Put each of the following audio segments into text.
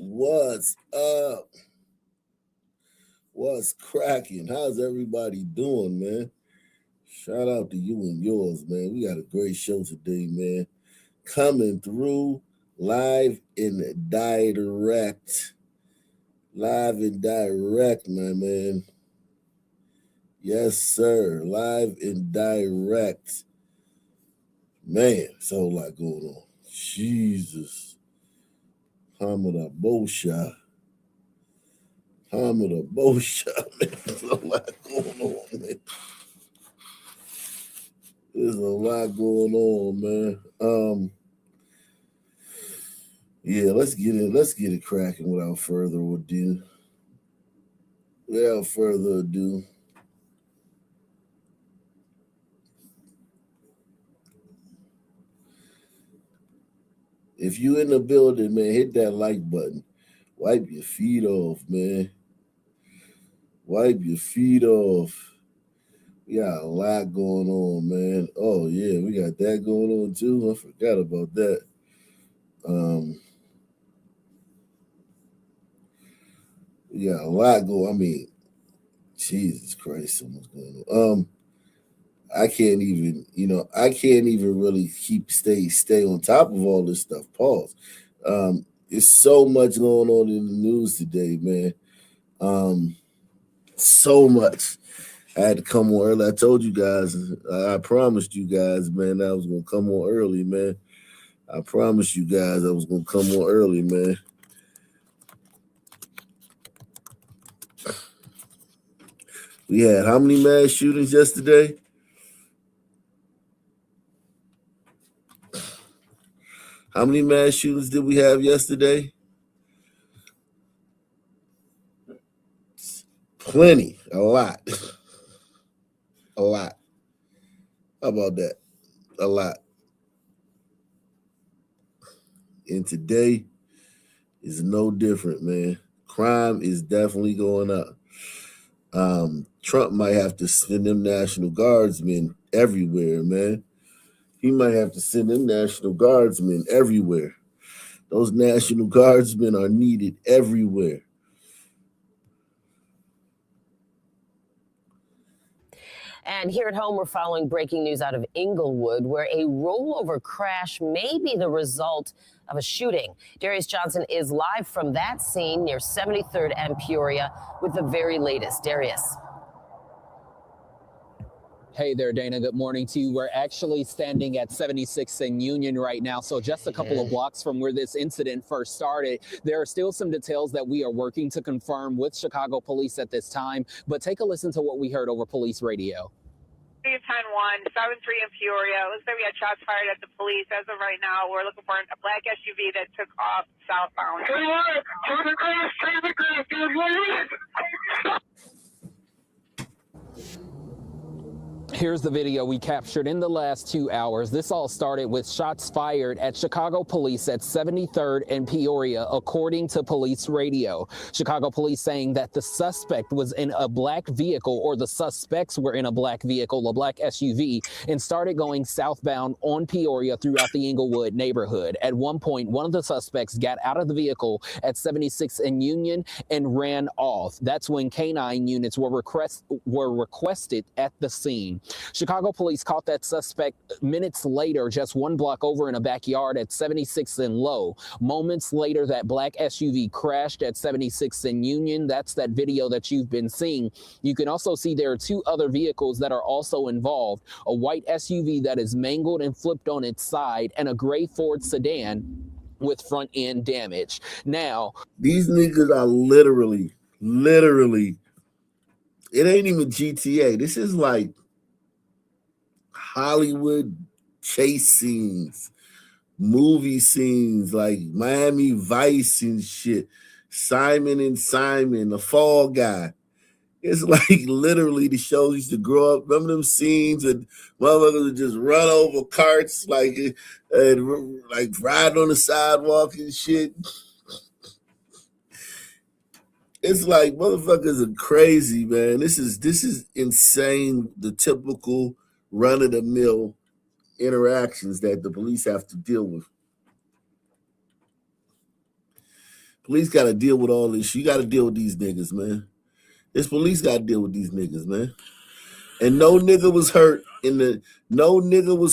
What's up? What's cracking? How's everybody doing, man? Shout out to you and yours, man. We got a great show today, man. Coming through live and direct. Live and direct, my man. Yes, sir. Live and direct. Man, it's a whole lot going on. Jesus. Hamada Bosha. Hamada Bosha, man. There's a lot going on, man. There's a lot going on, man. Yeah, let's get it cracking without further ado. Without further ado. If you in the building, man, hit that like button. Wipe your feet off, man. Wipe your feet off. We got a lot going on, man. Oh yeah, we got that going on too. I forgot about that. We got a lot going. I mean, Jesus Christ, so much going on. I can't even really stay on top of all this stuff. Pause. There's so much going on in the news today, man. So much. I had to come on early. I told you guys, I promised you guys, man, I was gonna come on early, man. I promised you guys I was gonna come on early, man. We had how many mass shootings yesterday? How many mass shootings did we have yesterday? Plenty. A lot. A lot. How about that? A lot. And today is no different, man. Crime is definitely going up. Trump might have to send them National Guardsmen everywhere, man. He might have to send them National Guardsmen everywhere. Those National Guardsmen are needed everywhere. And here at home, we're following breaking news out of Inglewood, where a rollover crash may be the result of a shooting. Darius Johnson is live from that scene near 73rd and Peoria with the very latest. Darius. Hey there, Dana. Good morning to you. We're actually standing at 76th and Union right now, so just a couple of blocks from where this incident first started. There are still some details that we are working to confirm with Chicago police at this time, but take a listen to what we heard over police radio. 10-1, 7-3 in Peoria. It looks like we had shots fired at the police. As of right now, we're looking for a black SUV that took off southbound. Here's the video we captured in the last 2 hours. This all started with shots fired at Chicago police at 73rd and Peoria, according to police radio. Chicago police saying that the suspect was in a black vehicle, or the suspects were in a black vehicle, a black SUV, and started going southbound on Peoria throughout the Inglewood neighborhood. At one point, one of the suspects got out of the vehicle at 76th and Union and ran off. That's when canine units were requested at the scene. Chicago police caught that suspect minutes later, just one block over in a backyard at 76th and Low. Moments later, that black SUV crashed at 76th and Union. That's that video that you've been seeing. You can also see there are two other vehicles that are also involved. A white SUV that is mangled and flipped on its side, and a gray Ford sedan with front end damage. Now, these niggas are literally, it ain't even GTA. This is like Hollywood chase scenes, movie scenes, like Miami Vice and shit. Simon and Simon, the Fall Guy. It's like literally the shows used to grow up. Remember them scenes and motherfuckers would just run over carts, like ride on the sidewalk and shit. It's like motherfuckers are crazy, man. This is insane. The typical run-of-the-mill interactions that the police have to deal with. Police got to deal with all this. You got to deal with these niggas, man. This police got to deal with these niggas, man. And no nigga was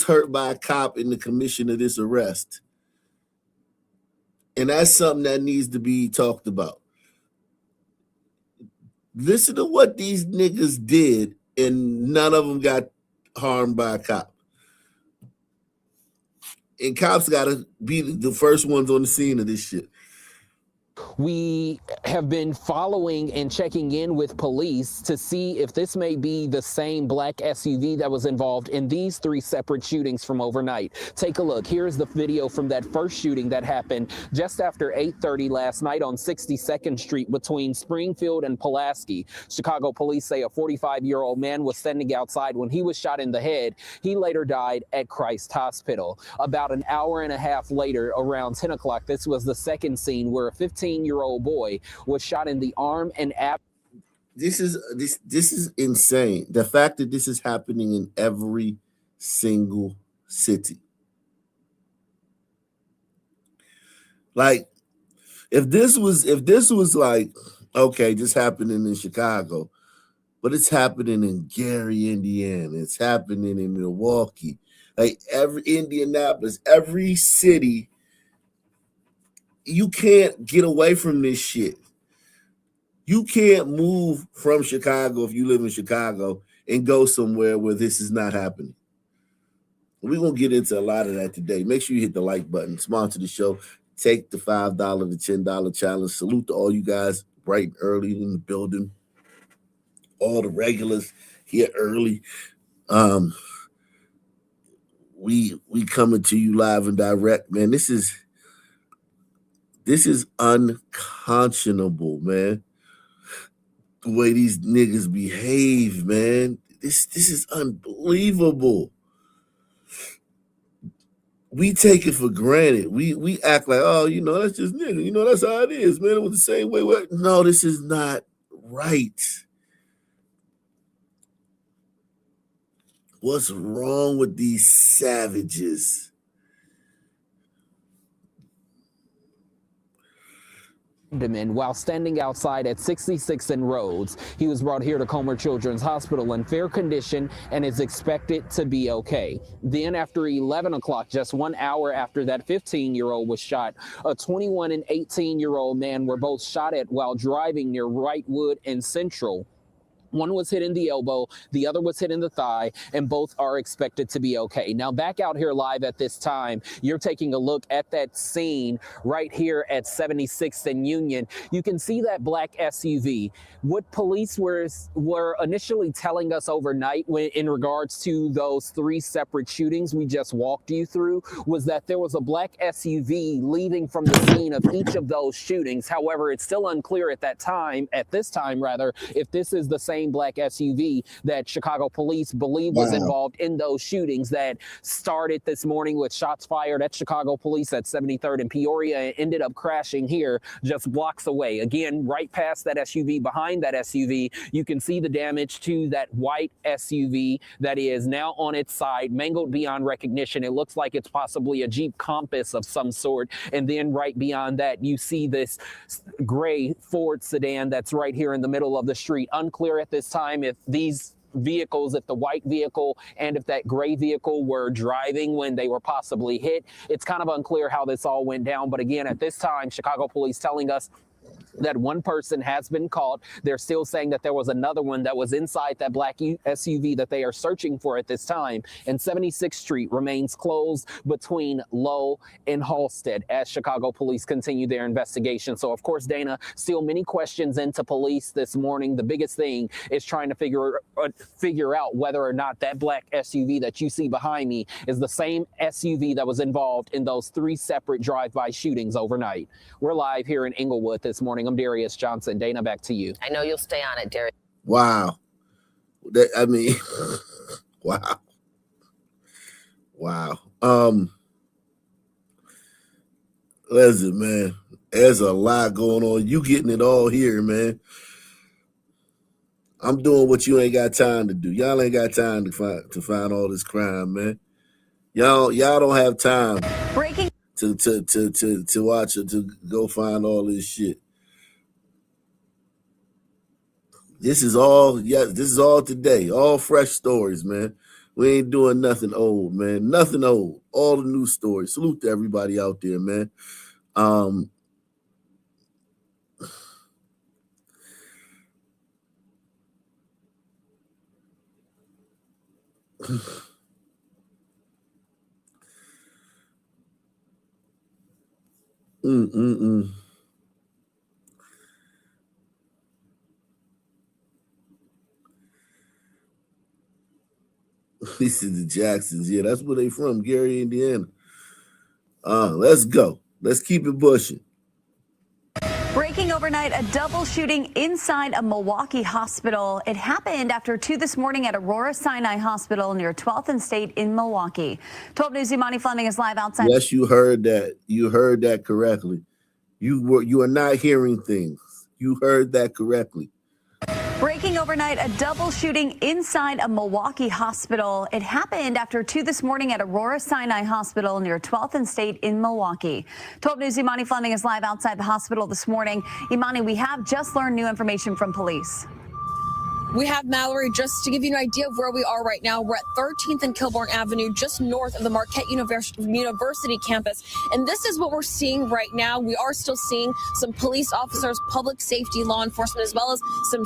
hurt by a cop in the commission of this arrest. And that's something that needs to be talked about. Listen to what these niggas did, and none of them got harmed by a cop. And cops got to be the first ones on the scene of this shit. We have been following and checking in with police to see if this may be the same black SUV that was involved in these 3 separate shootings from overnight. Take a look. Here's the video from that first shooting that happened just after 8:30 last night on 62nd Street between Springfield and Pulaski. Chicago police say a 45-year-old man was standing outside when he was shot in the head. He later died at Christ Hospital. About an hour and a half later, around 10 o'clock, this was the second scene where a 15-year-old boy was shot in the arm and abdomen. This is insane. The fact that this is happening in every single city. Like, if this was like, okay, just happening in Chicago, but it's happening in Gary, Indiana, it's happening in Milwaukee, like every Indianapolis, every city. You can't get away from this shit. You can't move from Chicago if you live in Chicago and go somewhere where this is not happening. We're going to get into a lot of that today. Make sure you hit the like button, sponsor the show, take the $5 to $10 challenge. Salute to all you guys bright and early in the building. All the regulars here early. We coming to you live and direct, man. This is unconscionable, man. The way these niggas behave, man. This is unbelievable. We take it for granted. We act like, oh, that's just nigga. That's how it is, man. It was the same way. No, this is not right. What's wrong with these savages? While standing outside at 66th and Rhodes. He was brought here to Comer Children's Hospital in fair condition and is expected to be okay. Then after 11 o'clock, just 1 hour after that 15-year-old was shot, a 21 and 18-year-old man were both shot at while driving near Wrightwood and Central. One was hit in the elbow, the other was hit in the thigh, and both are expected to be okay. Now, back out here live at this time, you're taking a look at that scene right here at 76th and Union. You can see that black SUV. What police were initially telling us overnight in regards to those 3 separate shootings we just walked you through was that there was a black SUV leaving from the scene of each of those shootings. However, it's still unclear at this time, if this is the same black SUV that Chicago police believe was involved in those shootings that started this morning with shots fired at Chicago police at 73rd and Peoria and ended up crashing here just blocks away. Again, right past that SUV, behind that SUV, you can see the damage to that white SUV that is now on its side, mangled beyond recognition. It looks like it's possibly a Jeep Compass of some sort. And then right beyond that, you see this gray Ford sedan that's right here in the middle of the street. Unclear at this time if these vehicles, if the white vehicle and if that gray vehicle were driving when they were possibly hit. It's kind of unclear how this all went down. But again, at this time, Chicago police telling us that one person has been caught. They're still saying that there was another one that was inside that black SUV that they are searching for at this time. And 76th Street remains closed between Low and Halstead as Chicago police continue their investigation. So, of course, Dana, still many questions into police this morning. The biggest thing is trying to figure out whether or not that black SUV that you see behind me is the same SUV that was involved in those 3 separate drive-by shootings overnight. We're live here in Inglewood this morning. I'm Darius Johnson. Dana, back to you. I know you'll stay on it, Darius. Wow. Wow. Wow. Listen, man, there's a lot going on. You getting it all here, man. I'm doing what you ain't got time to do. Y'all ain't got time to find all this crime, man. Y'all don't have time to watch it, to go find all this shit. This is all today. All fresh stories, man. We ain't doing nothing old, man. Nothing old. All the new stories. Salute to everybody out there, man. This is the Jacksons. Yeah, that's where they from, Gary, Indiana. Let's go. Let's keep it pushing. Breaking overnight, a double shooting inside a Milwaukee hospital. It happened after 2 this morning at Aurora Sinai Hospital near 12th and State in Milwaukee. 12 News' Imani Fleming is live outside. Yes, you heard that. You heard that correctly. You are not hearing things. You heard that correctly. Breaking overnight, a double shooting inside a Milwaukee hospital. It happened after 2 this morning at Aurora Sinai Hospital near 12th and State in Milwaukee. 12 News' Imani Fleming is live outside the hospital this morning. Imani, we have just learned new information from police. We have, Mallory, just to give you an idea of where we are right now. We're at 13th and Kilbourne Avenue, just north of the Marquette University campus. And this is what we're seeing right now. We are still seeing some police officers, public safety, law enforcement, as well as some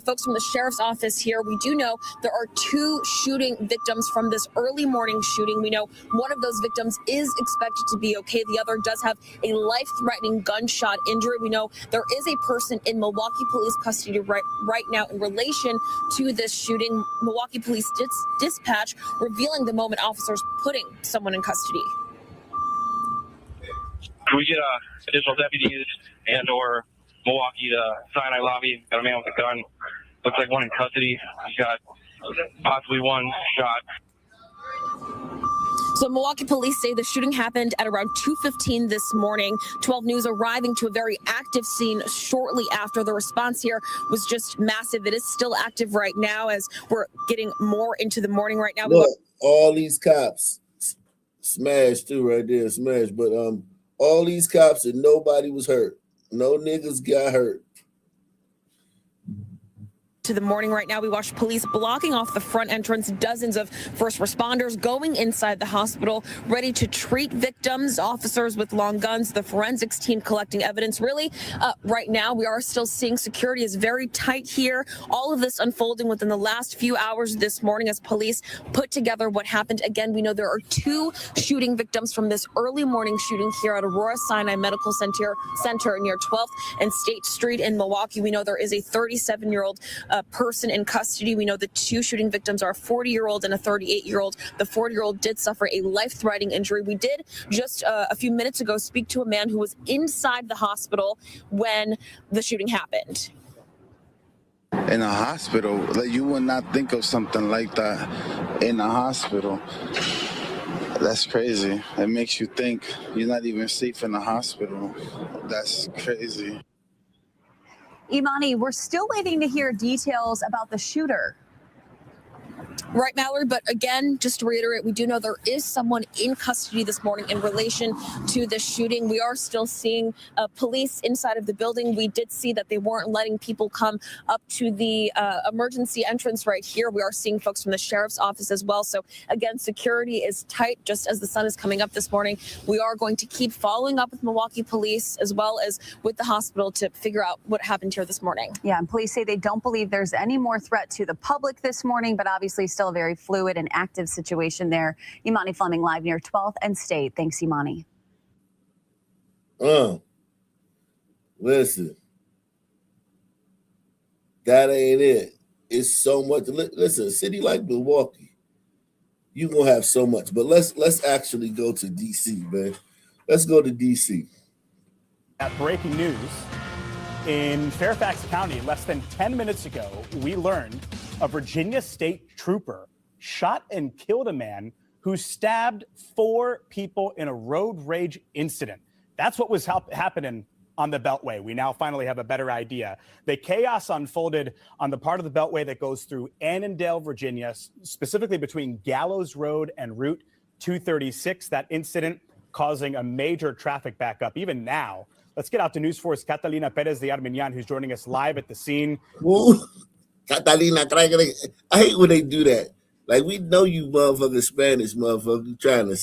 folks from the sheriff's office here. We do know there are 2 shooting victims from this early morning shooting. We know one of those victims is expected to be okay. The other does have a life-threatening gunshot injury. We know there is a person in Milwaukee police custody right now in relation to this shooting. Milwaukee police dispatch revealing the moment officers putting someone in custody. Can we get additional deputies and or Milwaukee to Sinai lobby? Got a man with a gun. Looks like one in custody. He's got possibly one shot. So Milwaukee police say the shooting happened at around 2:15 this morning. 12 News arriving to a very active scene shortly after. The response here was just massive. It is still active right now as we're getting more into the morning right now. Look, all these cops smashed too right there, smashed. But all these cops and nobody was hurt. No niggas got hurt. To the morning right now, we watch police blocking off the front entrance, dozens of first responders going inside the hospital, ready to treat victims, officers with long guns, the forensics team collecting evidence. Really, right now, we are still seeing security is very tight here. All of this unfolding within the last few hours this morning as police put together what happened. Again, we know there are 2 shooting victims from this early morning shooting here at Aurora Sinai Medical Center near 12th and State Street in Milwaukee. We know there is a 37-year-old person in custody. We know the 2 shooting victims are a 40-year-old and a 38-year-old. The 40-year-old did suffer a life-threatening injury. We did just a few minutes ago speak to a man who was inside the hospital when the shooting happened. In a hospital, like, you would not think of something like that in a hospital. That's crazy. It makes you think you're not even safe in a hospital. That's crazy. Imani, we're still waiting to hear details about the shooter. Right, Mallory, but again, just to reiterate, we do know there is someone in custody this morning in relation to the shooting. We are still seeing police inside of the building. We did see that they weren't letting people come up to the emergency entrance right here. We are seeing folks from the sheriff's office as well. So again, security is tight just as the sun is coming up this morning. We are going to keep following up with Milwaukee police as well as with the hospital to figure out what happened here this morning. Yeah, and police say they don't believe there's any more threat to the public this morning, but obviously still a very fluid and active situation there. Imani Fleming live near 12th and State. Thanks, Imani. Listen, that ain't it. It's so much. Listen, a city like Milwaukee, you gonna have so much. But let's actually go to DC, man. Let's go to DC. At breaking news, in Fairfax County, less than 10 minutes ago, we learned a Virginia state trooper shot and killed a man who stabbed 4 people in a road rage incident. That's what was happening on the Beltway. We now finally have a better idea. The chaos unfolded on the part of the Beltway that goes through Annandale, Virginia, specifically between Gallows Road and Route 236. That incident causing a major traffic backup even now. Let's get out to News 4's Catalina Perez de Armenian, who's joining us live at the scene. Ooh, Catalina, I hate when they do that. Like, we know you motherfucking Spanish, motherfucker, trying to.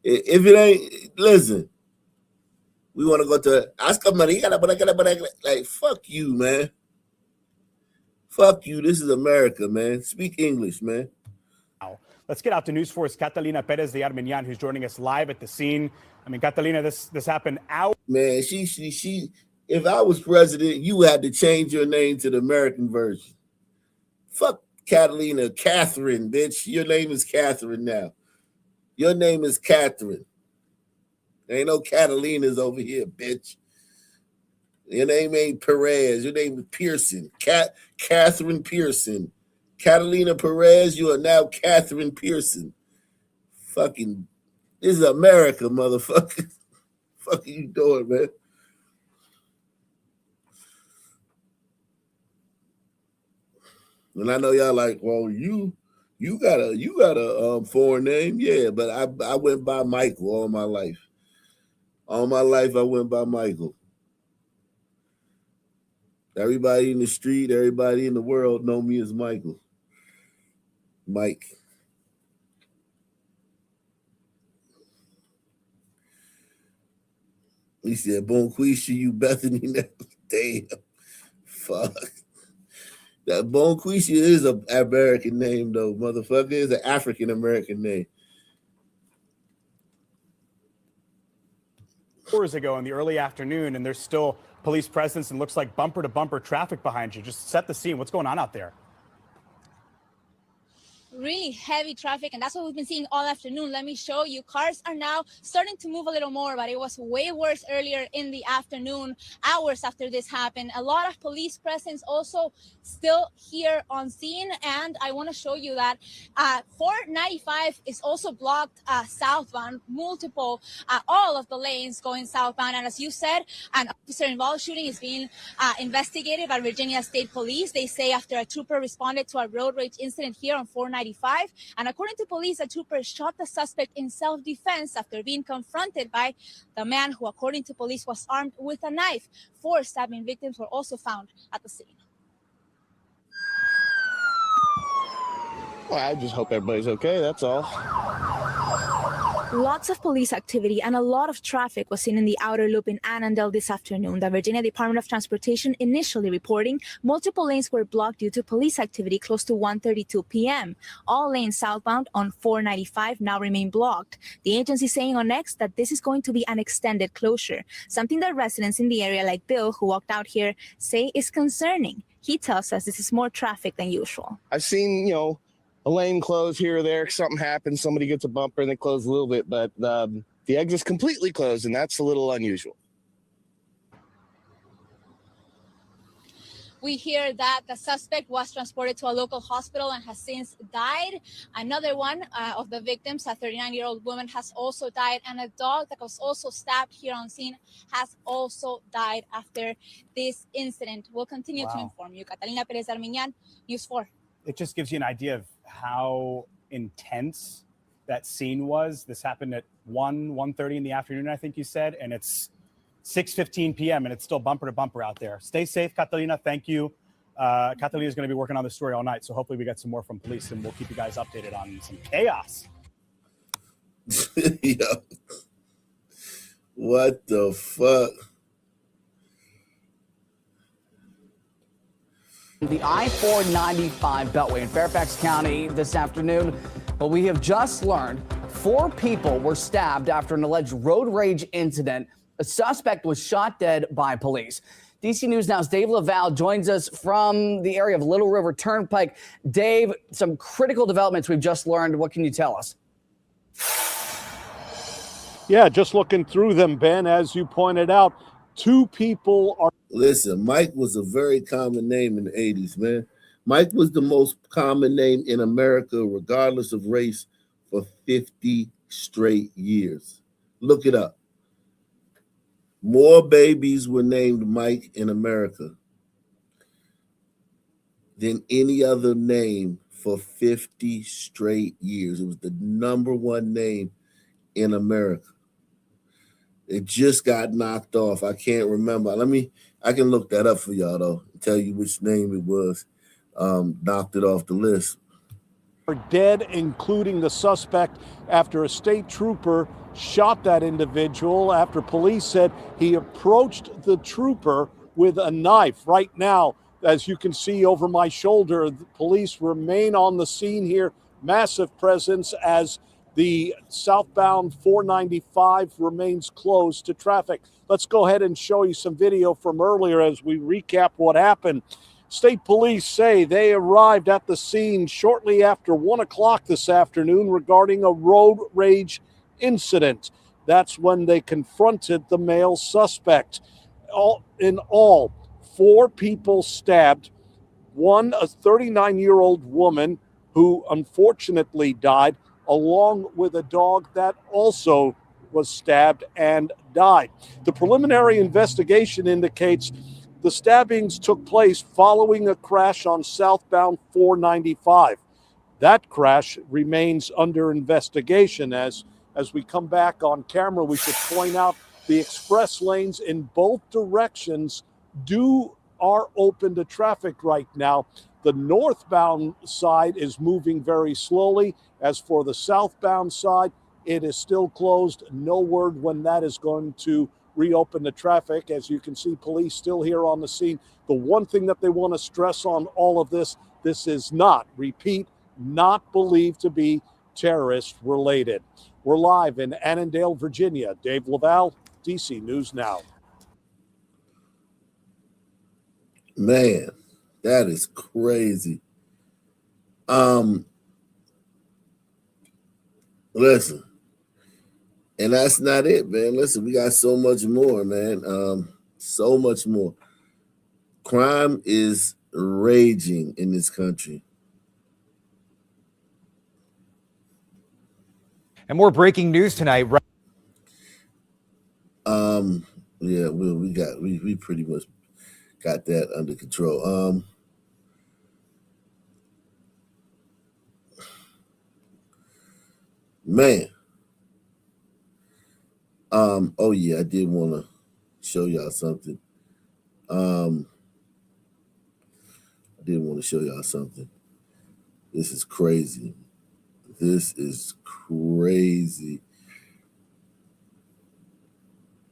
If it ain't, listen, we want to go to Oscar Maria, like, fuck you, man. Fuck you. This is America, man. Speak English, man. Let's get out to News 4's Catalina Perez de Armenian, who's joining us live at the scene. I mean, Catalina, this happened out. Man, she. If I was president, you had to change your name to the American version. Fuck Catalina, Catherine, bitch. Your name is Catherine now. Your name is Catherine. There ain't no Catalinas over here, bitch. Your name ain't Perez. Your name is Pearson. Catherine Pearson. Catalina Perez, you are now Catherine Pearson. Fucking, this is America, motherfucker. Fuck are you doing, man? And I know y'all like, well, you got a foreign name, yeah. But I went by Michael all my life. All my life I went by Michael. Everybody in the street, everybody in the world know me as Michael. Mike. He said, Bonquisha, you Bethany now. Damn. Fuck. That Bonquisha is an American name, though, motherfucker. It's an African American name. Hours ago in the early afternoon, and there's still police presence and looks like bumper to bumper traffic behind you. Just set the scene. What's going on out there? Really heavy traffic, and that's what we've been seeing all afternoon. Let me show you. Cars are now starting to move a little more, but it was way worse earlier in the afternoon, hours after this happened. A lot of police presence also still here on scene, and I want to show you that 495 is also blocked southbound, multiple, all of the lanes going southbound. And as you said, an officer-involved shooting is being investigated by Virginia State Police. They say after a trooper responded to a road rage incident here on 495, and according to police, a trooper shot the suspect in self-defense after being confronted by the man who, according to police, was armed with a knife. 4 stabbing victims were also found at the scene. Well, I just hope everybody's okay, that's all. Lots of police activity and a lot of traffic was seen in the outer loop in Annandale this afternoon. The Virginia Department of Transportation initially reporting multiple lanes were blocked due to police activity close to 1:32 p.m. All lanes southbound on 495 now remain blocked. The agency saying on X that this is going to be an extended closure, something that residents in the area like Bill, who walked out here, say is concerning. He tells us this is more traffic than usual. I've seen, a lane close here or there, something happens, somebody gets a bumper and they close a little bit, but the exit's completely closed, and that's a little unusual. We hear that the suspect was transported to a local hospital and has since died. Another one of the victims, a 39-year-old woman, has also died, and a dog that was also stabbed here on scene has also died after this incident. We'll continue to inform you. Catalina Perez Armenian, News 4. It just gives you an idea of how intense that scene was. This happened at 1:30 in the afternoon, I think you said, and it's 6:15 p.m. and it's still bumper to bumper out there. Stay safe, Catalina. Thank you. Catalina is going to be working on this story all night, so hopefully we get some more from police, and we'll keep you guys updated on some chaos. Yo. What the fuck? The I-495 Beltway in Fairfax County this afternoon. Well, we have just learned 4 people were stabbed after an alleged road rage incident. A suspect was shot dead by police. DC News Now's Dave LaValle joins us from the area of Little River Turnpike. Dave, some critical developments we've just learned. What can you tell us? Yeah, just looking through them, Ben, as you pointed out, 2 people are... Listen, Mike was a very common name in the 80s, man. Mike was the most common name in America, regardless of race, for 50 straight years. Look it up. More babies were named Mike in America than any other name for 50 straight years. It was the #1 name in America. It just got knocked off. I can't remember. I can look that up for y'all though. And tell you which name it was. Knocked it off the list. Are dead, including the suspect, after a state trooper shot that individual after police said he approached the trooper with a knife. Right now, as you can see over my shoulder, the police remain on the scene here. Massive presence as the southbound 495 remains closed to traffic. Let's go ahead and show you some video from earlier as we recap what happened. State police say they arrived at the scene shortly after 1 o'clock this afternoon regarding a road rage incident. That's when they confronted the male suspect. In all, 4 people stabbed, one a 39-year-old woman who unfortunately died, along with a dog that also was stabbed and died. The preliminary investigation indicates the stabbings took place following a crash on southbound 495. That crash remains under investigation. As we come back on camera, we should point out the express lanes in both directions are open to traffic right now. The northbound side is moving very slowly. As for the southbound side, it is still closed. No word when that is going to reopen the traffic. As you can see, police still here on the scene. The one thing that they want to stress on all of this is not believed to be terrorist related. We're live in Annandale, Virginia. Dave Laval, DC News Now. Man, that is crazy. Listen, and that's not it, man. Listen, we got so much more, man. So much more. Crime is raging in this country. And more breaking news tonight. Yeah, we pretty much got that under control. Man. Oh yeah, I did want to show y'all something. This is crazy.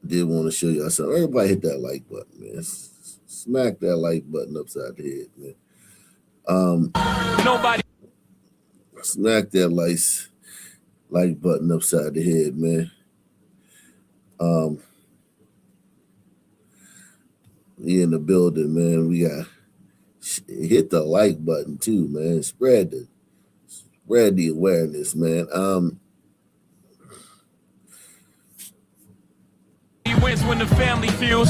Did want to show y'all something. Everybody hit that like button, man. Smack that like button upside the head, man. Nobody. Smack that like button upside the head, man. We in the building, man. We got hit the like button too, man. Spread the awareness, man. He wins when the family feels.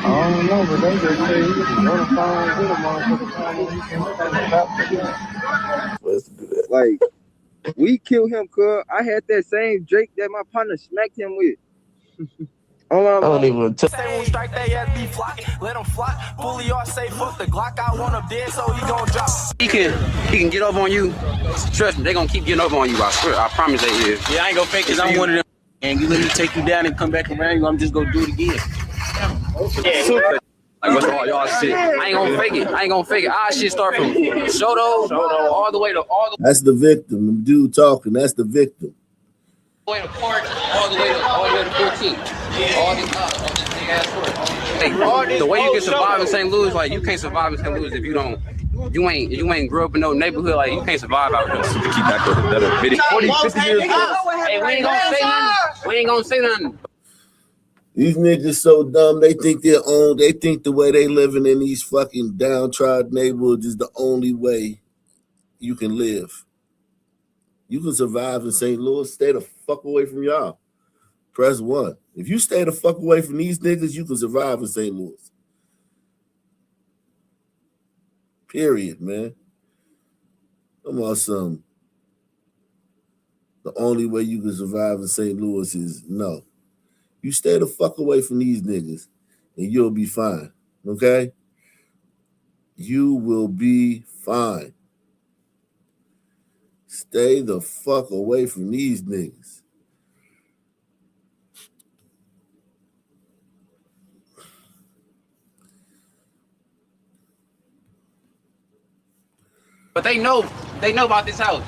I don't know, but they just say you can go to phone with a motherfucker. Let's do that. Like, we killed him, cuz I had that same Drake that my partner smacked him with. I don't even tell. They won't strike they ass be flock. Let them flock. Bully or say fuck the Glock. I want him dead, so he gon' drop. He can get over on you. Trust me, they gonna keep getting over on you. I swear, I promise they is. Yeah, I ain't gonna fake it. I'm one of them. And you let me take you down and come back around you, I'm just gonna do it again. Yeah. Like what's all y'all shit? I ain't gonna fake it. Our shit start from Shoto all the way to That's the victim. The dude talking. That's the victim. way to Park, all the way to 14. All these big ass court. Hey, the way you can survive in St. Louis, like you can't survive in St. Louis if you ain't grew up in no neighborhood, like you can't survive out there. To keep back with a better video. 40, 50 years old. Hey, we ain't gonna say nothing. These niggas so dumb, they think they're own. They think the way they living in these fucking downtrodden neighborhoods is the only way you can live. You can survive in St. Louis. Stay the fuck away from y'all. Press 1. If you stay the fuck away from these niggas, you can survive in St. Louis. Period, man. Come on, some. the only way you can survive in St. Louis is no. You stay the fuck away from these niggas and you'll be fine. Okay? You will be fine. Stay the fuck away from these niggas. But they know about this house.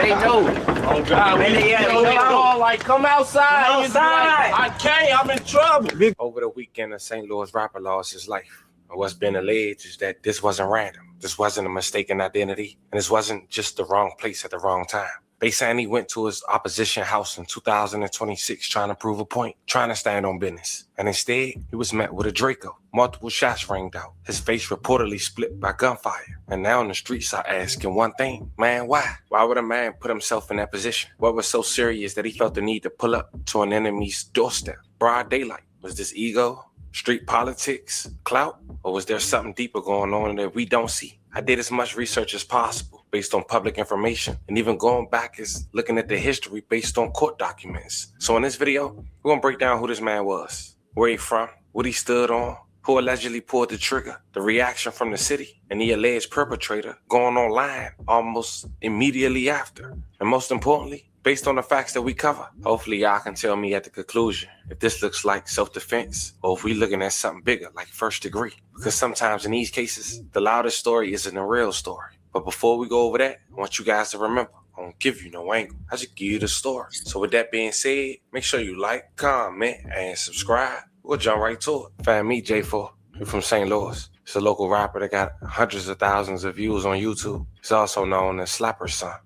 They know. Oh God, they all like, come outside. Come outside. I can't, I'm in trouble. Over the weekend, a St. Louis rapper lost his life. What's been alleged is that this wasn't random. This wasn't a mistaken identity. And this wasn't just the wrong place at the wrong time. They saying he went to his opposition house in 2026 trying to prove a point, trying to stand on business. And instead, he was met with a Draco. Multiple shots rang out. His face reportedly split by gunfire. And now in the streets are asking one thing. Man, why? Why would a man put himself in that position? What was so serious that he felt the need to pull up to an enemy's doorstep? Broad daylight. Was this ego? Street politics? Clout? Or was there something deeper going on that we don't see? I did as much research as possible based on public information, and even going back is looking at the history based on court documents. So in this video, we're gonna break down who this man was, where he from, what he stood on, who allegedly pulled the trigger, the reaction from the city, and the alleged perpetrator going online almost immediately after. And most importantly, based on the facts that we cover, hopefully y'all can tell me at the conclusion if this looks like self-defense or if we looking at something bigger like first degree. Because sometimes in these cases, the loudest story isn't a real story. But before we go over that, I want you guys to remember, I don't give you no angle. I just give you the story. So with that being said, make sure you like, comment, and subscribe. We'll jump right to it. Find me, J4. You're from St. Louis. It's a local rapper that got hundreds of thousands of views on YouTube. He's also known as Slapper's son.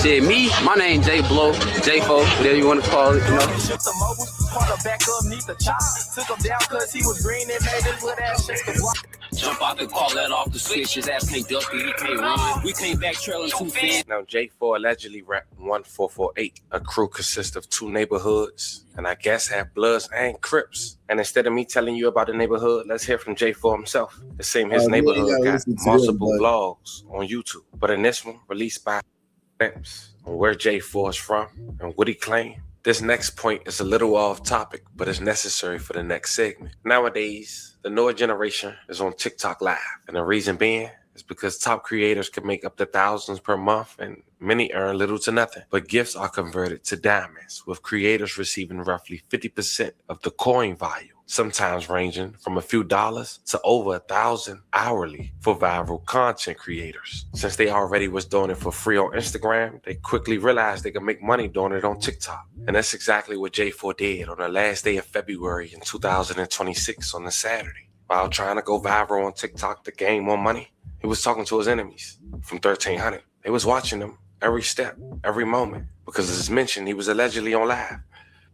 Shit, me, my name J Blow, J4, whatever you want to call it, you know. Jump out the car, let off the switch, his ass can't duck it, he can't run. We came back trailing too fast. Now, J4 allegedly rapped 1448. A crew consists of 2 neighborhoods, and I guess have Bloods and Crips. And instead of me telling you about the neighborhood, let's hear from J4 himself. It seems his neighborhood got multiple vlogs on YouTube. But in this one, released by Nipsey, on where J4 is from and what he claimed. This next point is a little off topic, but it's necessary for the next segment. Nowadays, the newer generation is on TikTok Live, and the reason being is because top creators can make up to thousands per month and many earn little to nothing. But gifts are converted to diamonds, with creators receiving roughly 50% of the coin value, sometimes ranging from a few dollars to over 1,000 hourly for viral content creators. Since they already was doing it for free on Instagram, they quickly realized they could make money doing it on TikTok. And that's exactly what J4 did on the last day of February in 2026 on a Saturday. While trying to go viral on TikTok to gain more money, he was talking to his enemies from 1300. They was watching him every step, every moment, because as mentioned, he was allegedly on live.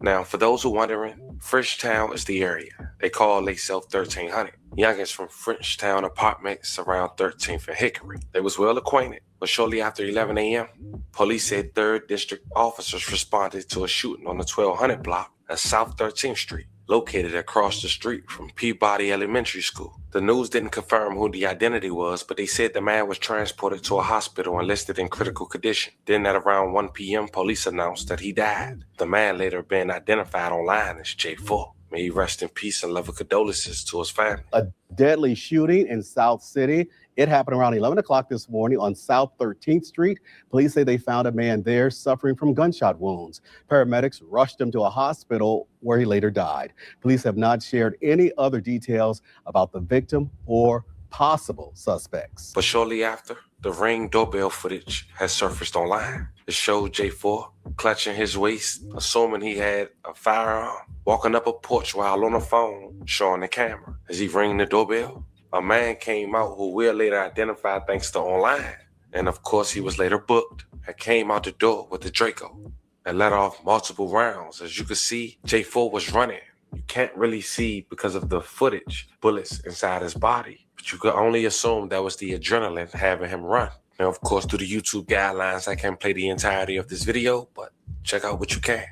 Now, for those who wondering, Frenchtown is the area. They call themselves 1300. Youngins from Frenchtown apartments around 13th and Hickory. They was well acquainted, but shortly after 11 a.m., police said 3rd District officers responded to a shooting on the 1200 block at South 13th Street, located across the street from Peabody Elementary School. The news didn't confirm who the identity was, but they said the man was transported to a hospital and listed in critical condition. Then at around 1 p.m., police announced that he died. The man later been identified online as J4. May he rest in peace and love and condolences to his family. A deadly shooting in South City. It happened around 11 o'clock this morning on South 13th Street. Police say they found a man there suffering from gunshot wounds. Paramedics rushed him to a hospital where he later died. Police have not shared any other details about the victim or possible suspects. But shortly after, the Ring doorbell footage has surfaced online. It showed J4 clutching his waist, assuming he had a firearm, walking up a porch while on the phone, showing the camera. As he rang the doorbell, a man came out who we'll later identify thanks to online. And of course, he was later booked and came out the door with the Draco and let off multiple rounds. As you can see, J4 was running. You can't really see because of the footage, bullets inside his body. But you could only assume that was the adrenaline having him run. Now, of course, through the YouTube guidelines, I can't play the entirety of this video, but check out what you can.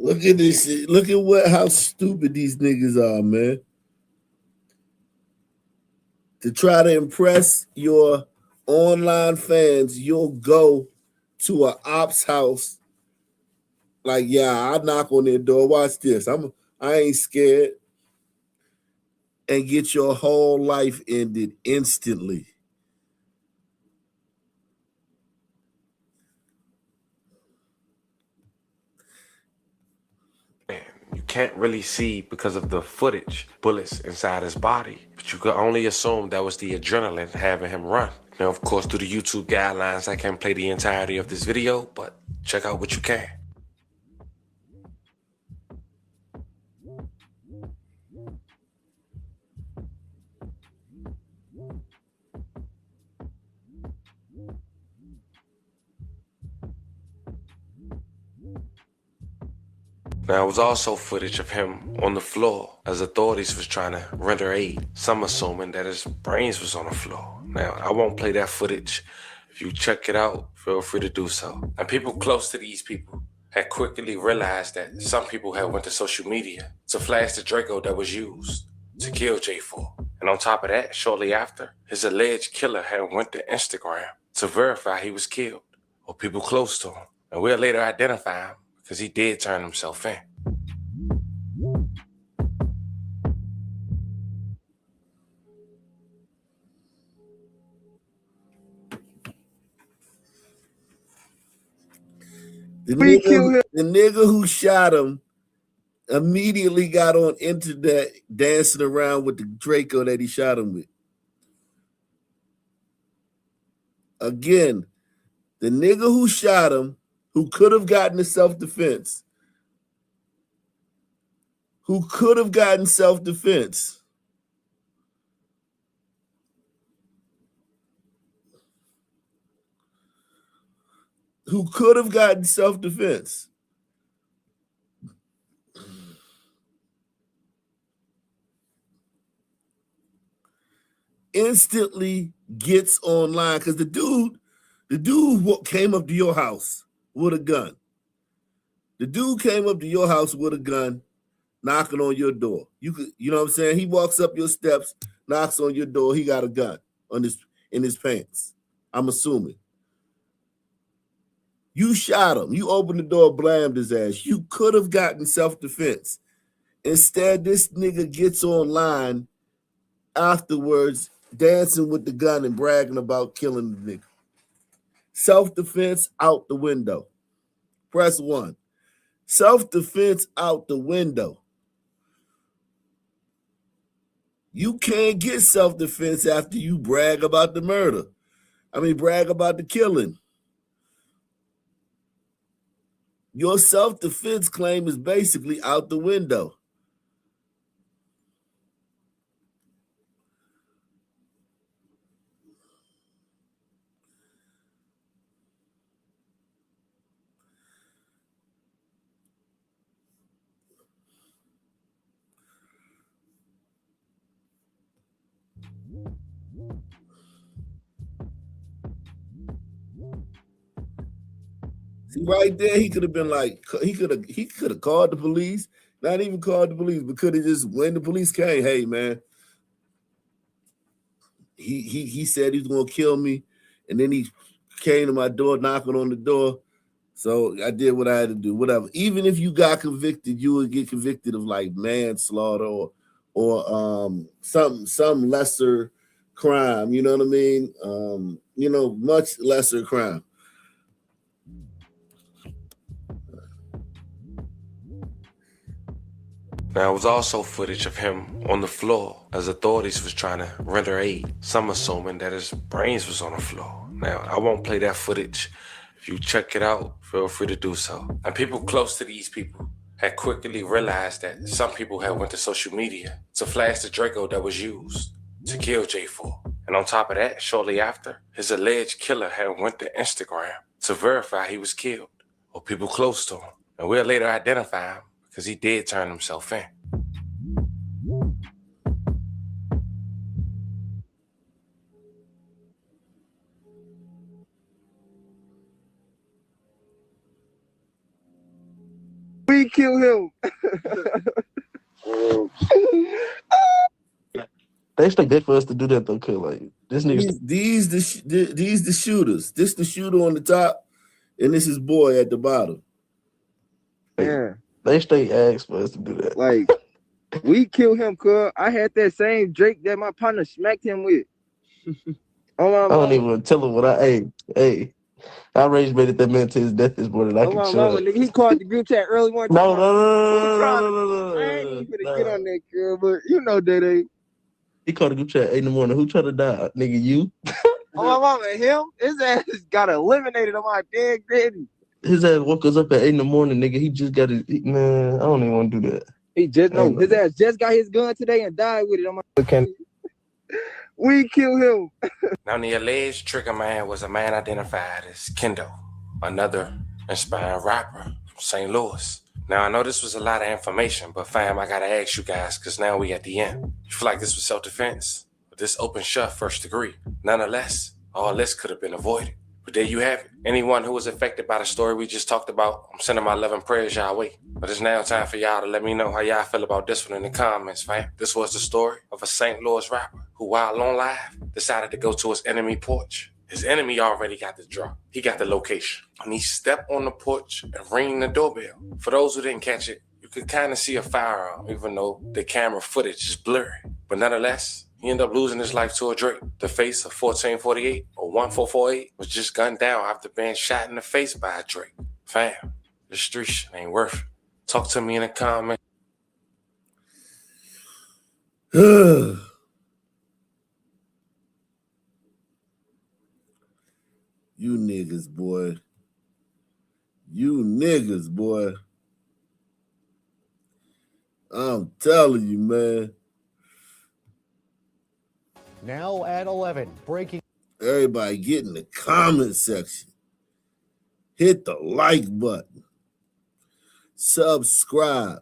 Look at this shit. Look at how stupid these niggas are, man. To try to impress your online fans, you'll go to an ops house. Like, yeah, I knock on their door. Watch this. I ain't scared. And get your whole life ended instantly. You can't really see because of the footage, bullets inside his body. But you could only assume that was the adrenaline having him run. Now, of course, through the YouTube guidelines, I can't play the entirety of this video, but check out what you can. Now, it was also footage of him on the floor as authorities was trying to render aid, some assuming that his brains was on the floor. Now, I won't play that footage. If you check it out, feel free to do so. And people close to these people had quickly realized that some people had went to social media to flash the Draco that was used to kill J4. And on top of that, shortly after, his alleged killer had went to Instagram to verify he was killed, or people close to him. And we'll later identify him because he did turn himself in. The nigga who shot him immediately got on internet dancing around with the Draco that he shot him with. Again, the nigga who shot him, who could have gotten a self-defense, who could have gotten self-defense, instantly gets online because the dude came up to your house with a gun. The dude came up to your house with a gun, knocking on your door. You know what I'm saying? He walks up your steps, knocks on your door. He got a gun in his pants. I'm assuming. You shot him. You opened the door, blamed his ass. You could have gotten self-defense. Instead, this nigga gets online afterwards, dancing with the gun and bragging about killing the nigga. Self-defense out the window. Press 1. Self-defense out the window. You can't get self-defense after you brag about the murder. Brag about the killing. Your self-defense claim is basically out the window. See, right there, he could have been like, he could have called the police, not even called the police, but could have just, when the police came, hey man, he said he was gonna kill me, and then he came to my door, knocking on the door. So I did what I had to do. Whatever. Even if you got convicted, you would get convicted of like manslaughter or some lesser crime. You know what I mean? Much lesser crime. Now, it was also footage of him on the floor as authorities was trying to render aid, some assuming that his brains was on the floor. Now, I won't play that footage. If you check it out, feel free to do so. And people close to these people had quickly realized that some people had went to social media to flash the Draco that was used to kill J4. And on top of that, shortly after, his alleged killer had went to Instagram to verify he was killed, or people close to him. And we'll later identify him because he did turn himself in. We kill him. They expect that for us to do that though, cause like this nigga. These the shooters. This the shooter on the top, and this is boy at the bottom. Yeah. They straight ask for us to do that. Like, we kill him, cuz I had that same Drake that my partner smacked him with. I don't even tell him what I rage baited that man to his death this morning. I can show it. Nigga, he called the group chat early one No. I ain't even gonna get on that, girl, but you know that ain't. He called the group chat 8 in the morning. Who tried to die? Nigga, you? Oh, my mama, him? His ass got eliminated on my dead daddy. His ass woke us up at 8 in the morning, nigga. He just got his, man, I don't even want to do that. He just, no, his ass just got his gun today and died with it on my. We kill him. Now, the alleged trigger man was a man identified as Kendo, another inspiring rapper from St. Louis. Now, I know this was a lot of information, but fam, I gotta ask you guys, because now we at the end. You feel like this was self-defense? But this open shut first degree. Nonetheless, all this could have been avoided. But there you have it. Anyone who was affected by the story we just talked about, I'm sending my love and prayers y'all way. But it's now time for y'all to let me know how y'all feel about this one in the comments, fam. This was the story of a St. Louis rapper who, while on live, decided to go to his enemy porch. His enemy already got the drop. He got the location. And he stepped on the porch and rang the doorbell. For those who didn't catch it, you could kind of see a firearm, even though the camera footage is blurry. But nonetheless, he ended up losing his life to a Drake. The face of 1448 or 1448 was just gunned down after being shot in the face by a Drake. Fam, the street shit ain't worth it. Talk to me in the comments. You niggas, boy. You niggas, boy. I'm telling you, man. Now at 11, breaking. Everybody get in the comment section. Hit the like button. Subscribe.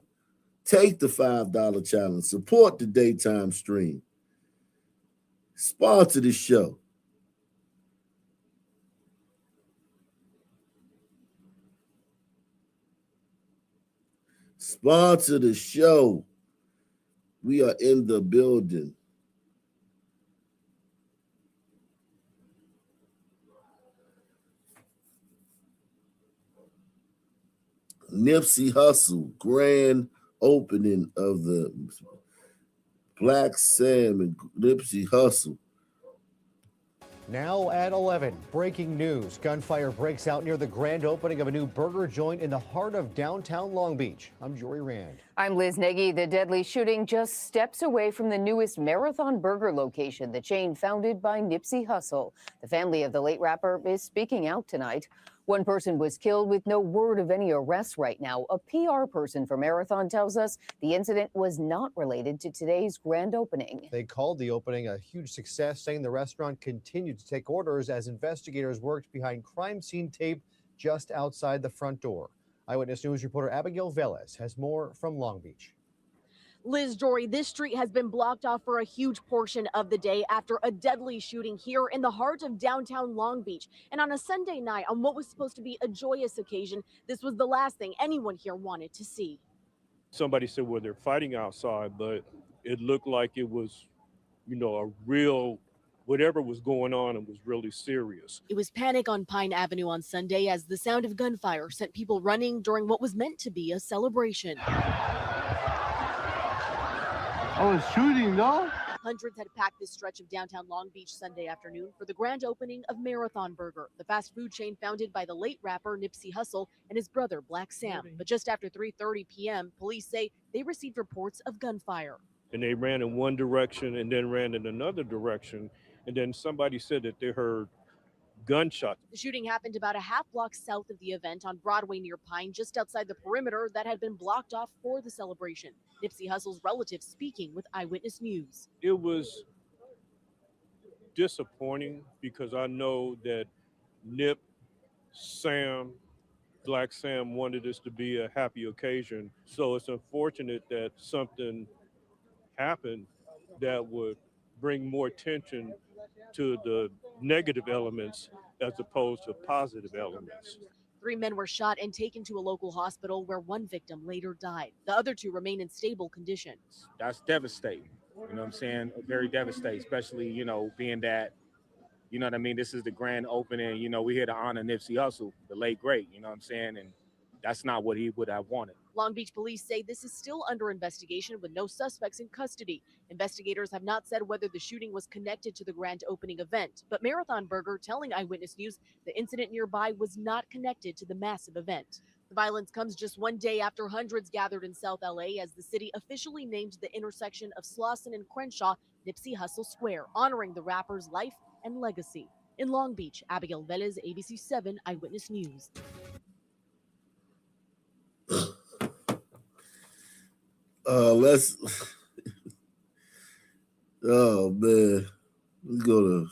Take the $5 challenge. Support the daytime stream. Sponsor the show. Sponsor the show. We are in the building. Nipsey Hussle, grand opening of the Black Sam and Nipsey Hussle. Now at 11, breaking news. Gunfire breaks out near the grand opening of a new burger joint in the heart of downtown Long Beach. I'm Jory Rand. I'm Liz Nagy. The deadly shooting just steps away from the newest Marathon Burger location, the chain founded by Nipsey Hussle. The family of the late rapper is speaking out tonight. One person was killed with no word of any arrests right now. A PR person for Marathon tells us the incident was not related to today's grand opening. They called the opening a huge success, saying the restaurant continued to take orders as investigators worked behind crime scene tape just outside the front door. Eyewitness News reporter Abigail Velez has more from Long Beach. Liz, Jory, this street has been blocked off for a huge portion of the day after a deadly shooting here in the heart of downtown Long Beach. And on a Sunday night, on what was supposed to be a joyous occasion, this was the last thing anyone here wanted to see. Somebody said, well, they're fighting outside, but it looked like it was, a real, whatever was going on, it was really serious. It was panic on Pine Avenue on Sunday as the sound of gunfire sent people running during what was meant to be a celebration. I was shooting, though. Hundreds had packed this stretch of downtown Long Beach Sunday afternoon for the grand opening of Marathon Burger, the fast food chain founded by the late rapper Nipsey Hussle and his brother Black Sam. But just after 3:30 p.m., police say they received reports of gunfire. And they ran in one direction and then ran in another direction. And then somebody said that they heard gunshots. The shooting happened about a half block south of the event on Broadway near Pine, just outside the perimeter that had been blocked off for the celebration. Nipsey Hussle's relatives speaking with Eyewitness News. It was disappointing because I know that Nip, Sam, Black Sam wanted this to be a happy occasion. So it's unfortunate that something happened that would bring more attention to the negative elements as opposed to positive elements. 3 men were shot and taken to a local hospital where one victim later died. The other 2 remain in stable condition. That's devastating. You know what I'm saying? Very devastating, especially, being that, you know what I mean? This is the grand opening. We're here to honor Nipsey Hussle, the late great, you know what I'm saying? And that's not what he would have wanted. Long Beach police say this is still under investigation with no suspects in custody. Investigators have not said whether the shooting was connected to the grand opening event, but Marathon Burger telling Eyewitness News the incident nearby was not connected to the massive event. The violence comes just one day after hundreds gathered in South LA as the city officially named the intersection of Slauson and Crenshaw Nipsey Hussle Square, honoring the rapper's life and legacy. In Long Beach, Abigail Velez, ABC 7 Eyewitness News. Oh man, let's go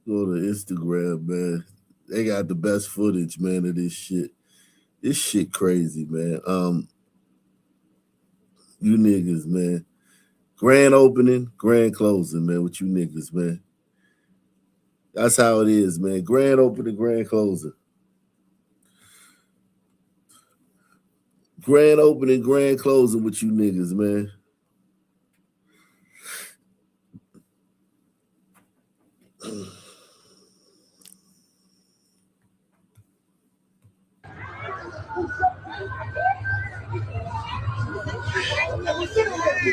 to Instagram, man. They got the best footage, man, of this shit. This shit crazy, man. You niggas, man. Grand opening, grand closing, man, with you niggas, man. That's how it is, man. Grand opening, grand closing. Grand opening, grand closing with you niggas, man.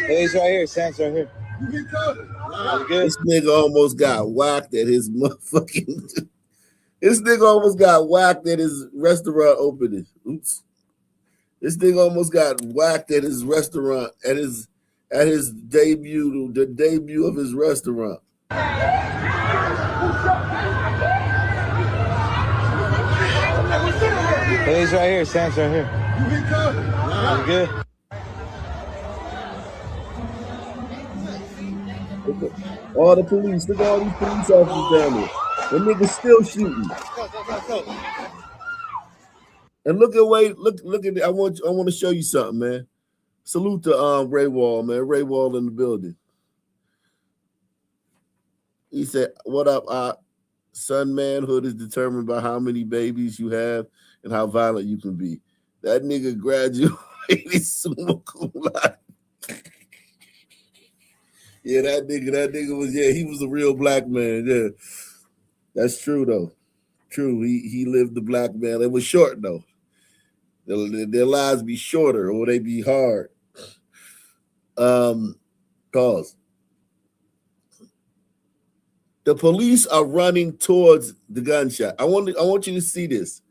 Hey, he's right here. Sam's right here. You good? This nigga almost got whacked at his motherfucking. This nigga almost got whacked at his restaurant opening. Oops. This nigga almost got whacked at his restaurant at his debut, the debut of his restaurant. Hey, he's right here. Sam's right here. You good? All the police, look at all these police officers down there. The niggas still shooting. And look at it. I want to show you something, man. Salute to Ray Wall, man. Ray Wall in the building. He said, "What up, son? Manhood is determined by how many babies you have and how violent you can be." That nigga graduated summa cum laude. Yeah, that nigga was, he was a real black man. Yeah, that's true though. True, he lived the black man. It was short though. Their lives be shorter or they be hard. Pause. The police are running towards the gunshot. I want you to see this.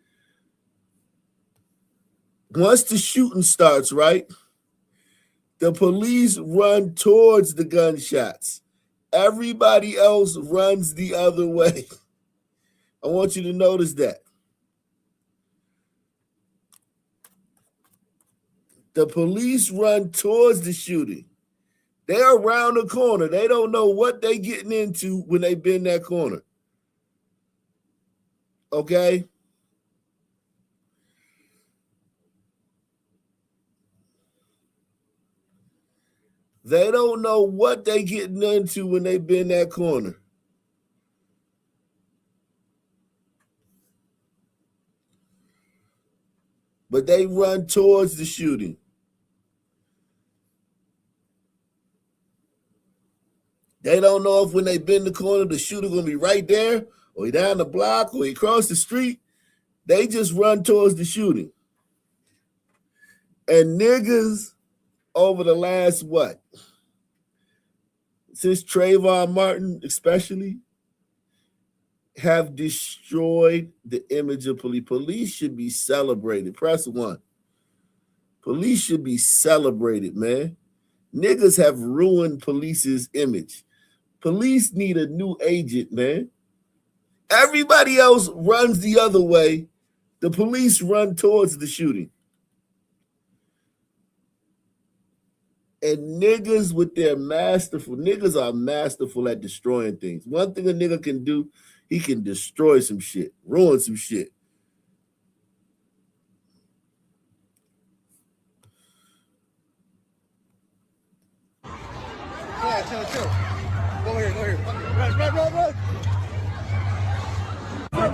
Once the shooting starts, right? The police run towards the gunshots. Everybody else runs the other way. I want you to notice that. The police run towards the shooting. They're around the corner. They don't know what they getting into when they bend that corner. Okay? They don't know what they getting into when they bend that corner. But they run towards the shooting. They don't know if when they bend the corner, the shooter gonna be right there, or he down the block, or he across the street. They just run towards the shooting. And niggas over the last since Trayvon Martin especially, have destroyed the image of police. Police should be celebrated. Press 1. Police should be celebrated, man. Niggas have ruined police's image. Police need a new agent, man. Everybody else runs the other way. The police run towards the shooting. And niggas with their niggas are masterful at destroying things. One thing a nigga can do, he can destroy some shit, ruin some shit. Chill. Go here. Run.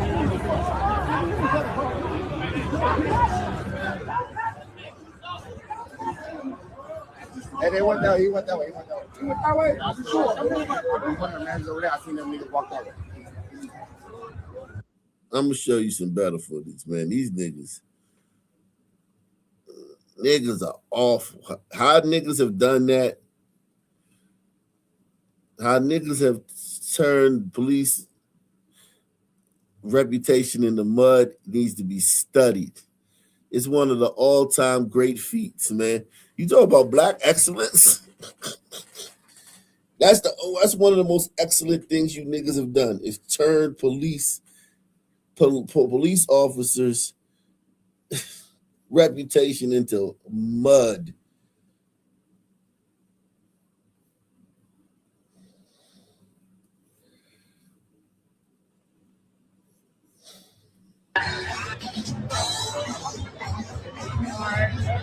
Hey, they went that way. He went that way. He went that way. He went that way. I'm sure. One of the mans over there. I seen them niggas walk that way. I'm gonna show you some better footage, man. These niggas are awful. How niggas have done that? How niggas have turned police reputation in the mud needs to be studied. It's one of the all-time great feats, man. You talk about black excellence. That's one of the most excellent things you niggas have done is turn police officers' reputation into mud.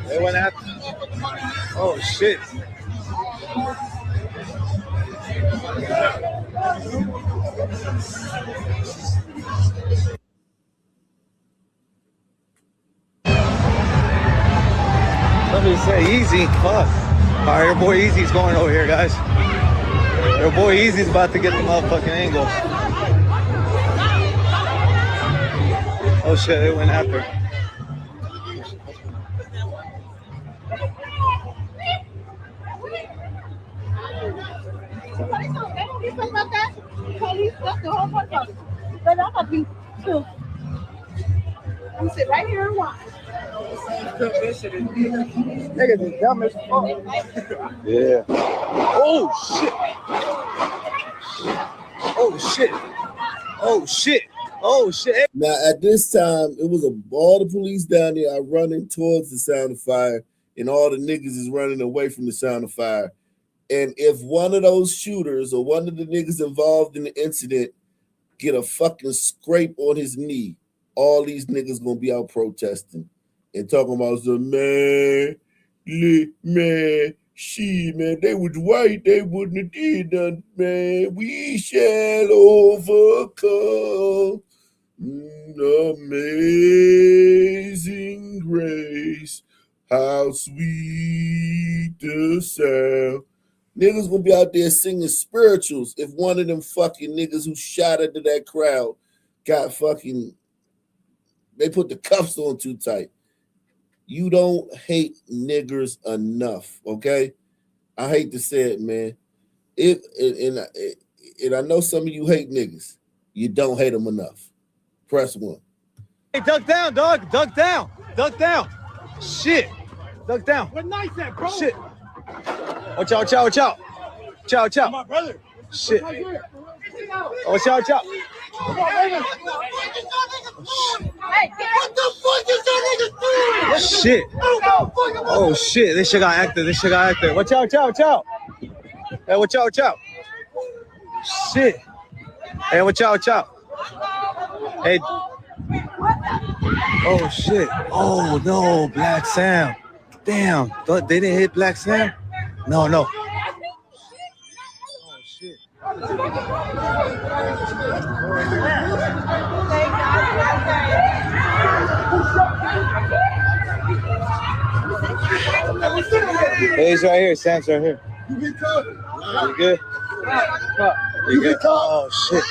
They went after. Oh shit. Somebody say Easy. Fuck. All right, your boy Easy's going over here, guys. Your boy Easy's about to get the motherfucking angle. Oh shit, they went after. I'm sit right here and watch. Niggas is dumb as fuck. Yeah. Oh shit. Oh shit. Oh shit. Oh shit. Now at this time, it was all the police down there are running towards the sound of fire, and all the niggas is running away from the sound of fire. And if one of those shooters or one of the niggas involved in the incident get a fucking scrape on his knee, all these niggas gonna be out protesting and talking about some man, shit, man, they was white, they wouldn't have did nothing, man. We shall overcome. Amazing grace, how sweet the sound. Niggas gonna be out there singing spirituals if one of them fucking niggas who shot into that crowd got fucking, they put the cuffs on too tight. You don't hate niggers enough, okay? I hate to say it, man. And I know some of you hate niggas. You don't hate them enough. Press 1. Hey, duck down, dog. Duck down. Duck down. Shit. Duck down. What nice that, bro? Shit. Watch out, watch out, watch out. Chow, chow. My brother. Shit. Right here. Watch out, watch out. Hey, what the fuck is that nigga doing? Shit. Oh shit. This shit got active. This shit got active. Watch out, watch out, watch out. Hey, watch out, watch out. Shit. Hey, watch out, watch out. Hey. Oh shit. Oh no, Black Sam. Damn. They didn't hit Black Sam? No, no. Oh shit. Hey, he's right here. Sam's right here. You get caught. You good? You good? Oh shit.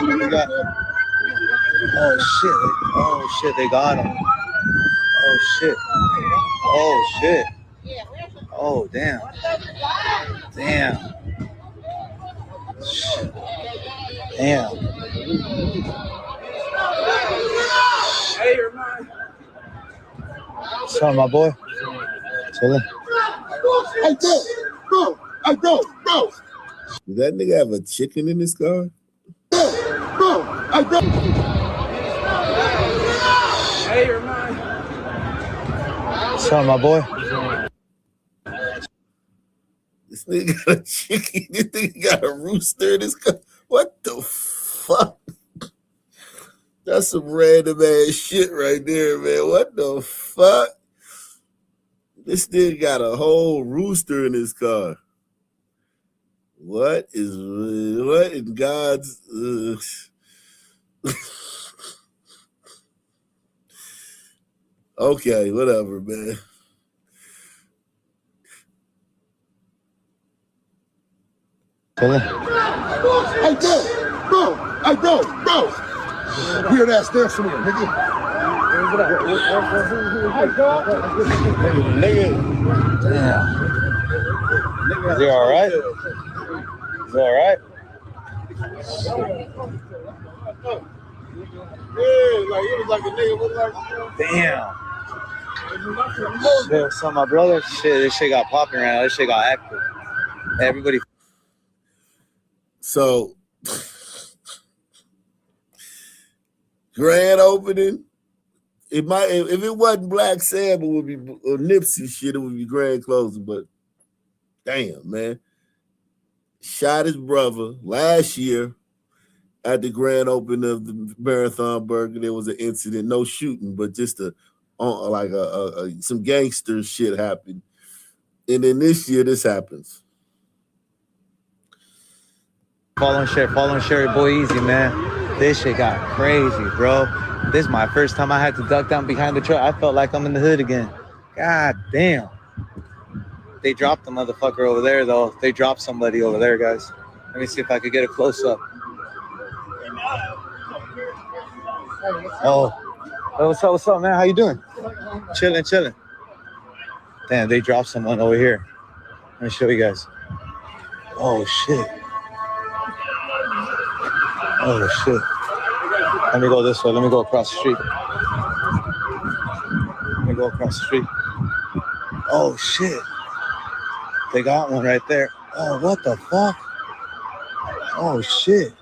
You got. Oh shit. Oh shit. They got him. Oh shit. Oh shit. Oh damn. Damn. Damn. Hey, you're mine. What's up, my boy? Chillin'. Hey, bro. Hey, bro. Does that nigga have a chicken in his car? Bro. Hey, bro. Hey, you're mine. What's up, my boy? This nigga got a chicken. This nigga got a rooster in his car. What the fuck? That's some random ass shit right there, man. What the fuck? This nigga got a whole rooster in his car. What in God's Okay, whatever, man. Hey, bro. Hey, bro. Weird ass dancer, nigga. Is he all right? Is he all right? Yeah, like it was like a nigga was like. Damn. Shit, what's up, my brother? Shit, this shit got popping right now. This shit got active. Everybody. So, grand opening. It might, if it wasn't Black Sam, it would be, or Nipsey shit, it would be grand closing. But damn, man, shot his brother last year at the grand opening of the Marathon Burger. There was an incident, no shooting, but just some gangster shit happened. And then this year, this happens. Following Sherry, boy, easy, man. This shit got crazy, bro. This is my first time I had to duck down behind the truck. I felt like I'm in the hood again. God damn. They dropped the motherfucker over there, though. They dropped somebody over there, guys. Let me see if I could get a close-up. Oh, what's up, man? How you doing? Chilling. Damn, they dropped someone over here. Let me show you guys. Oh, shit. Let me go this way. Let me go across the street. Oh, shit. They got one right there. Oh, what the fuck? Oh, shit.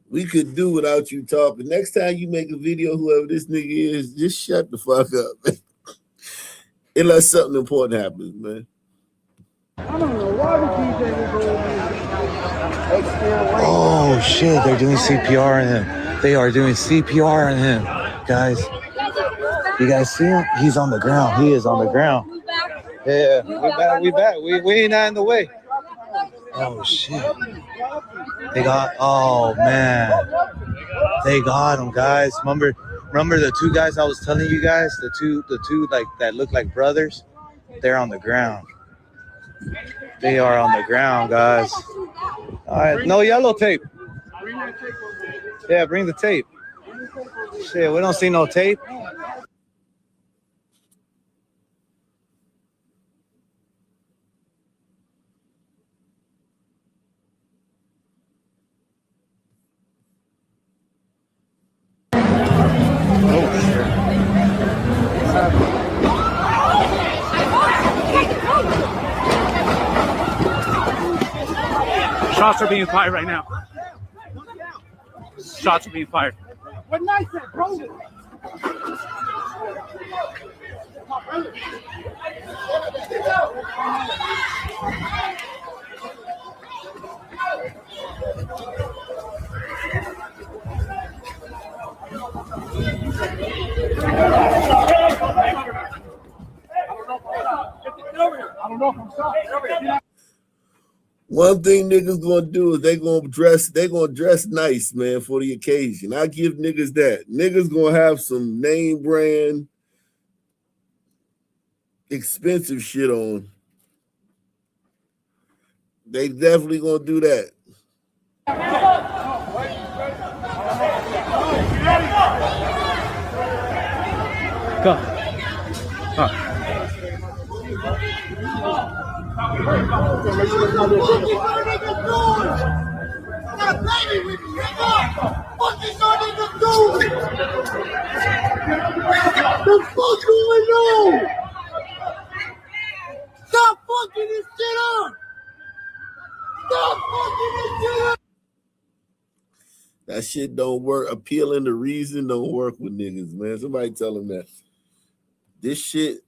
We could do without you talking. Next time you make a video, whoever this nigga is, just shut the fuck up, man. Unless something important happens, man. I don't know why the DJ is doing this. Oh, shit. They're doing CPR on him. They are doing CPR on him. Guys, you guys see him? He's on the ground. He is on the ground. Yeah, we back. We ain't not in the way. Oh, shit. Oh, man. They got him, guys. Remember the two guys I was telling you guys? The two like that look like brothers? They're on the ground. They are on the ground, guys. All right, no yellow tape. Yeah, bring the tape. Shit, we don't see no tape. Shots are being fired right now. Shots are being fired. What night is that, bro? I don't know if I'm sorry. One thing niggas gonna do is they gonna dress nice, man, for the occasion. I give niggas that. Niggas gonna have some name brand expensive shit on. They definitely gonna do that. Go. Stop fucking this shit up! Stop fucking this shit up! That shit don't work. Appealing to reason don't work with niggas, man. Somebody tell them that. This shit,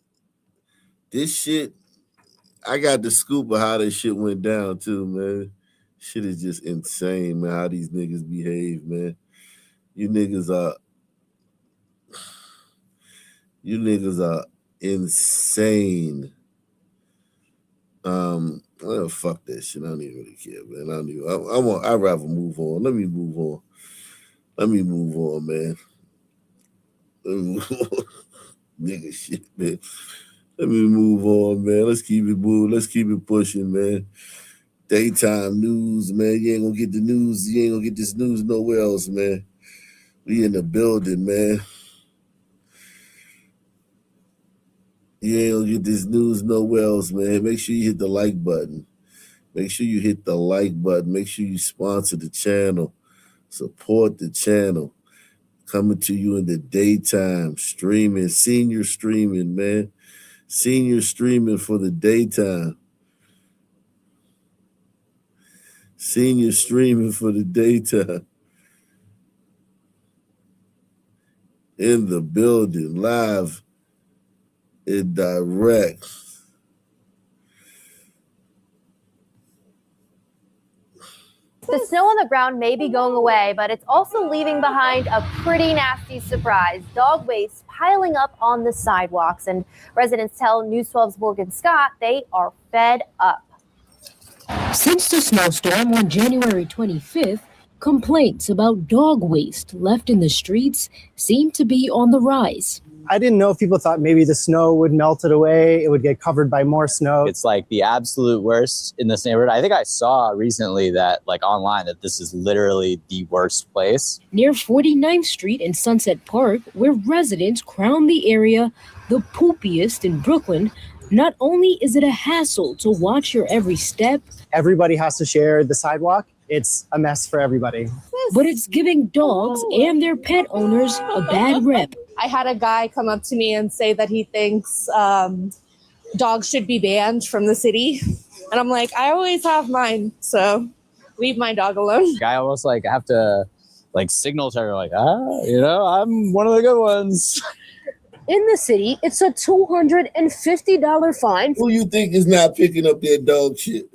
I got the scoop of how this shit went down too, man. Shit is just insane, man, how these niggas behave, man. You niggas are insane. Well, fuck that shit. I don't even really care, man. I'd rather move on. Let me move on. Let me move on, man. Let me move on. Nigga shit, man. Let me move on, man. Let's keep it moving. Let's keep it pushing, man. Daytime news, man. You ain't gonna get the news. You ain't gonna get this news nowhere else, man. We in the building, man. You ain't gonna get this news nowhere else, man. Make sure you hit the like button. Make sure you hit the like button. Make sure you sponsor the channel. Support the channel. Coming to you in the daytime, streaming, senior streaming, man. Senior streaming for the daytime. Senior streaming for the daytime. In the building, live and direct. The snow on the ground may be going away, but it's also leaving behind a pretty nasty surprise. Dog waste piling up on the sidewalks, and residents tell News 12's Morgan Scott they are fed up. Since the snowstorm on January 25th, complaints about dog waste left in the streets seem to be on the rise. I didn't know if people thought maybe the snow would melt it away, it would get covered by more snow. It's like the absolute worst in this neighborhood. I think I saw recently that, like online, that this is literally the worst place. Near 49th Street and Sunset Park, where residents crown the area the poopiest in Brooklyn, not only is it a hassle to watch your every step, everybody has to share the sidewalk. It's a mess for everybody. But it's giving dogs and their pet owners a bad rep. I had a guy come up to me and say that he thinks dogs should be banned from the city. And I'm like, I always have mine, so leave my dog alone. I almost like have to like signal to her like, I'm one of the good ones. In the city, it's a $250 fine. Who you think is not picking up their dog shit?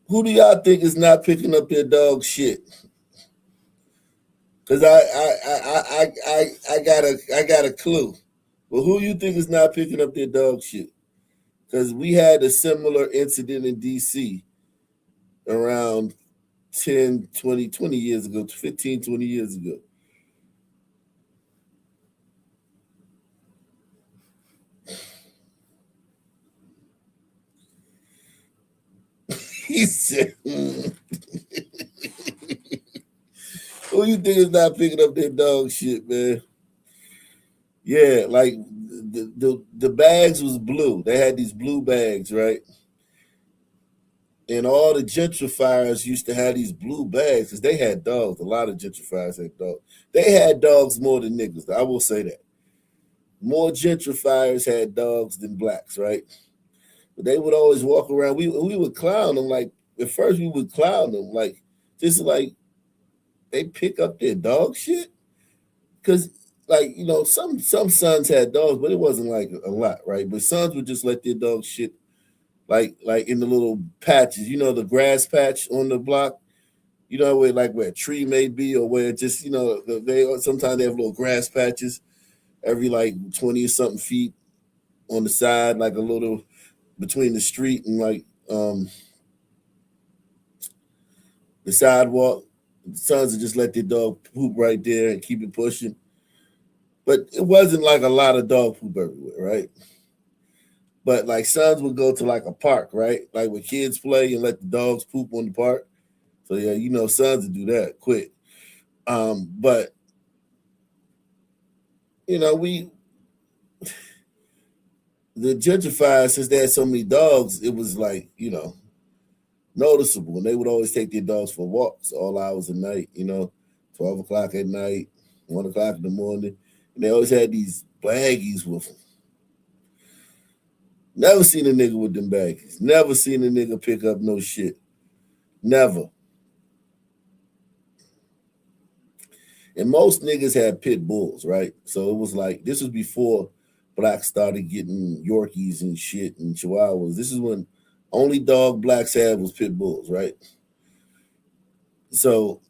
Who do y'all think is not picking up their dog shit? Cause I got a clue. But who you think is not picking up their dog shit? Because we had a similar incident in DC around 10, 20 years ago, 15, 20 years ago. He said, who you think is not picking up their dog shit, man? Yeah, like the bags was blue. They had these blue bags, right? And all the gentrifiers used to have these blue bags because they had dogs. A lot of gentrifiers had dogs. They had dogs more than niggas. I will say that. More gentrifiers had dogs than blacks, right? But they would always walk around. We would clown them. Like, at first we would clown them. Like, just like, they pick up their dog shit? Because, like, you know, some sons had dogs, but it wasn't, like, a lot, right? But sons would just let their dog shit, like in the little patches. You know, the grass patch on the block? You know, where a tree may be, or where just, you know, sometimes they have little grass patches every, like, 20 or something feet on the side, like a little between the street and like the sidewalk. The sons would just let their dog poop right there and keep it pushing. But it wasn't like a lot of dog poop everywhere, right? But like sons would go to like a park, right? Like where kids play and let the dogs poop on the park. So yeah, you know, sons would do that quick. But you know, the gentrifiers, since they had so many dogs, it was like, you know, noticeable. And they would always take their dogs for walks all hours of night, you know, 12 o'clock at night, 1 o'clock in the morning. And they always had these baggies with them. Never seen a nigga with them baggies. Never seen a nigga pick up no shit. Never. And most niggas had pit bulls, right? So it was like, this was before blacks started getting Yorkies and shit and Chihuahuas. This is when only dog blacks had was pit bulls, right? So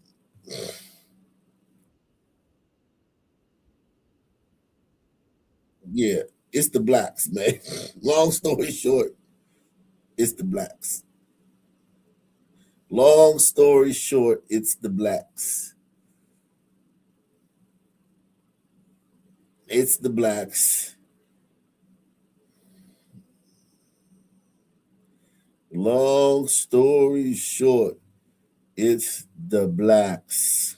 yeah, it's the blacks, man. Long story short, it's the blacks. Long story short, it's the blacks. It's the blacks. Long story short, it's the blacks.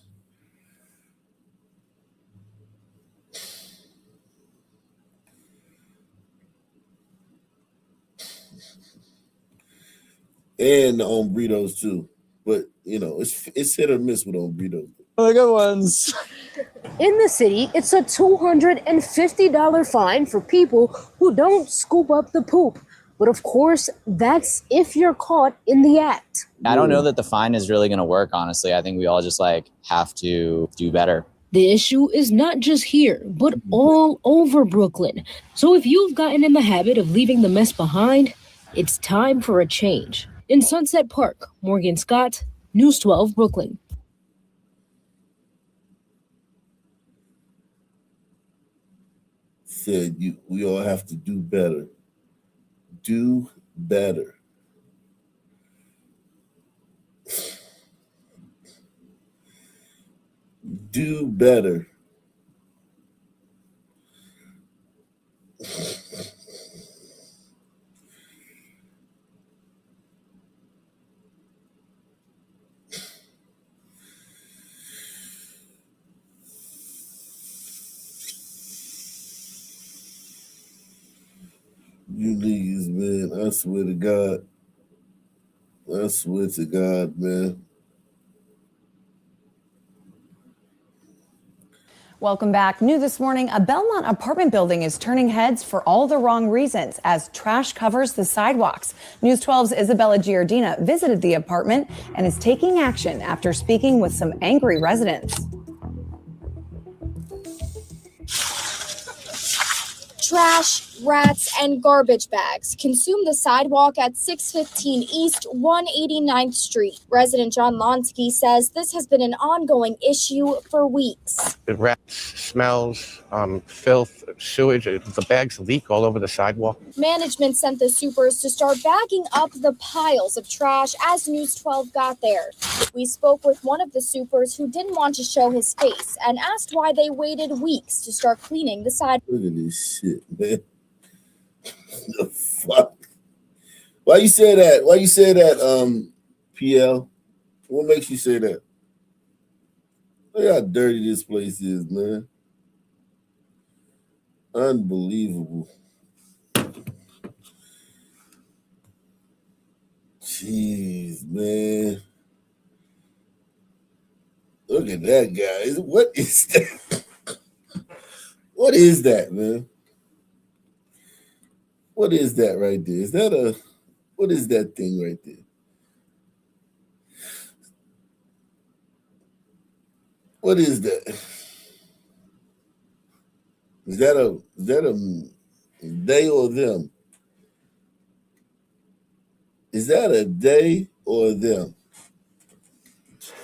And the Ombritos too. But it's hit or miss with Ombritos. Oh, the good ones. In the city, it's a $250 fine for people who don't scoop up the poop. But of course, that's if you're caught in the act. I don't know that the fine is really going to work, honestly. I think we all just have to do better. The issue is not just here, but all over Brooklyn. So if you've gotten in the habit of leaving the mess behind, it's time for a change. In Sunset Park, Morgan Scott, News 12, Brooklyn. Said we all have to do better. Do better. Do better. You niggas, man, I swear to God. I swear to God, man. Welcome back. New this morning, a Belmont apartment building is turning heads for all the wrong reasons as trash covers the sidewalks. News 12's Isabella Giardina visited the apartment and is taking action after speaking with some angry residents. Trash, rats, and garbage bags consume the sidewalk at 615 East 189th Street. Resident John Lonsky says this has been an ongoing issue for weeks. The rats, smells, filth, sewage, the bags leak all over the sidewalk. Management sent the supers to start bagging up the piles of trash as News 12 got there. We spoke with one of the supers who didn't want to show his face and asked why they waited weeks to start cleaning the sidewalk. Look at this shit, man. The fuck? Why you say that? Why you say that, PL? What makes you say that? Look how dirty this place is, man. Unbelievable. Jeez, man. Look at that guy. What is that? What is that, man? What is that right there? Is that what is that thing right there? What is that? Is that a they or them? Is that a they or them?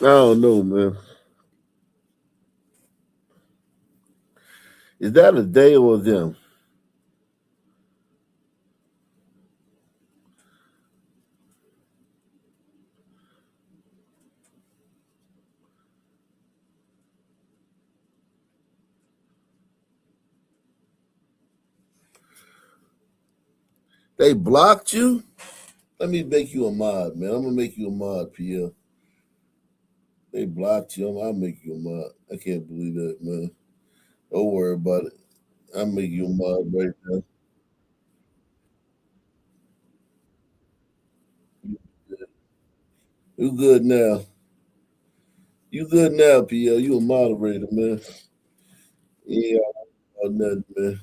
I don't know, man. Is that a they or them? They blocked you? Let me make you a mod, man. I'm gonna make you a mod, PL. They blocked you. I'll make you a mod. I can't believe that, man. Don't worry about it. I'll make you a mod right now. You good now. You good now, PL. You a moderator, man. Yeah, about nothing, man.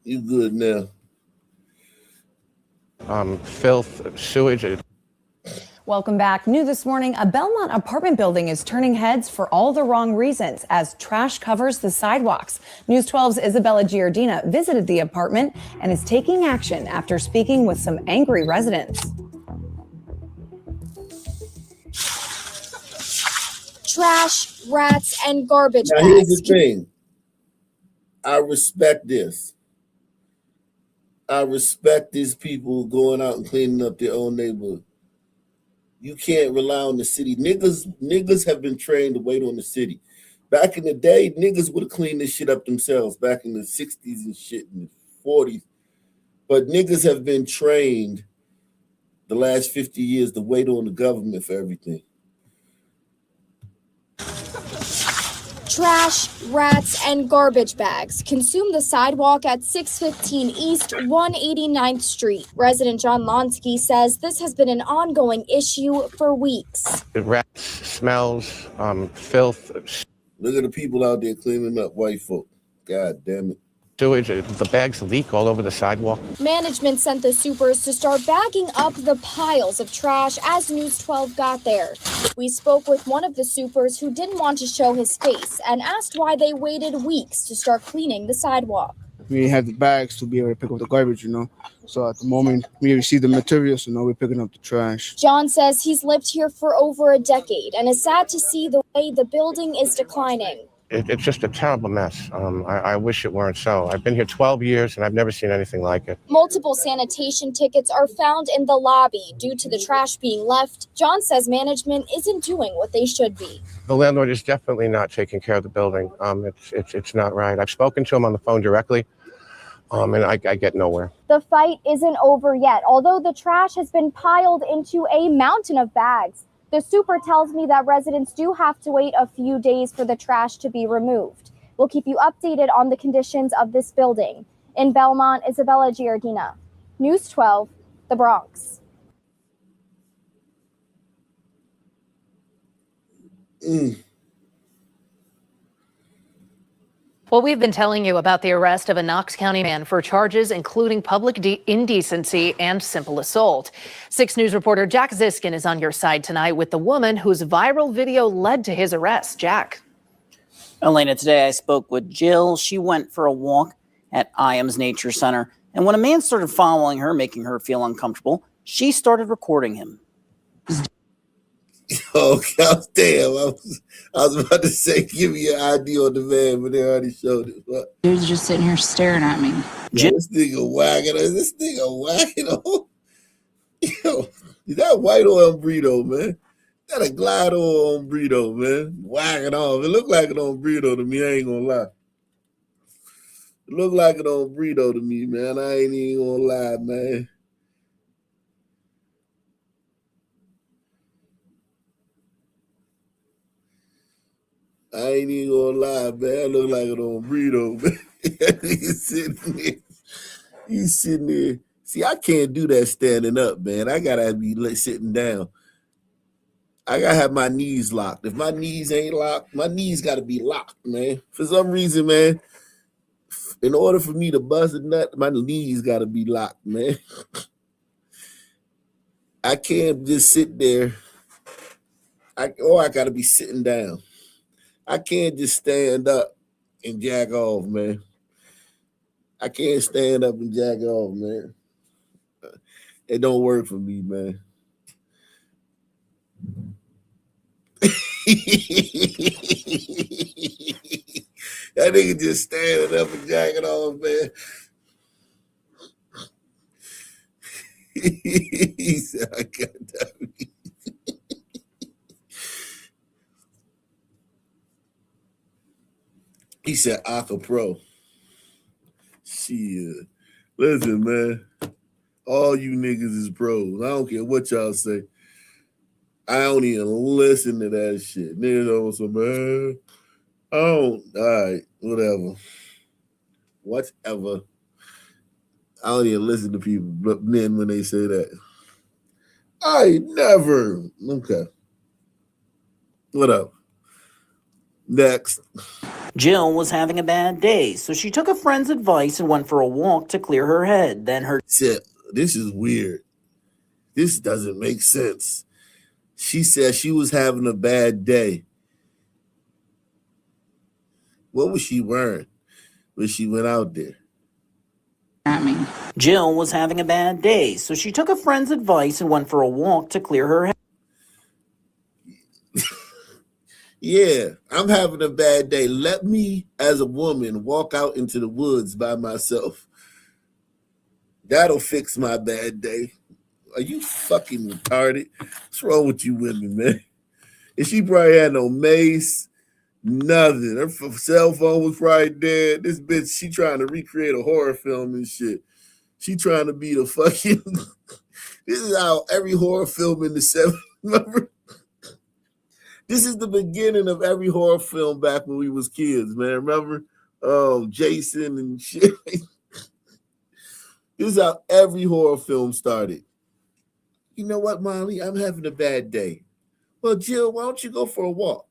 You good now. Filth, sewage. Welcome back. New this morning, a Belmont apartment building is turning heads for all the wrong reasons as trash covers the sidewalks. News 12's Isabella Giardina visited the apartment and is taking action after speaking with some angry residents. Trash, rats, and garbage Now, bags. here's the thing. I respect this. I respect these people going out and cleaning up their own neighborhood. You can't rely on the city. Niggas have been trained to wait on the city. Back in the day, niggas would have cleaned this shit up themselves back in the 60s and shit in the 40s. But niggas have been trained the last 50 years to wait on the government for everything. Trash, rats, and garbage bags consume the sidewalk at 615 East 189th Street. Resident John Lonsky says this has been an ongoing issue for weeks. The rats, smells, filth. Look at the people out there cleaning up white folk. God damn it. Sewage, the bags leak all over the sidewalk. Management sent the supers to start bagging up the piles of trash as News 12 got there. We spoke with one of the supers who didn't want to show his face and asked why they waited weeks to start cleaning the sidewalk. We have the bags to be able to pick up the garbage, So at the moment, we receive the materials, so now we're picking up the trash. John says he's lived here for over a decade and is sad to see the way the building is declining. It's just a terrible mess. I wish it weren't so. I've been here 12 years and I've never seen anything like it. Multiple sanitation tickets are found in the lobby due to the trash being left. John says management isn't doing what they should be. The landlord is definitely not taking care of the building. It's not right. I've spoken to him on the phone directly, and I get nowhere. The fight isn't over yet, although the trash has been piled into a mountain of bags. The super tells me that residents do have to wait a few days for the trash to be removed. We'll keep you updated on the conditions of this building. In Belmont, Isabella Giardina, News 12, the Bronx. Well, we've been telling you about the arrest of a Knox County man for charges including public indecency and simple assault. 6 News reporter Jack Ziskin is on your side tonight with the woman whose viral video led to his arrest. Jack. Elena, today I spoke with Jill. She went for a walk at Iams Nature Center. And when a man started following her, making her feel uncomfortable, she started recording him. Oh, God damn. I was about to say, give me an ID on the man, but they already showed it. But dude's just sitting here staring at me. yeah, this nigga wagging on. This nigga wagging on. Yo, is that white or burrito, man? That a glide on burrito, man. Wagging off. It looked like an on burrito to me, I ain't gonna lie. It looked like an on burrito to me, man. I ain't even gonna lie, man. I ain't even gonna lie, man. I look like an on burrito, man. He's sitting there. See, I can't do that standing up, man. I gotta be sitting down. I gotta have my knees locked. If my knees ain't locked, my knees gotta be locked, man. For some reason, man, in order for me to bust a nut, my knees gotta be locked, man. I can't just sit there. I gotta be sitting down. I can't just stand up and jack off, man. I can't stand up and jack off, man. It don't work for me, man. That nigga just standing up and jacking off, man. He said, I got that. He said, Aka Pro. Shit. Listen, man. All you niggas is pros. I don't care what y'all say. I don't even listen to that shit. Niggas also, man. I don't. All right, whatever. Whatever. I don't even listen to people then when they say that. I never. Okay. What up? Next. Jill was having a bad day, so she took a friend's advice and went for a walk to clear her head. Then her said, this is weird. This doesn't make sense. She said she was having a bad day. What was she wearing when she went out there? Jill was having a bad day, so she took a friend's advice and went for a walk to clear her head. Yeah, I'm having a bad day. Let me, as a woman, walk out into the woods by myself. That'll fix my bad day. Are you fucking retarded? What's wrong with you women, man? And she probably had no mace, nothing. Her cell phone was probably dead. This bitch, she trying to recreate a horror film and shit. She trying to be the fucking. This is how every horror film in the 70s. Remember? This is the beginning of every horror film back when we was kids, man. Remember? Jason and shit. This is how every horror film started. You know what, Molly? I'm having a bad day. Well, Jill, why don't you go for a walk?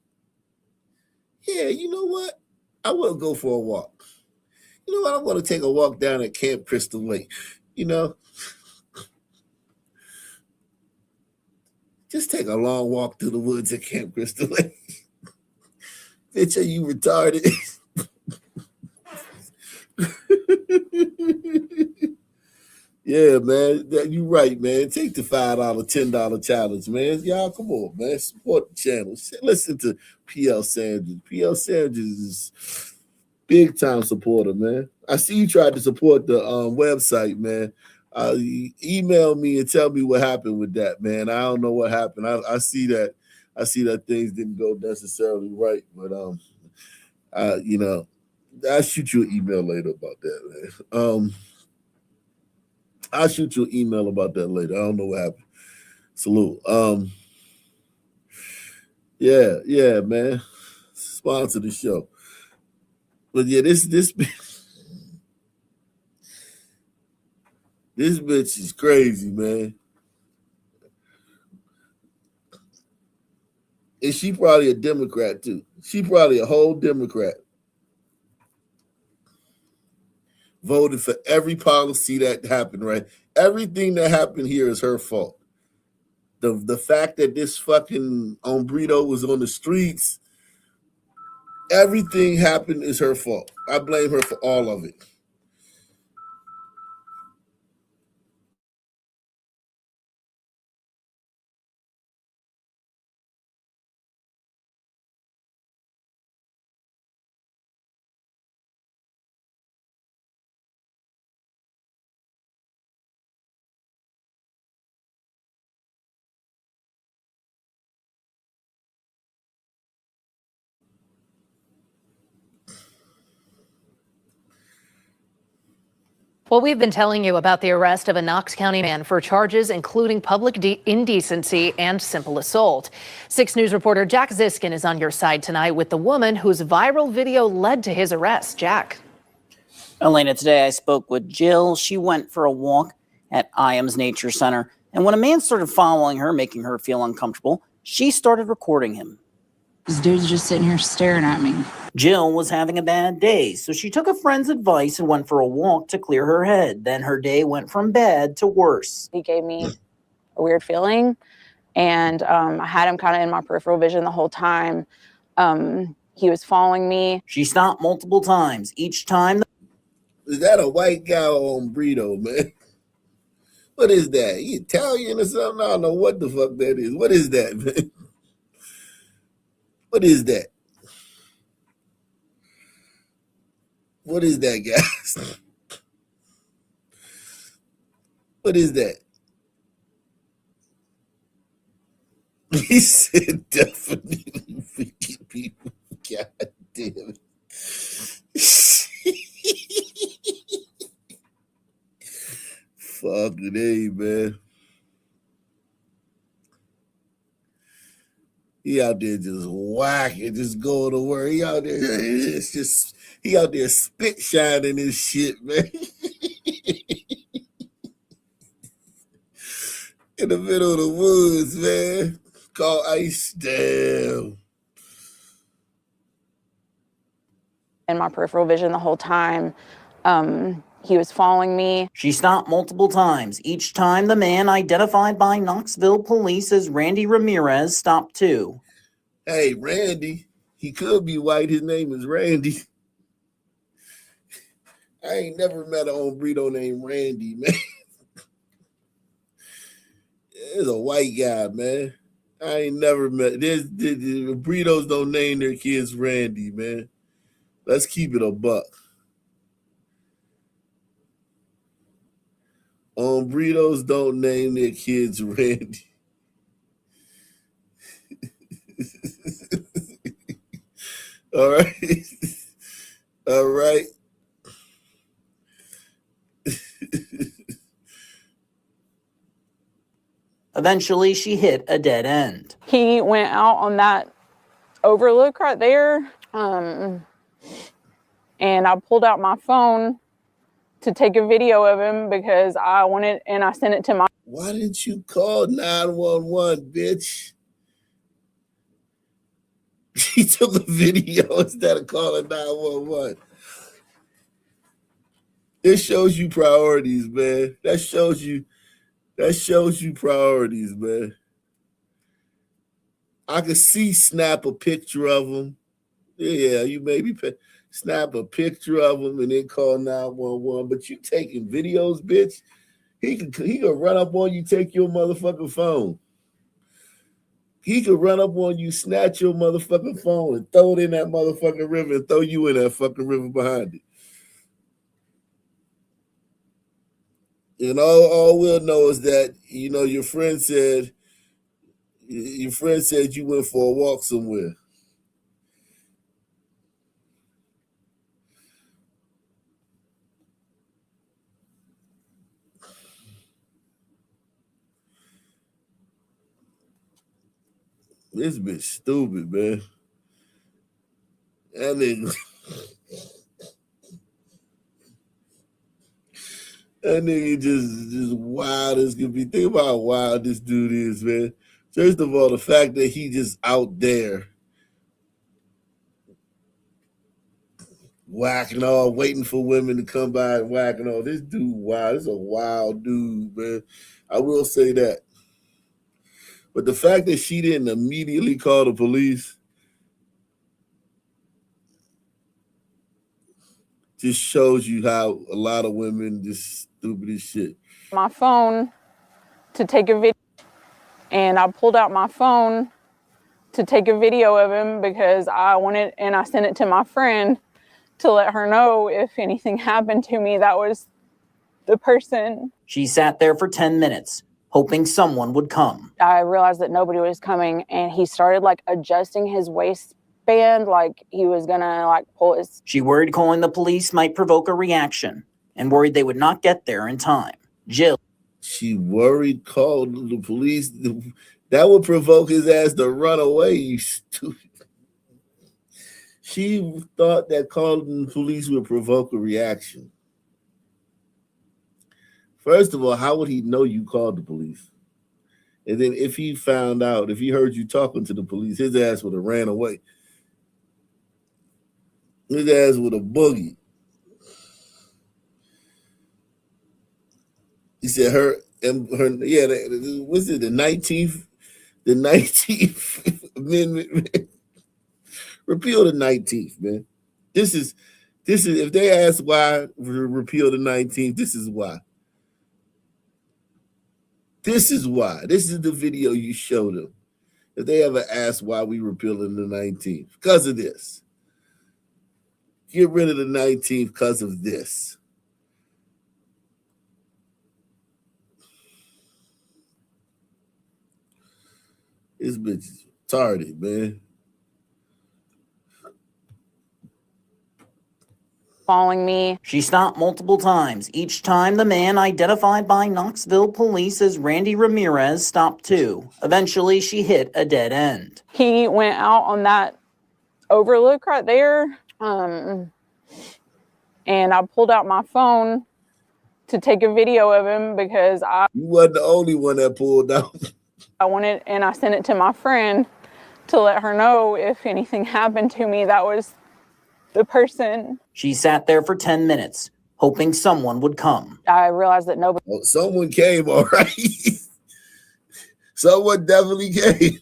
Yeah, you know what? I will go for a walk. You know what? I'm going to take a walk down at Camp Crystal Lake. You know? Just take a long walk through the woods at Camp Crystal Lake. Bitch, are you retarded? Yeah, man. You right, man. Take the $5, $10 challenge, man. Y'all, come on, man. Support the channel. Listen to PL Sanders. PL Sanders is big time supporter, man. I see you tried to support the website, man. Email me and tell me what happened with that, man. I don't know what happened. I see that things didn't go necessarily right, but you know, I'll shoot you an email later about that, man. I'll shoot you an email about that later. I don't know what happened. Salute. Yeah, man. Sponsor the show. But yeah, this bitch is crazy, man. And she probably a Democrat too. She probably a whole Democrat. Voted for every policy that happened, right? Everything that happened here is her fault. The fact that this fucking Ombrito was on the streets, everything happened is her fault. I blame her for all of it. Well, we've been telling you about the arrest of a Knox County man for charges including public indecency and simple assault. 6 News reporter Jack Ziskin is on your side tonight with the woman whose viral video led to his arrest. Jack. Elena, today I spoke with Jill. She went for a walk at Iams Nature Center. And when a man started following her, making her feel uncomfortable, she started recording him. This dude's just sitting here staring at me. Jill was having a bad day, so she took a friend's advice and went for a walk to clear her head. Then her day went from bad to worse. He gave me a weird feeling, and I had him kind of in my peripheral vision the whole time. He was following me. She stopped multiple times. Each time. Is that a white guy on burrito, man? What is that? He Italian or something? I don't know what the fuck that is. What is that, man? What is that? What is that, guys? What is that? He said definitely freaking people. God damn it. Fucking A, man. He out there just whacking, just going to work. He out there spit shining his shit, man. In the middle of the woods, man. Called Ice. Damn. In my peripheral vision the whole time. He was following me. She stopped multiple times. Each time the man identified by Knoxville police as Randy Ramirez stopped too. Hey, Randy. He could be white. His name is Randy. I ain't never met an hombrito named Randy, man. There's a white guy, man. I ain't never met. The burritos don't name their kids Randy, man. Let's keep it a buck. Burritos don't name their kids Randy. All right. All right. Eventually, she hit a dead end. He went out on that overlook right there, and I pulled out my phone to take a video of him because I wanted, and I sent it to my. Why didn't you call 911, bitch? She took a video instead of calling 911. It shows you priorities, man. That shows you priorities, man. I could see snap a picture of him. Yeah, you maybe snap a picture of him and then call 911. But you taking videos, bitch. He could run up on you, take your motherfucking phone. He could run up on you, snatch your motherfucking phone, and throw it in that motherfucking river and throw you in that fucking river behind it. And all we'll know is that, you know, your friend said you went for a walk somewhere. This bitch stupid, man. That nigga just wild as can be. Think about how wild this dude is, man. First of all, the fact that he just out there whacking all, waiting for women to come by and whacking all. This dude wild. This is a wild dude, man. I will say that. But the fact that she didn't immediately call the police just shows you how a lot of women just stupid as shit. My phone to take a video, and I pulled out my phone to take a video of him because I wanted, and I sent it to my friend to let her know if anything happened to me, that was the person. She sat there for 10 minutes, hoping someone would come. I realized that nobody was coming, and he started like adjusting his waistband like he was gonna like pull his. She worried calling the police might provoke a reaction and worried they would not get there in time. Jill. She worried calling the police. That would provoke his ass to run away, you stupid. She thought that calling the police would provoke a reaction. First of all, how would he know you called the police? And then if he found out, if he heard you talking to the police, his ass would have ran away. His ass would have boogied. He said yeah, what's it, the 19th Amendment? Repeal the 19th, man. This is if they ask why repeal the 19th, this is why. This is why. This is the video you showed them. If they ever ask why we repealing the 19th, because of this. Get rid of the 19th because of this. This bitch is retarded, man. Following me. She stopped multiple times. Each time the man identified by Knoxville police as Randy Ramirez stopped too. Eventually, she hit a dead end. He went out on that overlook right there, and I pulled out my phone to take a video of him because you wasn't the only one that pulled out. I wanted, and I sent it to my friend to let her know if anything happened to me, that was the person. She sat there for 10 minutes, hoping someone would come. I realized that nobody. Oh, someone came, all right. Someone definitely came.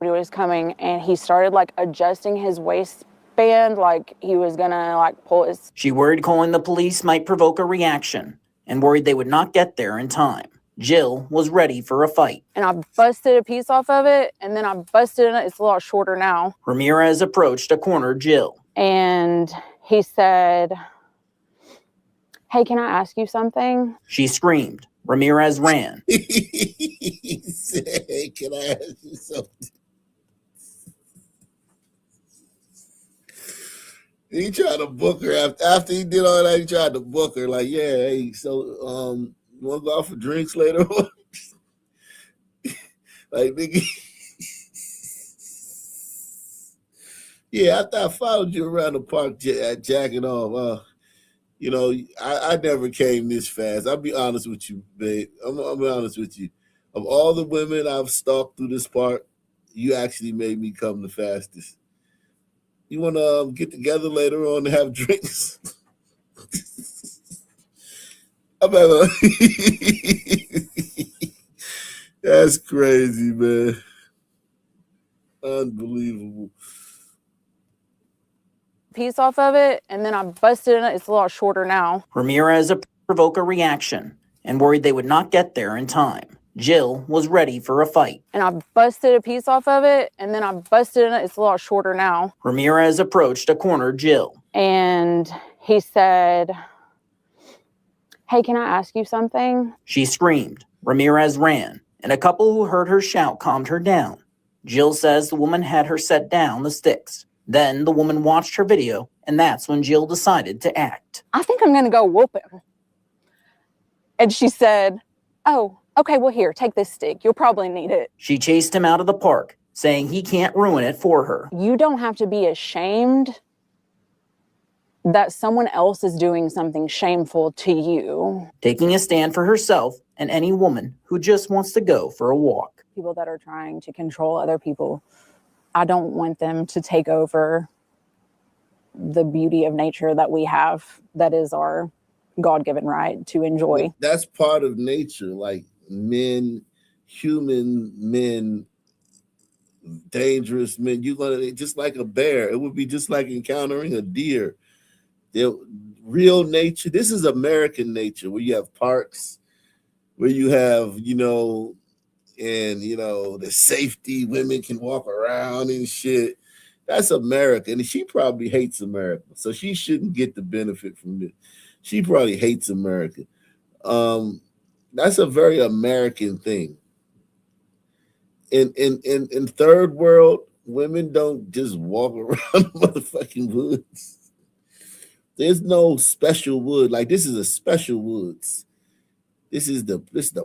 He was coming, and he started like adjusting his waistband like he was gonna like pull his. She worried calling the police might provoke a reaction and worried they would not get there in time. Jill was ready for a fight. And I busted a piece off of it, and then I busted it. It's a lot shorter now. Ramirez approached a cornered Jill. And he said, Hey, can I ask you something? She screamed. Ramirez ran. He said, hey, can I ask you something? He tried to book her after he did all that. He tried to book her, like, yeah, hey, so you want to go out for drinks later on? Like, nigga, yeah, after I followed you around the park jacking off, you know, I never came this fast. I'll be honest with you, babe. I'll be honest with you. Of all the women I've stalked through this park, you actually made me come the fastest. You want to get together later on to have drinks? That's crazy, man. Unbelievable. Piece off of it, and then I busted it. It's a lot shorter now. Ramirez provoked a reaction and worried they would not get there in time. Jill was ready for a fight. And I busted a piece off of it, and then I busted it. It's a lot shorter now. Ramirez approached a cornered Jill. And he said, hey, can I ask you something? She screamed. Ramirez ran, and a couple who heard her shout calmed her down. Jill says the woman had her set down the sticks. Then the woman watched her video, and that's when Jill decided to act. I think I'm going to go whoop him. And she said, oh, okay, well, here, take this stick. You'll probably need it. She chased him out of the park, saying he can't ruin it for her. You don't have to be ashamed that someone else is doing something shameful to you. Taking a stand for herself and any woman who just wants to go for a walk. People that are trying to control other people, I don't want them to take over the beauty of nature that we have, that is our God-given right to enjoy. That's part of nature, like men, human men, dangerous men. You're gonna, just like a bear, it would be just like encountering a deer. Real nature. This is American nature, where you have parks, where you have, you know, and you know, the safety, women can walk around and shit. That's America, and she probably hates America, so she shouldn't get the benefit from it. She probably hates America. That's a very American thing. In third world, women don't just walk around the motherfucking woods. There's no special wood. Like, this is a special woods. This is the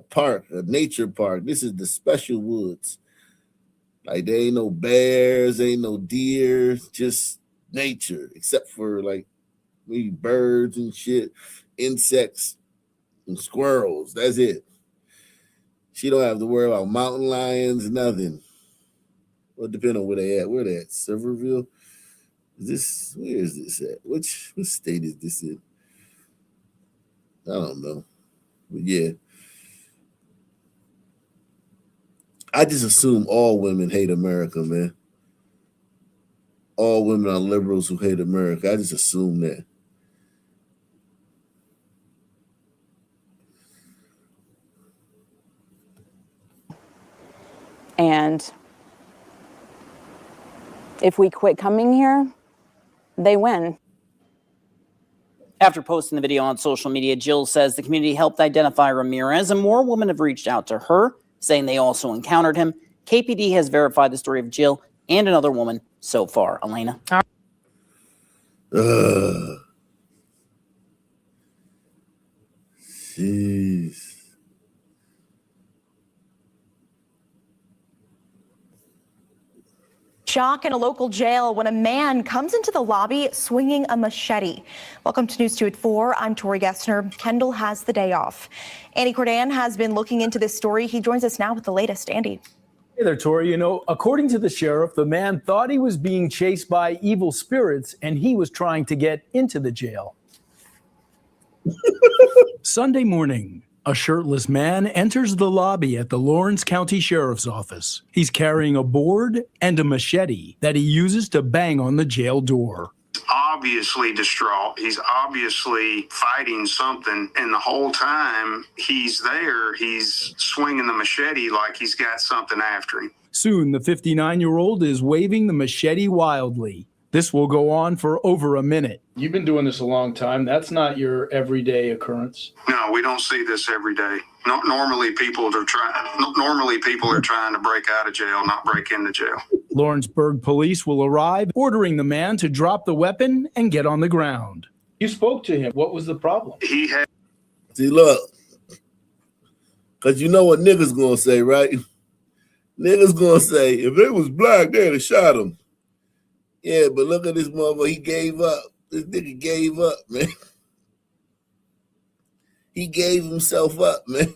park, a nature park. This is the special woods. Like, there ain't no bears, ain't no deer, just nature, except for like maybe birds and shit, insects and squirrels. That's it. She don't have to worry about mountain lions, nothing. Well, depending on where they at. Where they at? Silverville? Where is this at? Which state is this in? I don't know. But yeah. I just assume all women hate America, man. All women are liberals who hate America. I just assume that. And if we quit coming here, they win. After posting the video on social media, Jill says the community helped identify Ramirez, and more women have reached out to her, saying they also encountered him. KPD has verified the story of Jill and another woman so far. Elena. Jeez. Shock in a local jail when a man comes into the lobby swinging a machete. Welcome to News 2 at 4. I'm Tori Gessner. Kendall has the day off. Andy Cordan has been looking into this story. He joins us now with the latest. Andy. Hey there, Tori. You know, according to the sheriff, the man thought he was being chased by evil spirits and he was trying to get into the jail. Sunday morning, a shirtless man enters the lobby at the Lawrence County Sheriff's Office. He's carrying a board and a machete that he uses to bang on the jail door. Obviously distraught. He's obviously fighting something. And the whole time he's there, he's swinging the machete like he's got something after him. Soon, the 59-year-old is waving the machete wildly. This will go on for over a minute. You've been doing this a long time. That's not your everyday occurrence. No, we don't see this every day. No, normally people are trying to break out of jail, not break into jail. Lawrenceburg police will arrive, ordering the man to drop the weapon and get on the ground. You spoke to him. What was the problem? He had. See, look, because you know what niggas gonna say, right? Niggas gonna say, if it was black, they'd have shot him. Yeah, but look at this motherfucker. He gave up. This nigga gave up, man. He gave himself up, man.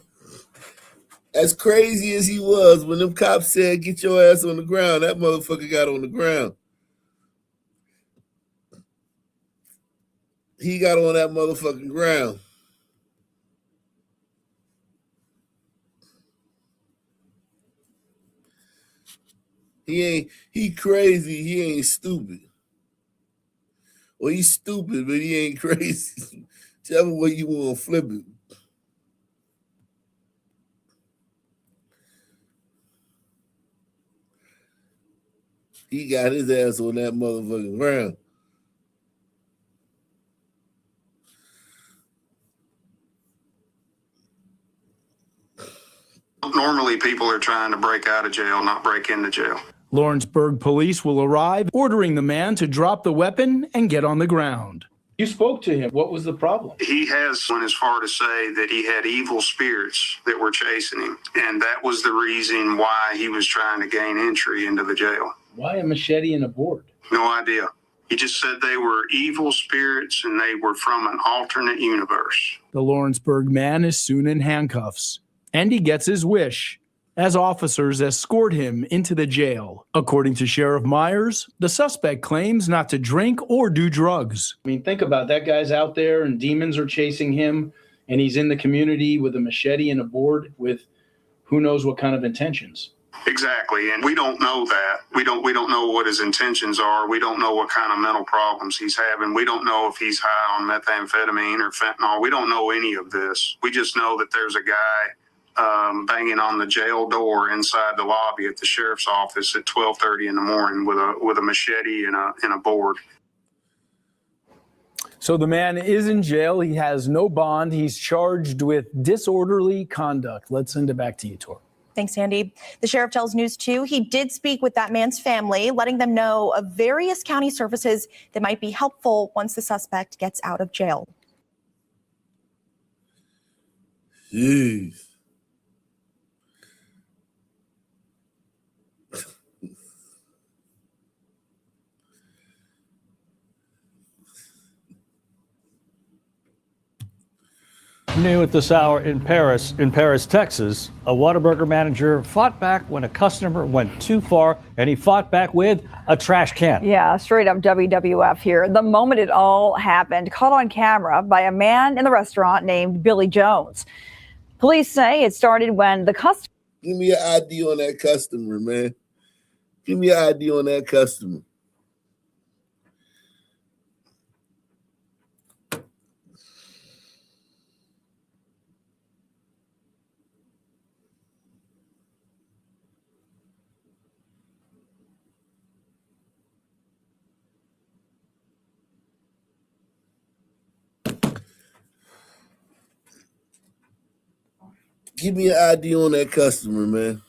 As crazy as he was, when them cops said, get your ass on the ground, that motherfucker got on the ground. He got on that motherfucking ground. He crazy, he ain't stupid. Well, he's stupid, but he ain't crazy. Whichever way you want to flip it. He got his ass on that motherfucking ground. Normally people are trying to break out of jail, not break into jail. Lawrenceburg police will arrive, ordering the man to drop the weapon and get on the ground. You spoke to him. What was the problem? He has went as far to say that he had evil spirits that were chasing him, and that was the reason why he was trying to gain entry into the jail. Why a machete and a board? No idea. He just said they were evil spirits and they were from an alternate universe. The Lawrenceburg man is soon in handcuffs, and he gets his wish as officers escort him into the jail. According to Sheriff Myers, the suspect claims not to drink or do drugs. I mean, think about it. That guy's out there and demons are chasing him, and he's in the community with a machete and a board with who knows what kind of intentions. Exactly, and we don't know that. We don't know what his intentions are. We don't know what kind of mental problems he's having. We don't know if he's high on methamphetamine or fentanyl. We don't know any of this. We just know that there's a guy banging on the jail door inside the lobby at the sheriff's office at 12:30 in the morning with a machete and a board. So the man is in jail. He has no bond. He's charged with disorderly conduct. Let's send it back to you, Tor. Thanks, Andy. The sheriff tells News 2 he did speak with that man's family, letting them know of various county services that might be helpful once the suspect gets out of jail. Jeez. New at this hour in Paris, Texas, a Whataburger manager fought back when a customer went too far, and he fought back with a trash can. Yeah, straight up WWF here. The moment it all happened, caught on camera by a man in the restaurant named Billy Jones. Police say it started when the customer... Give me an ID on that customer, man. Give me an ID on that customer. Give me an ID on that customer, man.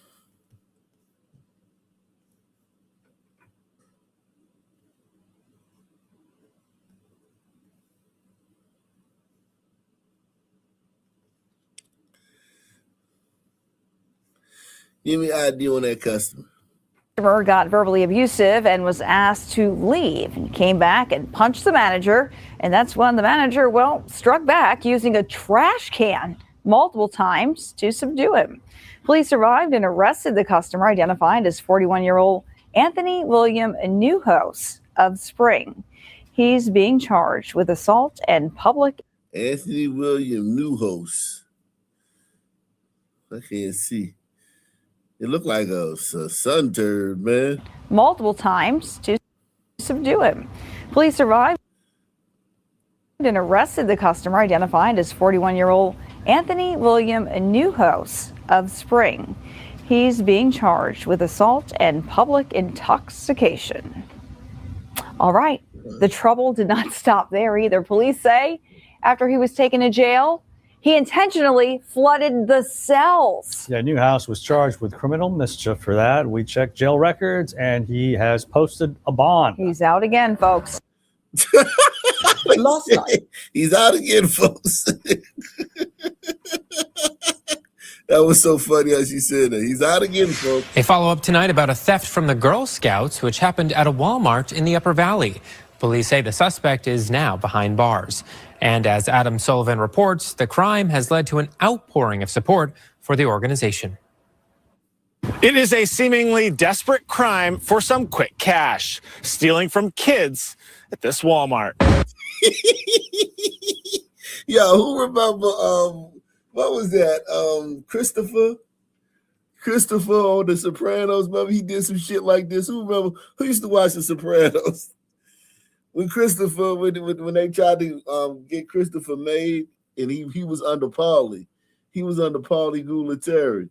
Give me an ID on that customer. Got verbally abusive and was asked to leave. He came back and punched the manager, and that's when the manager, struck back using a trash can multiple times to subdue him. Police arrived and arrested the customer, identified as 41-year-old Anthony William Newhouse of Spring. He's being charged with assault and public... Anthony William Newhouse. I can't see. It looked like a sun turd, man. Multiple times to subdue him. Police arrived and arrested the customer, identified as 41-year-old Anthony William Newhouse of Spring. He's being charged with assault and public intoxication. All right. The trouble did not stop there either. Police say after he was taken to jail, he intentionally flooded the cells. Yeah, Newhouse was charged with criminal mischief for that. We checked jail records, and he has posted a bond. He's out again, folks. Last night. He's out again, folks. That was so funny as she said that. He's out again, folks. A follow-up tonight about a theft from the Girl Scouts, which happened at a Walmart in the Upper Valley. Police say the suspect is now behind bars. And as Adam Sullivan reports, the crime has led to an outpouring of support for the organization. It is a seemingly desperate crime for some quick cash, stealing from kids at this Walmart. Yo, who remember, what was that? Christopher on The Sopranos. Remember he did some shit like this? Who used to watch The Sopranos? When Christopher, when they tried to get Christopher made, and he was under Paulie. He was under Paulie Gualtieri.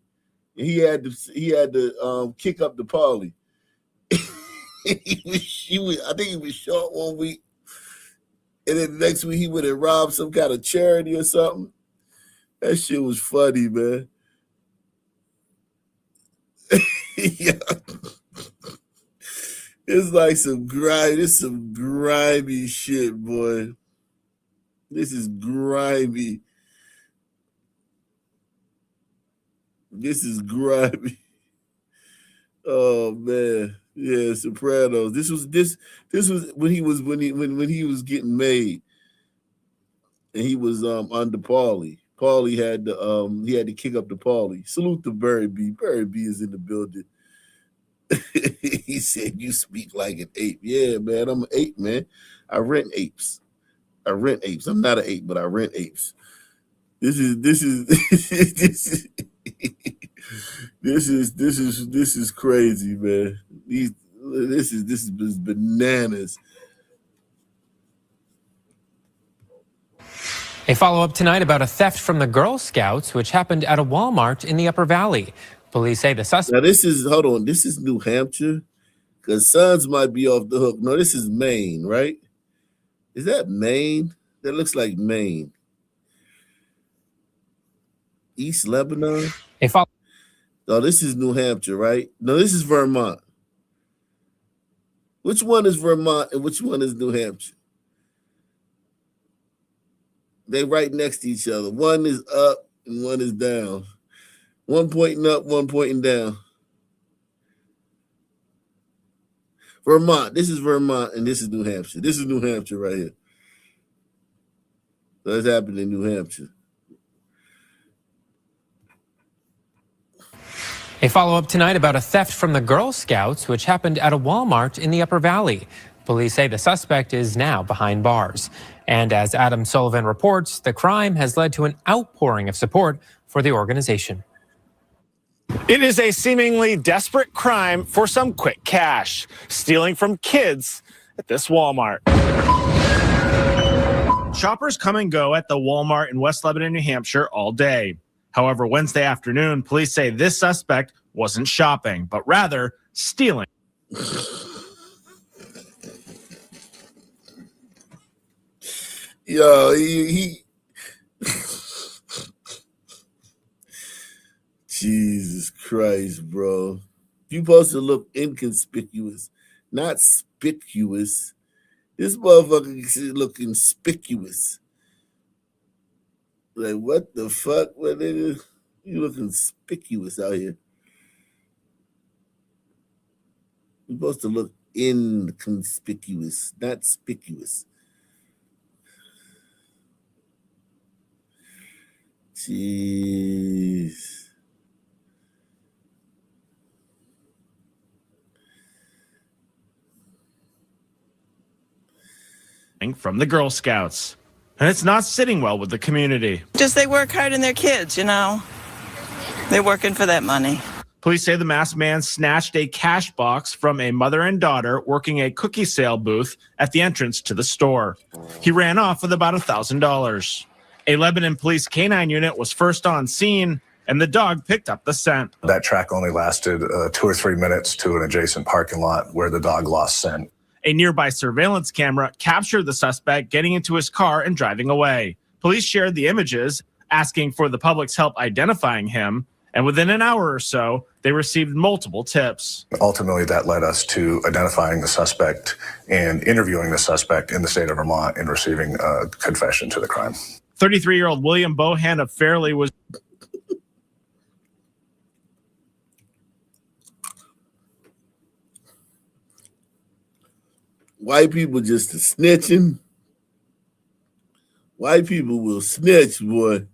And he had to kick up the Paulie. I think he was short one week. And then the next week he would have robbed some kind of charity or something. That shit was funny, man. Yeah. It's like some grimy shit, boy. This is grimy. Oh man. Yeah, Sopranos. This was when he was getting made. And he was under Paulie. Paulie had to kick up the Paulie. Salute to Barry B. Barry B is in the building. He said, "You speak like an ape." Yeah, man, I'm an ape, man. I rent apes. I'm not an ape, but I rent apes. This is crazy, man. This is bananas. A follow-up tonight about a theft from the Girl Scouts, which happened at a Walmart in the Upper Valley. Police say the suspect... Now this is New Hampshire, because Sons might be off the hook. No, this is Maine, right? Is that Maine? That looks like Maine. East Lebanon? No, this is New Hampshire, right? No, this is Vermont. Which one is Vermont and which one is New Hampshire? They right next to each other. One is up and one is down. One pointing up, one pointing down. Vermont. This is Vermont and this is New Hampshire. This is New Hampshire right here. So that's happened in New Hampshire. A follow-up tonight about a theft from the Girl Scouts, which happened at a Walmart in the Upper Valley. Police say the suspect is now behind bars. And as Adam Sullivan reports, the crime has led to an outpouring of support for the organization. It is a seemingly desperate crime for some quick cash, stealing from kids at this Walmart. Shoppers come and go at the Walmart in West Lebanon, New Hampshire all day. However, Wednesday afternoon, police say this suspect wasn't shopping, but rather stealing. Yo, he Jesus Christ, bro. You supposed to look inconspicuous, not spicuous. This motherfucker should look conspicuous. Like, what the fuck? What nigga? You look conspicuous out here. You're supposed to look inconspicuous, not spicuous. Jeez. From the Girl Scouts. And it's not sitting well with the community. Just they work hard on their kids, you know. They're working for that money. Police say the masked man snatched a cash box from a mother and daughter working a cookie sale booth at the entrance to the store. He ran off with about $1,000. A Lebanon police canine unit was first on scene, and the dog picked up the scent. That track only lasted 2 or 3 minutes to an adjacent parking lot where the dog lost scent. A nearby surveillance camera captured the suspect getting into his car and driving away. Police shared the images, asking for the public's help identifying him, and within an hour or so, they received multiple tips. Ultimately, that led us to identifying the suspect and interviewing the suspect in the state of Vermont and receiving a confession to the crime. 33-year-old William Bohan of Fairleigh was... White people just a snitching. White people will snitch, boy.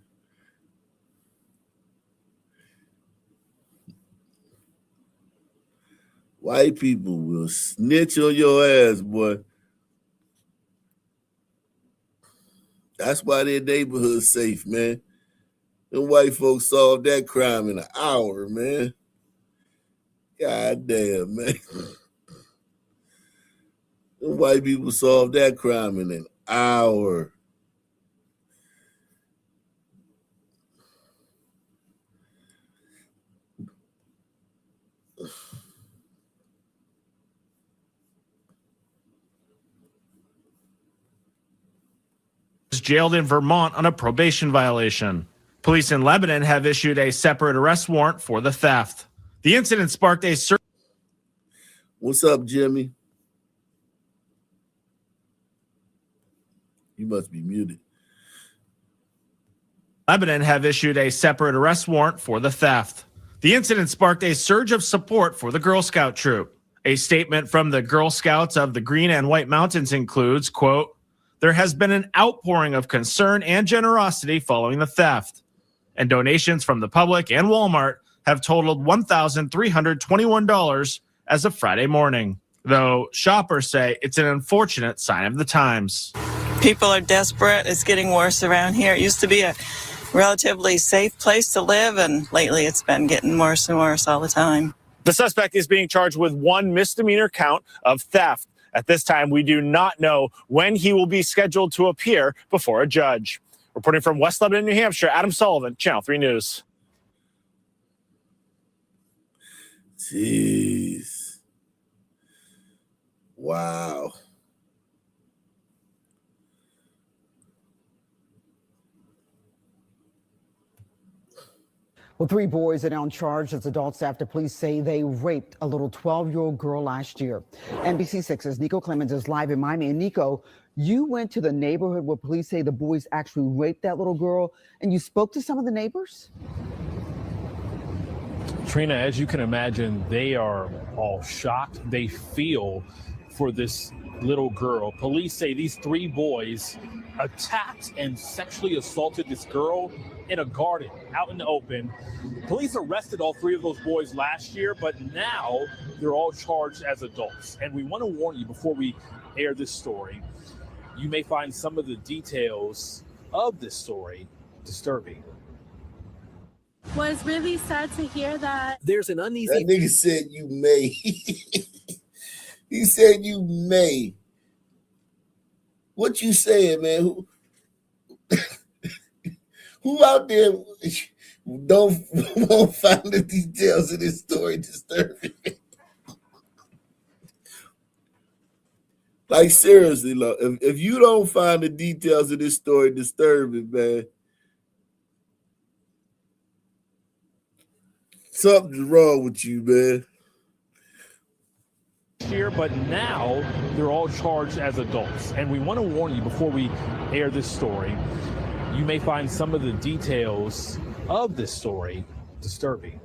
White people will snitch on your ass, boy. That's why their neighborhood's safe, man. Them white folks solved that crime in an hour, man. God damn, man. Them white people solved that crime in an hour. Jailed in Vermont on a probation violation. Police in Lebanon have issued a separate arrest warrant for the theft. The incident sparked a search. What's up, Jimmy? You must be muted. Lebanon have issued a separate arrest warrant for the theft. The incident sparked a surge of support for the Girl Scout troop. A statement from the Girl Scouts of the Green and White Mountains includes, quote, "There has been an outpouring of concern and generosity following the theft, and donations from the public and Walmart have totaled $1,321 as of Friday morning, though shoppers say it's an unfortunate sign of the times." People are desperate. It's getting worse around here. It used to be a relatively safe place to live, and lately it's been getting worse and worse all the time. The suspect is being charged with one misdemeanor count of theft. At this time, we do not know when he will be scheduled to appear before a judge. Reporting from West Lebanon, New Hampshire, Adam Sullivan, Channel 3 News. Jeez. Wow. Well, 3 boys are now charged as adults after police say they raped a little 12-year-old girl last year. NBC6's Nico Clemens is live in Miami. And Nico, you went to the neighborhood where police say the boys actually raped that little girl, and you spoke to some of the neighbors? Trina, as you can imagine, they are all shocked. They feel for this little girl. Police say these 3 boys attacked and sexually assaulted this girl in a garden out in the open. Police arrested all 3 of those boys last year, but now they're all charged as adults. And we want to warn you before we air this story, you may find some of the details of this story disturbing. Was really sad to hear that. There's an uneasy... That nigga said you may. He said you may. What you saying, man? Who out there won't find the details of this story disturbing? Like, seriously, look, if you don't find the details of this story disturbing, man, something's wrong with you, man. Here, but now they're all charged as adults. And we want to warn you before we air this story, you may find some of the details of this story disturbing.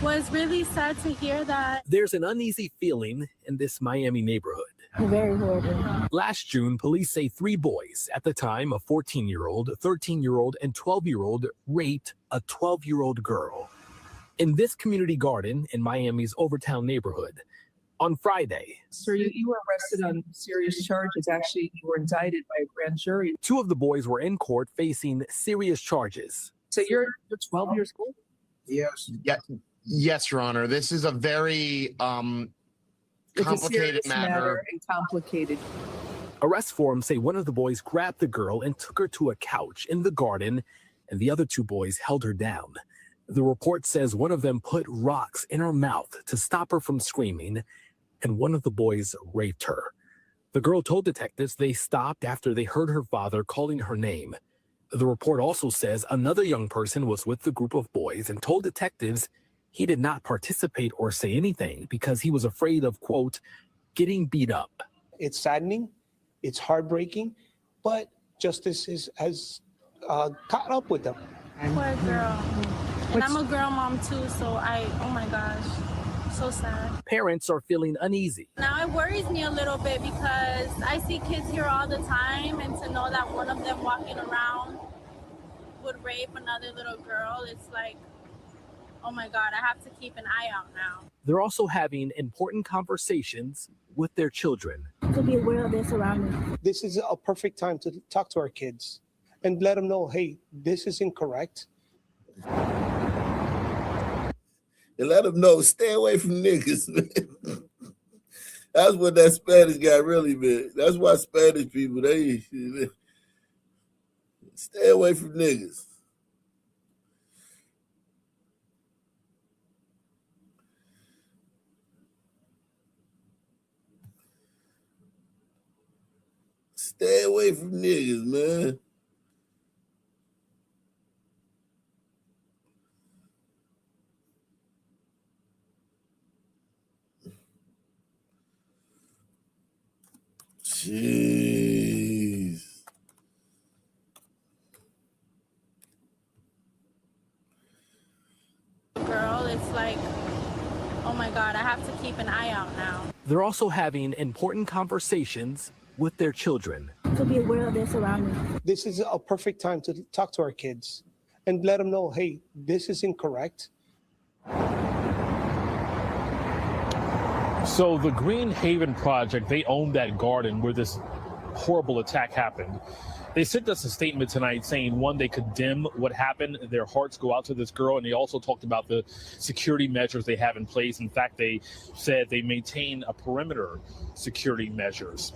Was really sad to hear that. There's an uneasy feeling in this Miami neighborhood. Very horrible. Last June, police say 3 boys, at the time a 14-year-old, 13-year-old, and 12-year-old, raped a 12-year-old girl in this community garden in Miami's Overtown neighborhood on Friday. Sir, you were arrested on serious charges. Actually, you were indicted by a grand jury. 2 of the boys were in court facing serious charges. So you're 12 years old? Yes. Yes, Your Honor. This is a very complicated matter. And complicated. Arrest forms say one of the boys grabbed the girl and took her to a couch in the garden, and the other 2 boys held her down. The report says one of them put rocks in her mouth to stop her from screaming. and one of the boys raped her. The girl told detectives they stopped after they heard her father calling her name. The report also says another young person was with the group of boys and told detectives he did not participate or say anything because he was afraid of, quote, getting beat up. It's saddening, it's heartbreaking, but justice has caught up with them. Poor girl. And I'm a girl mom too, so oh my gosh, so sad. Parents are feeling uneasy. Now it worries me a little bit because I see kids here all the time, and to know that one of them walking around would rape another little girl, it's like, oh my God, I have to keep an eye out now. They're also having important conversations with their children. To be aware of this around me. This is a perfect time to talk to our kids and let them know, hey, this is incorrect. And let them know, stay away from niggas, man. That's what that Spanish guy really meant. That's why Spanish people, they stay away from niggas. Stay away from niggas, man. Jeez. Girl, it's like, oh my God, I have to keep an eye out now. They're also having important conversations with their children. To be aware of this around me. This is a perfect time to talk to our kids and let them know, hey, this is incorrect. So the Green Haven Project, they own that garden where this horrible attack happened. They sent us a statement tonight saying, one, they condemn what happened. Their hearts go out to this girl. And they also talked about the security measures they have in place. In fact, they said they maintain a perimeter security measures.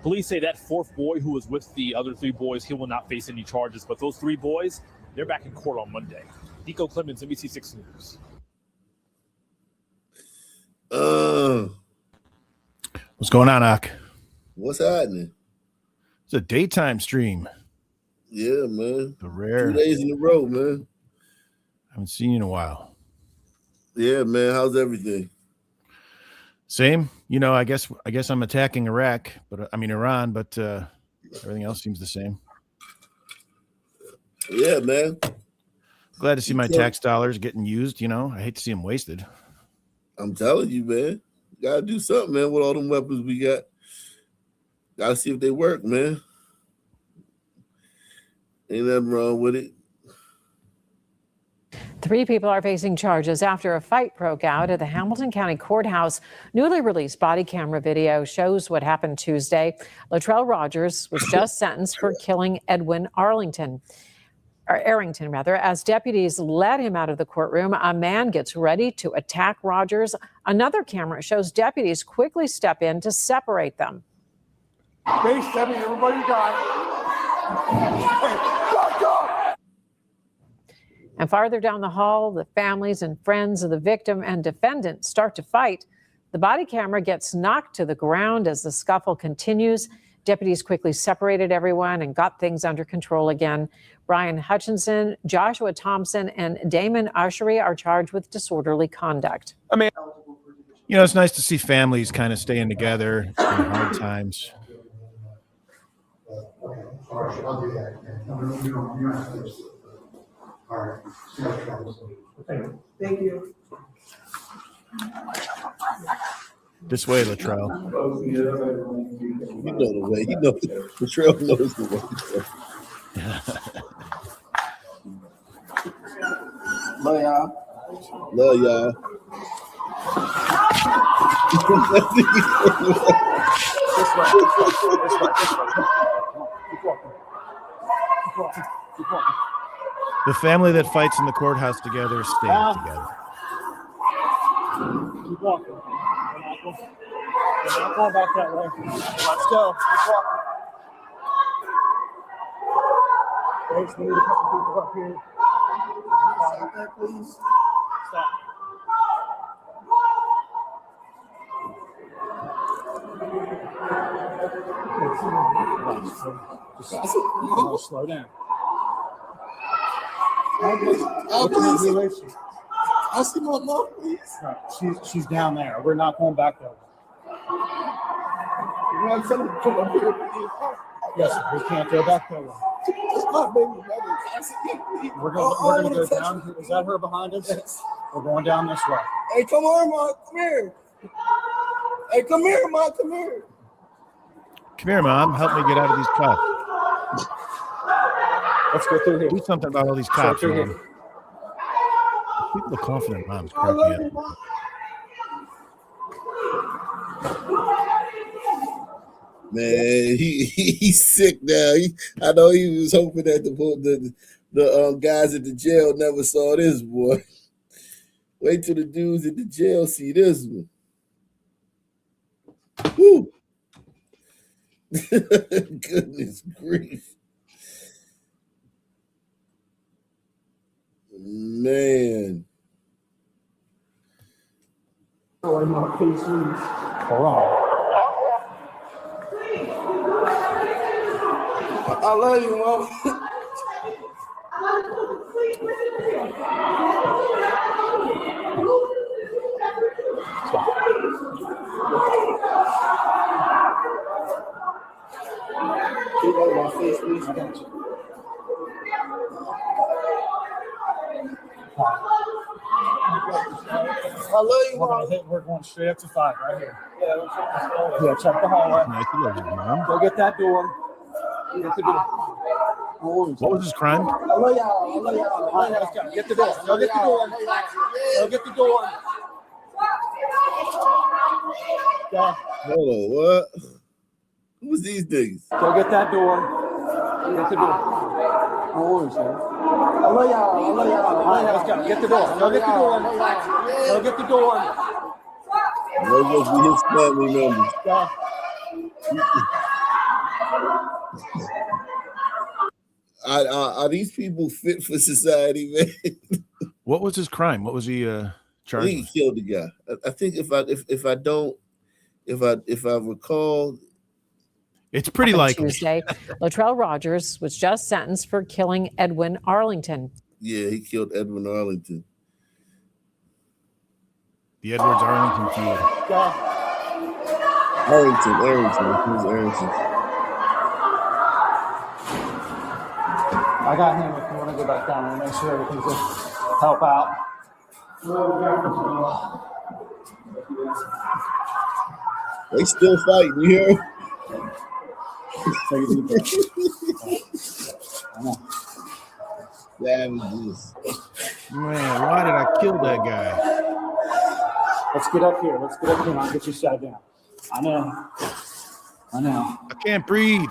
Police say that fourth boy who was with the other three boys, he will not face any charges. But those three boys, they're back in court on Monday. Nico Clemens, NBC 6 News. What's going on, Ak? What's happening? It's a daytime stream. Yeah, man. The rare 2 days in a row, man. Haven't seen you in a while. Yeah, man. How's everything? Same. You know, I guess I'm attacking Iraq, but Iran, but everything else seems the same. Yeah, man. Glad to see my tax dollars getting used. You know, I hate to see them wasted. I'm telling you, man. Gotta do something, man, with all them weapons we got. Gotta see if they work, man. Ain't nothing wrong with it. 3 people are facing charges after a fight broke out at the Hamilton County Courthouse. Newly released body camera video shows what happened Tuesday. Latrell Rogers was just sentenced for killing Edwin Arrington. As deputies led him out of the courtroom, a man gets ready to attack Rogers. Another camera shows deputies quickly step in to separate them. Base 7, everybody died. And farther down the hall, the families and friends of the victim and defendant start to fight. The body camera gets knocked to the ground as the scuffle continues. Deputies quickly separated everyone and got things under control again. Brian Hutchinson, Joshua Thompson, and Damon Ushery are charged with disorderly conduct. You know, it's nice to see families kind of staying together in hard times. Thank you. This way, Latrell. You know the way. You know Latrell knows the way. Love y'all. Love y'all. The family that fights in the courthouse together stays together. Keep walking. We're not going back that way. Let's go. Keep walking. Grace, we need a couple people up here. Stop that, please. Stop. Slow down. I see my mom, please. She's down there. We're not going back there. Yes, we can't go back there. We're going to go down. Is that her behind us? Yes. We're going down this way. Hey, come on, Mom. Come here. Hey, come here, Mom. Come here. Come here, Mom. Help me get out of these cuffs. Let's go through here. Do something about all these cops, man. People are confident, Mom's cracking me up. Man, he's sick now. I know he was hoping that the guys at the jail never saw this, boy. Wait till the dudes at the jail see this one. Whew. Goodness grief. Man. Hold on. I love you, Mom. My face, please. I got you. I love you, Mom. We're going straight up to 5 right here. Yeah, check the hallway. Go get that door. Get the door. What was his crime? I love y'all. All right, let's go. Get the door. Go get the door. Go get the door. Go. Hold on, what? Who's these niggas? Go get that door. Get the door. I love y'all. All right, let's go. Get the door. Go get the door. Go get the door. Those must be his family members. Go. Are these people fit for society, man? What was his crime? What was he charged? He killed the guy. I think if I recall, it's pretty likely. Tuesday, Latrell Rogers was just sentenced for killing Edwin Arlington. Yeah, he killed Edwin Arlington. The Edwards Arlington feud. Arlington. Who's Arlington? I got him if you want to go back down and make sure everything's good. Help out. They still fighting, you hear? Savages. Man, why did I kill that guy? Let's get up here. And I'll get you shot down. I know. I can't breathe.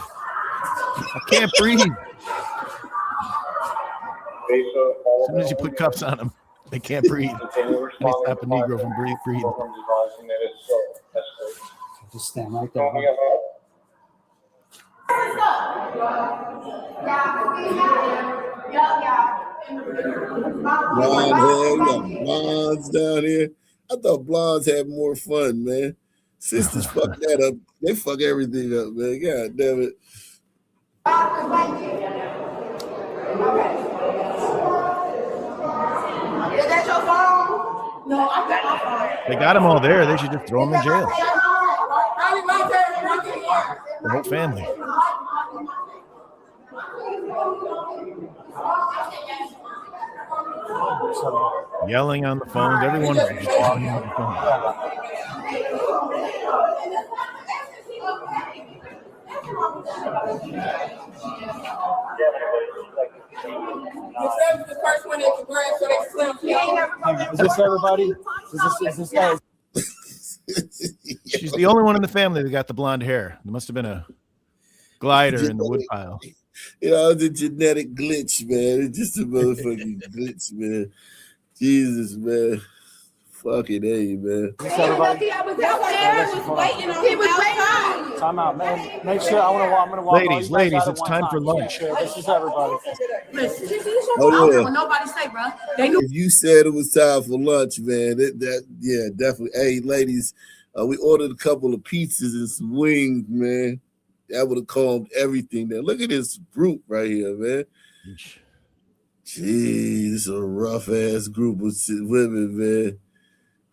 As soon as you put cuffs on them, they can't breathe. And they stop a Negro from breathing. Just stand right there. Blonde hair, we got blondes down here. I thought blondes had more fun, man. Sisters fuck that up. They fuck everything up, man. God damn it. Is that your phone? No, I got my phone. They got them all there. They should just throw them in jail. The whole family. Yelling on the phones. Everyone is just yelling on the phone. Is this everybody? Is this guys? She's the only one in the family that got the blonde hair. There must have been a glider in the woodpile. You know, it's a genetic glitch, man. It's just a motherfucking glitch, man. Jesus, man. Fucking A, man. Everybody, I was out there, was waiting on him. He was waiting. Time out, man. Make sure I'm gonna walk. Ladies, it's time for lunch. This is everybody. Oh, yeah. Nobody say, bro. If you said it was time for lunch, man, yeah, definitely. Hey, ladies, We ordered a couple of pizzas and some wings, man. That would have calmed everything down. Look at this group right here, man. Jeez, this is a rough ass group of women, man.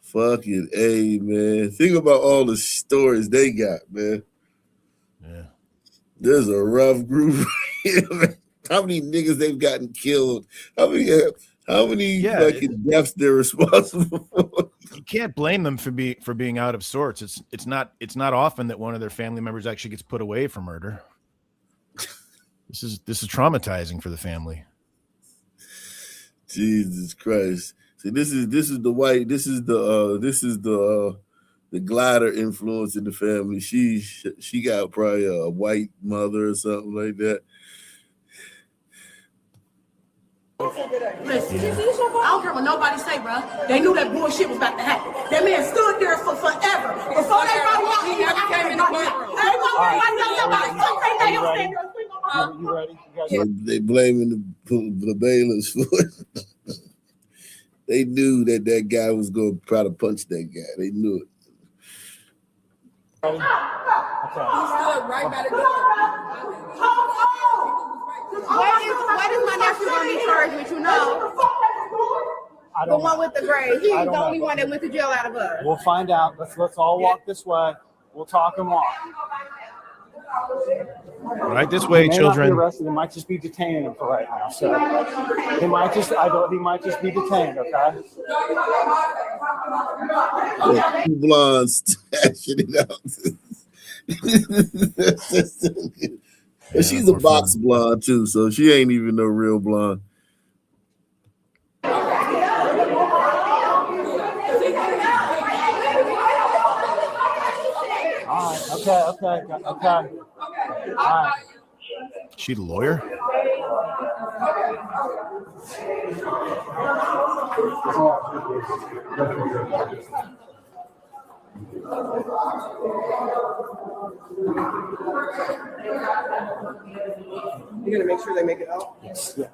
Fucking A, man. Think about all the stories they got, man. Yeah. There's a rough group. How many niggas they've gotten killed? How many fucking deaths they're responsible for? You can't blame them for being out of sorts. It's not often that one of their family members actually gets put away for murder. This is traumatizing for the family. Jesus Christ. See, this is the glider influence in the family. She got probably a white mother or something like that. Listen, I don't care what nobody say, bro. They knew that bullshit was about to happen. That man stood there for forever. Before they brought him out, he never came in the courtroom. You ready? They blaming the bailiffs for it. They knew that guy was going to try to punch that guy. They knew it. Okay. He stood right by the door. What is my nephew going to be charged with, you know? The one with the grade. He's the only one that went to jail out of us. We'll find out. Let's all walk this way. We'll talk him off. Right this way, children. Not be arrested. They might just be detaining him for right now. So he might just be detained. Okay. Two blondes stashing it out. But she's a box blonde too, so she ain't even no real blonde. Okay. All right. She the lawyer? You're gonna make sure they make it out? Yes. Yeah.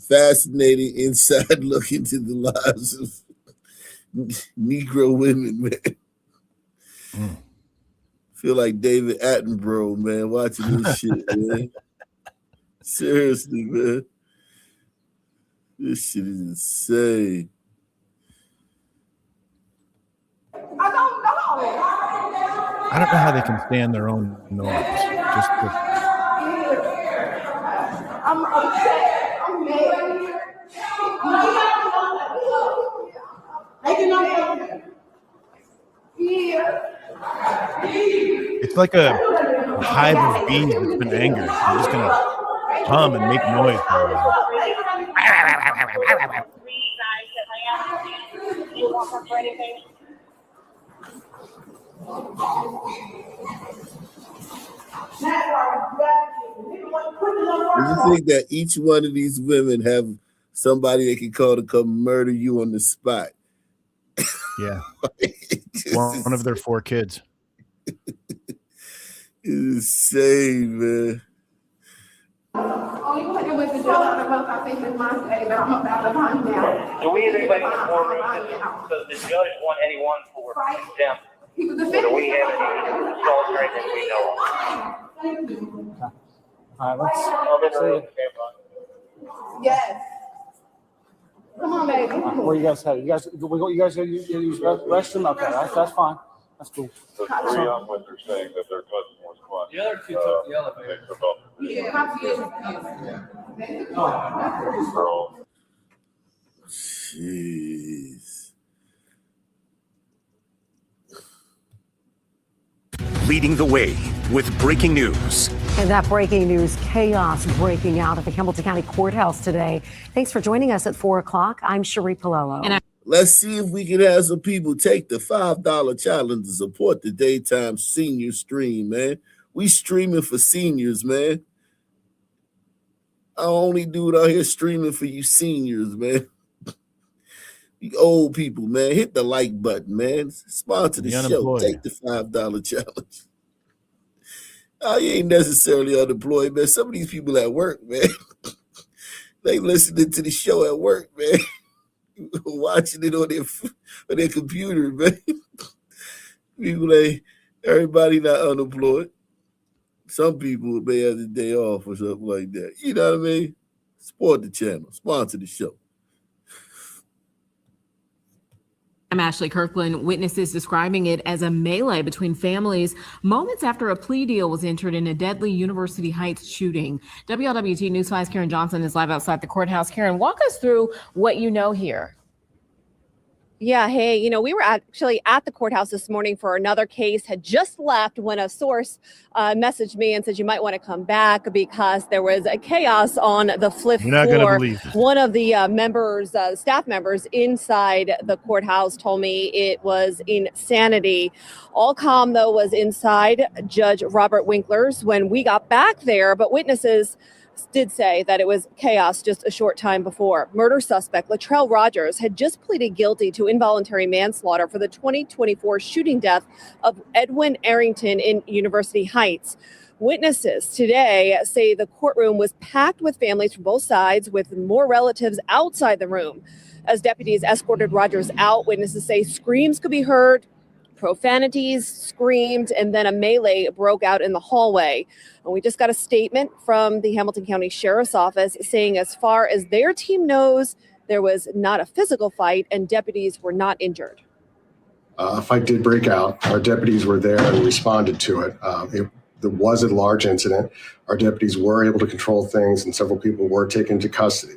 Fascinating inside look into the lives of Negro women, man. Feel like David Attenborough, man, watching this shit, man. Seriously, man. This shit is insane. I don't know. I don't know how they can stand their own noise. I'm upset. I'm mad. It's like a hive of bees that's been angered. They're just gonna hum and make noise for a while. Do you think that each one of these women have somebody they can call to come murder you on the spot? Yeah. One of their 4 kids. It's insane, man. Oh, you put it with the jail out of us. I think it's my day, but I'm about to find now. Do we have anybody in the courtroom? Does the judge want anyone for contempt? Or do we have any assaults or anything we know of? All right, let's see. Yes. Come on, baby. Where you guys headed? You guys use restroom? Okay, that's fine. That's cool. The 3 on what they're saying that their cousin was caught. The other 2 took the elevator. Jeez. Leading the way with breaking news. And that breaking news, chaos breaking out at the Hamilton County Courthouse today. Thanks for joining us at 4 o'clock. I'm Cherie Palolo. Let's see if we can have some people take the $5 challenge to support the daytime senior stream, man. We streaming for seniors, man. I only dude out here streaming for you seniors, man. You old people, man. Hit the like button, man. Sponsor the show. Take the $5 challenge. Oh, you ain't necessarily unemployed, man. Some of these people at work, man, they listening to the show at work, man. Watching it on their computer, man. People everybody not unemployed. Some people may have the day off or something like that. You know what I mean? Support the channel, sponsor the show. I'm Ashley Kirkland. Witnesses describing it as a melee between families moments after a plea deal was entered in a deadly University Heights shooting. WLWT News 5's Karen Johnson is live outside the courthouse. Karen, walk us through what you know here. Yeah, hey, we were actually at the courthouse this morning for another case, had just left when a source messaged me and said you might want to come back because there was a chaos on the fifth You're not floor. gonna believe this. One of the staff members inside the courthouse told me it was insanity. All calm, though, was inside Judge Robert Winkler's when we got back there, but witnesses did say that it was chaos just a short time before. Murder suspect Latrell Rogers had just pleaded guilty to involuntary manslaughter for the 2024 shooting death of Edwin Arrington in University Heights. Witnesses today say the courtroom was packed with families from both sides, with more relatives outside the room. As deputies escorted Rogers out, witnesses say screams could be heard, profanities screamed, and then a melee broke out in the hallway. And we just got a statement from the Hamilton County Sheriff's Office saying as far as their team knows, there was not a physical fight and deputies were not injured. A fight did break out. Our deputies were there and responded to it. There was a large incident. Our deputies were able to control things and several people were taken into custody.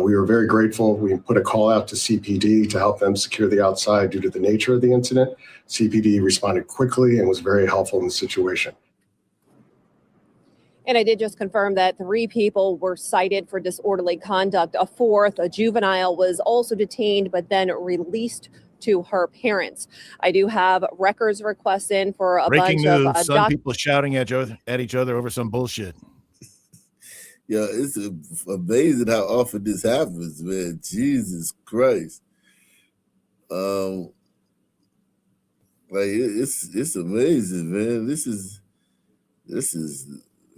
We were very grateful. We put a call out to CPD to help them secure the outside due to the nature of the incident. CPD responded quickly and was very helpful in the situation. And I did just confirm that 3 people were cited for disorderly conduct. A 4th, a juvenile, was also detained but then released to her parents. I do have records requests in for a Breaking bunch news, of some people shouting at each other over some bullshit. Yeah, it's amazing how often this happens, man. Jesus Christ. It's amazing, man. This is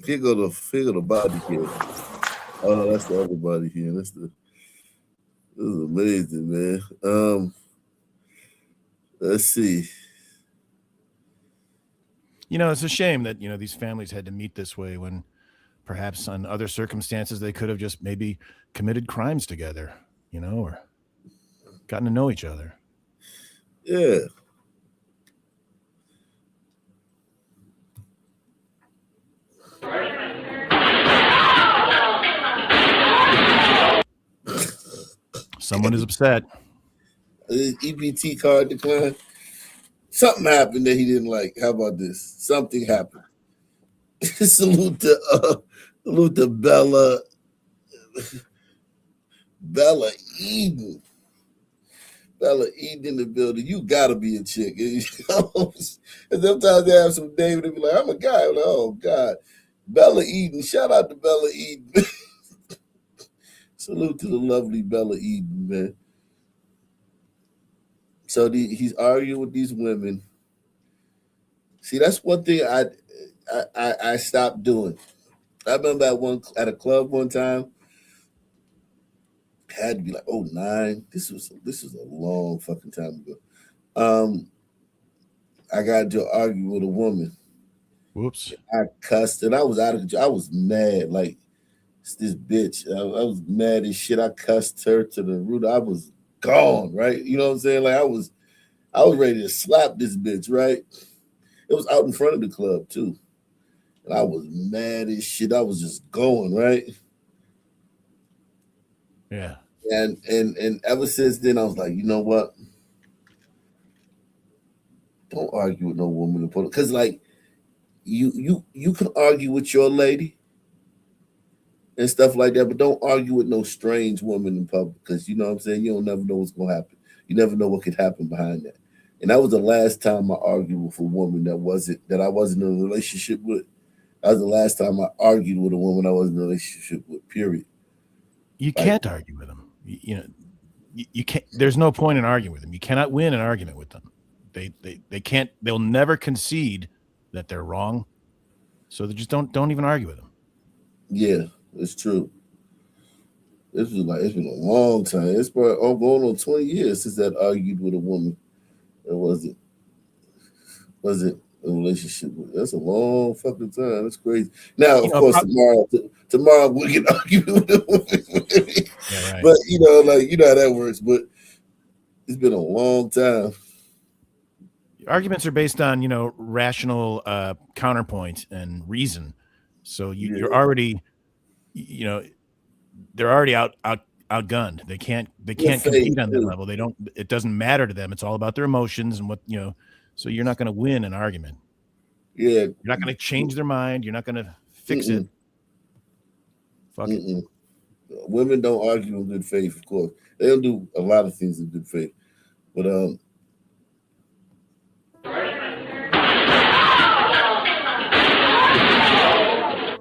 here go the body here. Oh, that's the other body here. This is amazing, man. Let's see. It's a shame that these families had to meet this way when perhaps on other circumstances they could have just maybe committed crimes together, or gotten to know each other. Yeah. Someone is upset. EBT card declined. Something happened that he didn't like. How about this? Something happened. Salute to Bella Eden. Bella Eden in the building. You gotta be a chick. And sometimes they have some David and be like, I'm a guy. I'm like, oh God. Bella Eden. Shout out to Bella Eden. Salute to the lovely Bella Eden, man. So he's arguing with these women. See, that's one thing I stopped doing. I remember at a club one time, had to be like 09. This was a long fucking time ago. I got into an argument with a woman. Whoops. I cussed and I was out of control. I was mad, like it's this bitch. I was mad as shit. I cussed her to the root. I was gone, right? You know what I'm saying? Like I was ready to slap this bitch, right? It was out in front of the club too. And I was mad as shit. I was just going, right? Yeah. And ever since then, I was like, you know what? Don't argue with no woman in public. Because like you can argue with your lady and stuff like that, but don't argue with no strange woman in public. Because you know what I'm saying? You don't never know what's gonna happen. You never know what could happen behind that. And that was the last time I argued with a woman that I wasn't in a relationship with. That was the last time I argued with a woman I wasn't in a relationship with, period. You can't argue with them. You can't. There's no point in arguing with them. You cannot win an argument with them. They can't. They'll never concede that they're wrong. So they just don't even argue with them. Yeah, it's true. It's been a long time. It's probably going on 20 years since I argued with a woman that wasn't in a relationship with. That's a long fucking time. That's crazy. Now, of course, tomorrow we can argue with a woman. Yeah, right. But you know how that works. But it's been a long time. Arguments are based on rational counterpoint and reason. So you're already, they're already outgunned. They can't compete on that level. It doesn't matter to them. It's all about their emotions and what so you're not going to win an argument. Yeah, you're not going to change their mind. You're not going to fix it. Fuck it. Women don't argue in good faith. Of course, they don't do a lot of things in good faith, but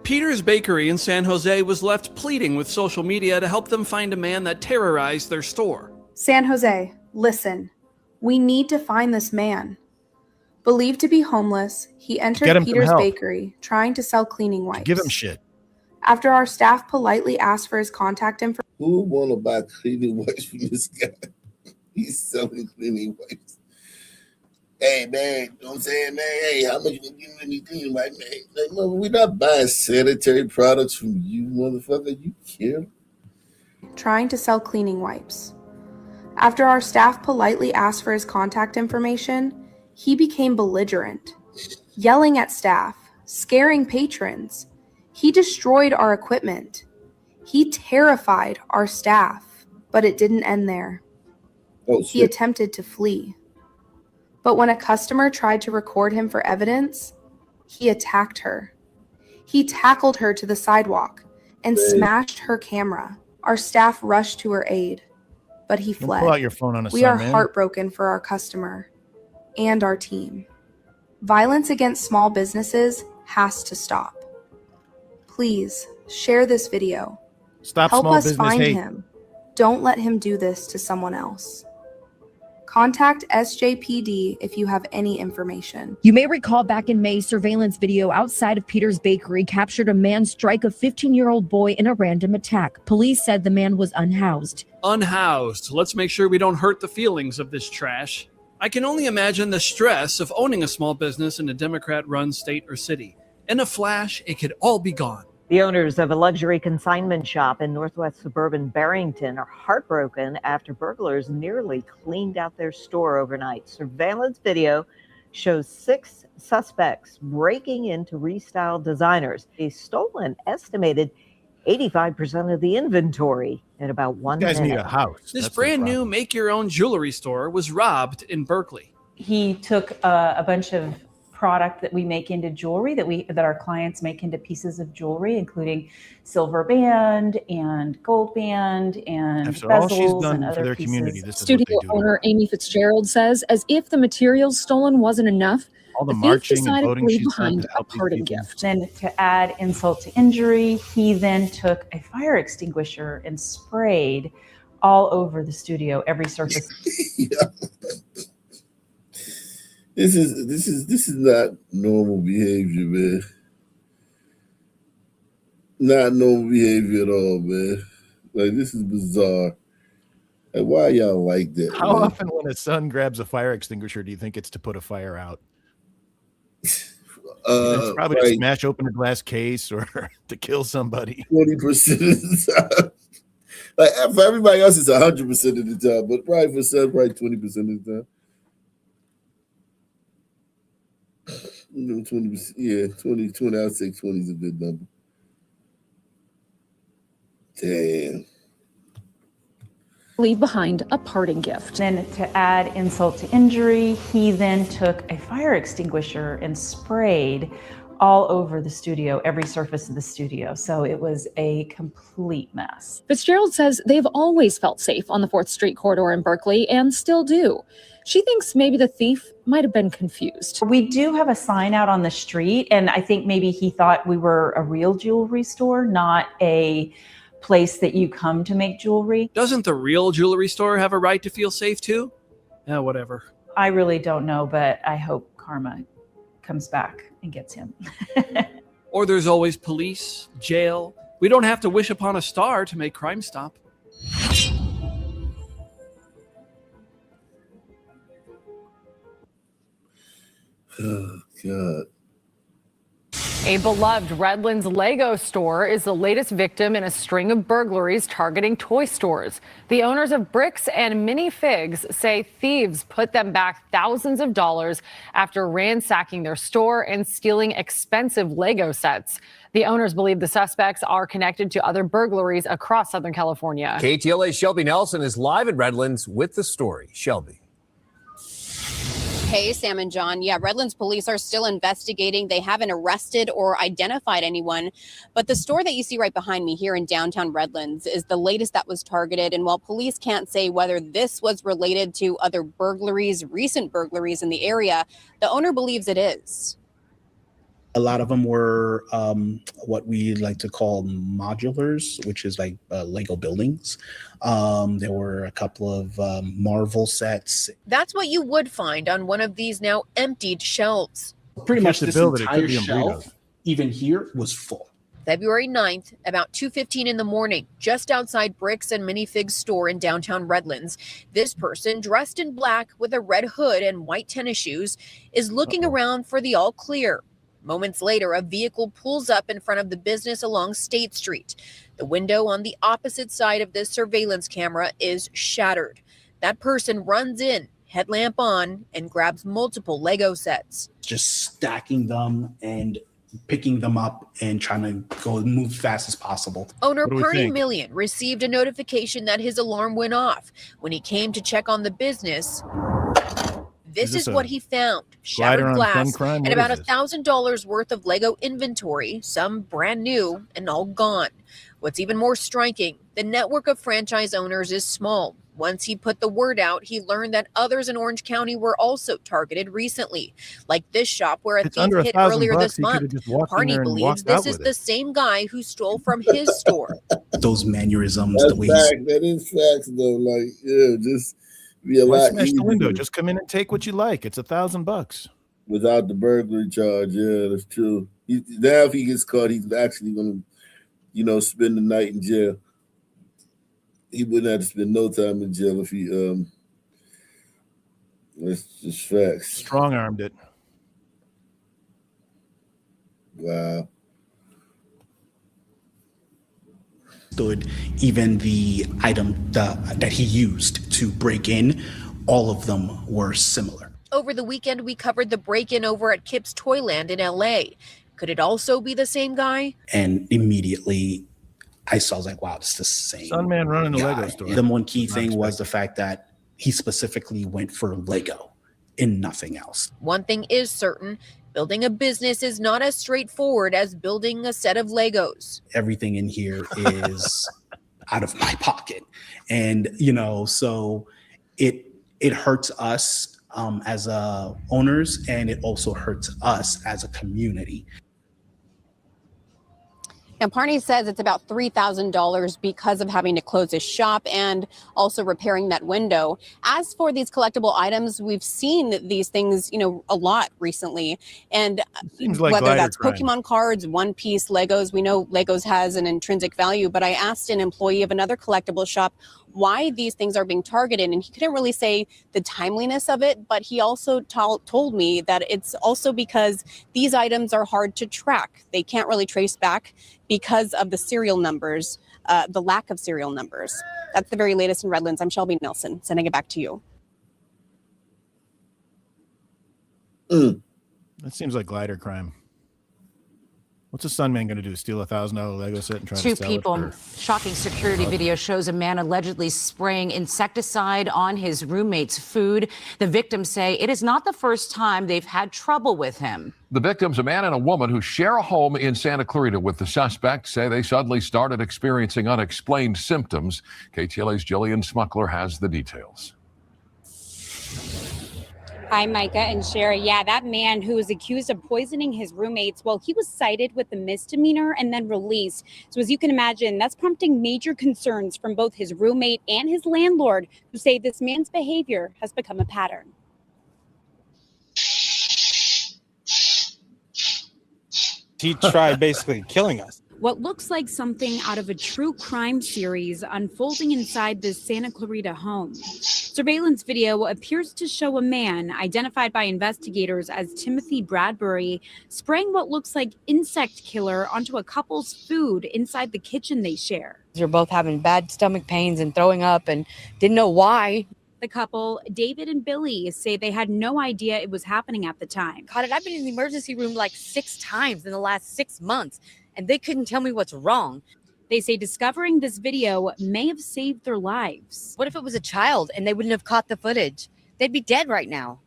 Peter's Bakery in San Jose was left pleading with social media to help them find a man that terrorized their store. San Jose, listen. We need to find this man. Believed to be homeless, he entered Peter's Bakery trying to sell cleaning wipes. Give him shit. After our staff politely asked for his contact information. Who would want to buy cleaning wipes from this guy? He's selling cleaning wipes. Hey, man, you know what I'm saying, man? Hey, how much you give me cleaning wipes, man? Like, mother, we're not buying sanitary products from you, motherfucker. You kidding? Trying to sell cleaning wipes. After our staff politely asked for his contact information, he became belligerent, yelling at staff, scaring patrons. He destroyed our equipment. He terrified our staff, but it didn't end there. He attempted to flee. But when a customer tried to record him for evidence, he attacked her. He tackled her to the sidewalk and smashed her camera. Our staff rushed to her aid, but he fled. Pull out your phone on a We are heartbroken for our customer and our team. Violence against small businesses has to stop. Please share this video. Stop Help small us business find hate. him. Don't let him do this to someone else. Contact SJPD if you have any information. You may recall back in May, surveillance video outside of Peter's Bakery captured a man strike a 15-year-old boy in a random attack. Police said the man was unhoused. Unhoused. Let's make sure we don't hurt the feelings of this trash. I can only imagine the stress of owning a small business in a Democrat-run state or city. In a flash, it could all be gone. The owners of a luxury consignment shop in northwest suburban Barrington are heartbroken after burglars nearly cleaned out their store overnight. Surveillance video shows 6 suspects breaking into Restyle Designers. They stole an estimated 85% of the inventory in about 1 minute. You guys need a house. This brand new make-your-own jewelry store was robbed in Berkeley. He took a bunch of product that we make into jewelry, that our clients make into pieces of jewelry, including silver band and gold band and After all she's bezels done and for other their pieces. community, this is what Studio they do. owner Amy Fitzgerald says, as if the materials stolen wasn't enough, All the thief marching and decided to voting leave she's done behind to a help these parting people. gift. Then to add insult to injury, he then took a fire extinguisher and sprayed all over the studio, every surface. This is not normal behavior, man. Not normal behavior at all, man. Like, this is bizarre. Like, why y'all like that? How man? often when a son grabs a fire extinguisher do you think it's to put a fire out? It's probably to smash open a glass case or to kill somebody. 20% of the time. Like, for everybody else, it's 100% of the time, but probably for some, probably 20% of the time. 20%, yeah, 20. I'd say 20 is a good number. Damn. Leave behind a parting gift. Then to add insult to injury, he then took a fire extinguisher and sprayed all over the studio, every surface of the studio. So it was a complete mess. Fitzgerald says they've always felt safe on the 4th Street corridor in Berkeley and still do. She thinks maybe the thief might have been confused. We do have a sign out on the street, and I think maybe he thought we were a real jewelry store, not a place that you come to make jewelry. Doesn't the real jewelry store have a right to feel safe too? Yeah, whatever. I really don't know, but I hope karma comes back and gets him. Or there's always police, jail. We don't have to wish upon a star to make crime stop. Oh, God. A beloved Redlands Lego store is the latest victim in a string of burglaries targeting toy stores. The owners of Bricks and Mini Figs say thieves put them back thousands of dollars after ransacking their store and stealing expensive Lego sets. The owners believe the suspects are connected to other burglaries across Southern California. KTLA's Shelby Nelson is live at Redlands with the story. Shelby. Hey, Sam and John. Yeah, Redlands police are still investigating. They haven't arrested or identified anyone. But the store that you see right behind me here in downtown Redlands is the latest that was targeted. And while police can't say whether this was related to other burglaries, recent burglaries in the area, the owner believes it is. A lot of them were what we like to call modulars, which is like Lego buildings. There were a couple of Marvel sets. That's what you would find on one of these now emptied shelves. Pretty much to this build it, it entire could be shelf, even here, was full. February 9th, about 2:15 in the morning, just outside Bricks and Mini Figs store in downtown Redlands. This person, dressed in black with a red hood and white tennis shoes, is looking around for the all clear. Moments later, a vehicle pulls up in front of the business along State Street. The window on the opposite side of this surveillance camera is shattered. That person runs in, headlamp on, and grabs multiple Lego sets. Just stacking them and picking them up and trying to go move as fast as possible. Owner Perny Million received a notification that his alarm went off. When he came to check on the business, this is what he found: shattered glass and about $1,000 worth of Lego inventory, some brand new and all gone. What's even more striking, the network of franchise owners is small. Once he put the word out, he learned that others in Orange County were also targeted recently, like this shop where a thief hit earlier this month. Parney believes this is the same guy who stole from his store. Those mannerisms, That's the way fact. That is facts, though. Like, yeah, just be a lot Smash the easier. window. Just come in and take what you like. It's $1,000 Without the burglary charge. Yeah, that's true. Now if he gets caught, he's actually going to, spend the night in jail. He wouldn't have to spend no time in jail if he that's just facts. Strong-armed it. Wow. stood, even the item that he used to break in, all of them were similar. Over the weekend, we covered the break-in over at Kip's Toyland in LA. Could it also be the same guy? And immediately I saw, I was like, wow, it's the same Sunman running the guy. Lego store. The one key thing was the fact that he specifically went for Lego and nothing else. One thing is certain, building a business is not as straightforward as building a set of Legos. Everything in here is out of my pocket. And, so it hurts us as owners, and it also hurts us as a community. Now, Parney says it's about $3,000 because of having to close his shop and also repairing that window. As for these collectible items, we've seen these things, a lot recently. And like whether that's crime. Pokemon cards, One Piece, Legos, we know Legos has an intrinsic value. But I asked an employee of another collectible shop why these things are being targeted, and he couldn't really say the timeliness of it, but he also told me that it's also because these items are hard to track. They can't really trace back because of the serial numbers, the lack of serial numbers. That's the very latest in Redlands. I'm Shelby Nelson, sending it back to you. That seems like glider crime. What's a Sunman going to do? Steal $1,000 Lego set and try Two to sell people. it? Shocking security video shows a man allegedly spraying insecticide on his roommate's food. The victims say it is not the first time they've had trouble with him. The victims, a man and a woman who share a home in Santa Clarita with the suspect, say they suddenly started experiencing unexplained symptoms. KTLA's Jillian Smuckler has the details. Hi, Micah and Sherry. Yeah, that man who was accused of poisoning his roommates, well, he was cited with a misdemeanor and then released. So as you can imagine, that's prompting major concerns from both his roommate and his landlord, who say this man's behavior has become a pattern. He tried basically killing us. What looks like something out of a true crime series unfolding inside this Santa Clarita home. Surveillance video appears to show a man identified by investigators as Timothy Bradbury spraying what looks like insect killer onto a couple's food inside the kitchen they share. They're both having bad stomach pains and throwing up and didn't know why. The couple, David and Billy, say they had no idea it was happening at the time. God, I've been in the emergency room like 6 times in the last 6 months, and they couldn't tell me what's wrong. They say discovering this video may have saved their lives. What if it was a child and they wouldn't have caught the footage? They'd be dead right now.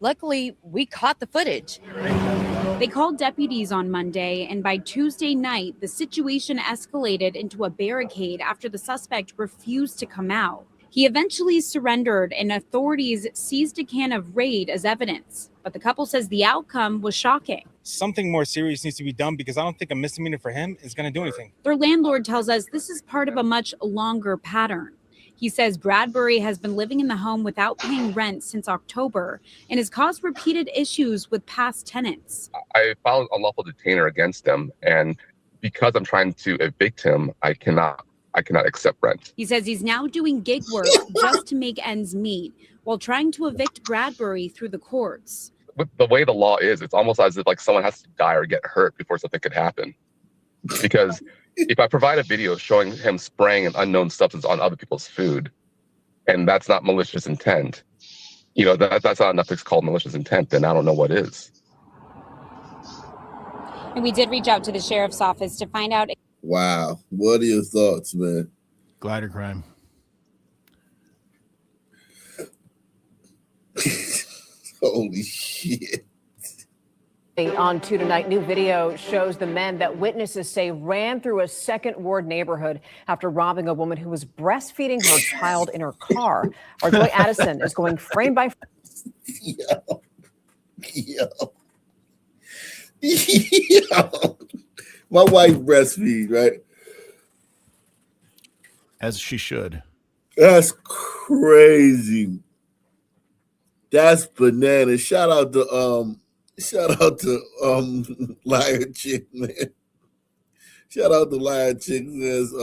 Luckily, we caught the footage. They called deputies on Monday, and by Tuesday night, the situation escalated into a barricade after the suspect refused to come out. He eventually surrendered, and authorities seized a can of Raid as evidence. But the couple says the outcome was shocking. Something more serious needs to be done because I don't think a misdemeanor for him is going to do anything. Their landlord tells us this is part of a much longer pattern. He says Bradbury has been living in the home without paying rent since October and has caused repeated issues with past tenants. I filed a unlawful detainer against him, and because I'm trying to evict him, I cannot accept rent. He says he's now doing gig work just to make ends meet while trying to evict Bradbury through the courts. With the way the law is, it's almost as if like someone has to die or get hurt before something could happen. Because if I provide a video showing him spraying an unknown substance on other people's food, and that's not malicious intent, you know, that's not enough to call malicious intent, then I don't know what is. And we did reach out to the sheriff's office to find out. Wow. What are your thoughts, man? Glider crime. Holy shit. On to tonight, new video shows the men that witnesses say ran through a Second Ward neighborhood after robbing a woman who was breastfeeding her child in her car. Our Joy Addison is going frame by frame. Yo. My wife breastfeeds, right? As she should. That's crazy. That's bananas. Shout out to Liar Chick, man. Shout out to Liar Chick. Says,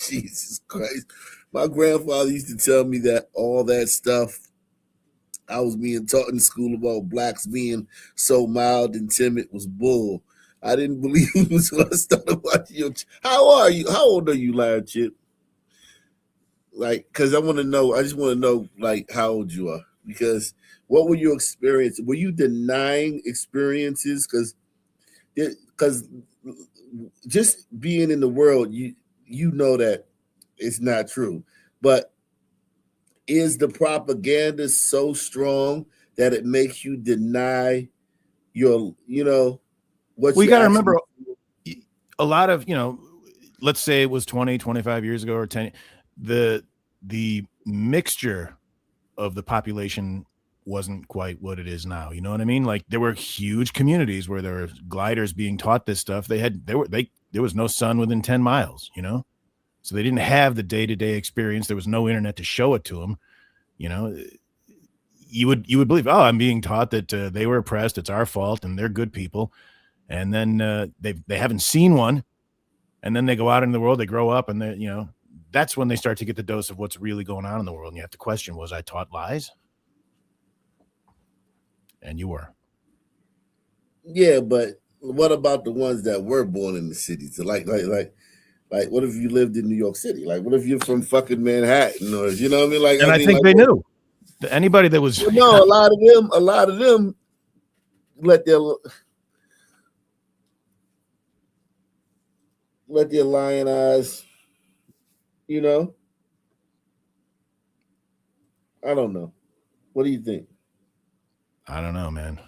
Jesus Christ. My grandfather used to tell me that all that stuff I was being taught in school about blacks being so mild and timid was bull. I didn't believe it was when I started watching your. How are you? How old are you, Liar Chick? Like, because I want to know. I just want to know, like, how old you are. Because what were your experiences? Were you denying experiences? Because just being in the world, you know that it's not true. But is the propaganda so strong that it makes you deny your, what we got to remember a lot of, let's say it was 20, 25 years ago or 10, the mixture of the population wasn't quite what it is now. You know what I mean? Like there were huge communities where there were gliders being taught this stuff. There was no sun within 10 miles, so they didn't have the day-to-day experience. There was no internet to show it to them. You would believe, oh, I'm being taught that they were oppressed. It's our fault. And they're good people. And then they haven't seen one. And then they go out into the world, they grow up, and that's when they start to get the dose of what's really going on in the world. And you have to question, was I taught lies? And you were. Yeah, but what about the ones that were born in the cities? Like, what if you lived in New York City? Like, what if you're from fucking Manhattan, or you know what I mean? Like, and I think they knew. Anybody that was no, a lot of them let their. let their lion eyes, you know. I don't know. What do you think? I don't know, man.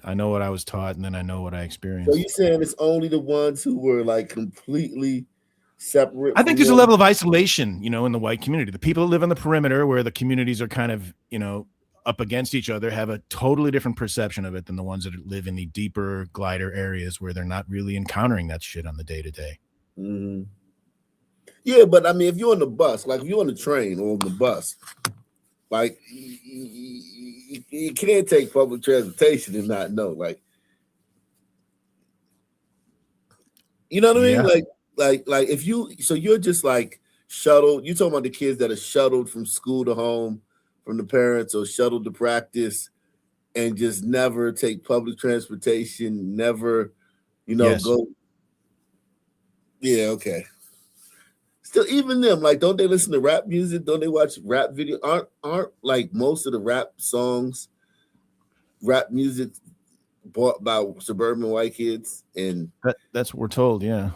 I know what I was taught, and then I know what I So experienced. you saying it's only the ones who were like completely separate? I think there's a level of isolation, you know, in the white community. The people that live on the perimeter, where the communities are kind of, you know, up against each other, have a totally different perception of it than the ones that live in the deeper glider areas where they're not really encountering that shit on the day to day. Yeah, but I mean, if you're on the bus, like if you're on the train or on the bus, like you can't take public transportation and not know, like, you know what I mean? Like if you're just like shuttled. You talking about the kids that are shuttled from school to home from the parents, or shuttled to practice, and just never take public transportation, never, go. Yeah, okay. Still, even them, like, don't they listen to rap music? Don't they watch rap video? Aren't like most of the rap songs, rap music bought by suburban white kids? And that's what we're told. Yeah.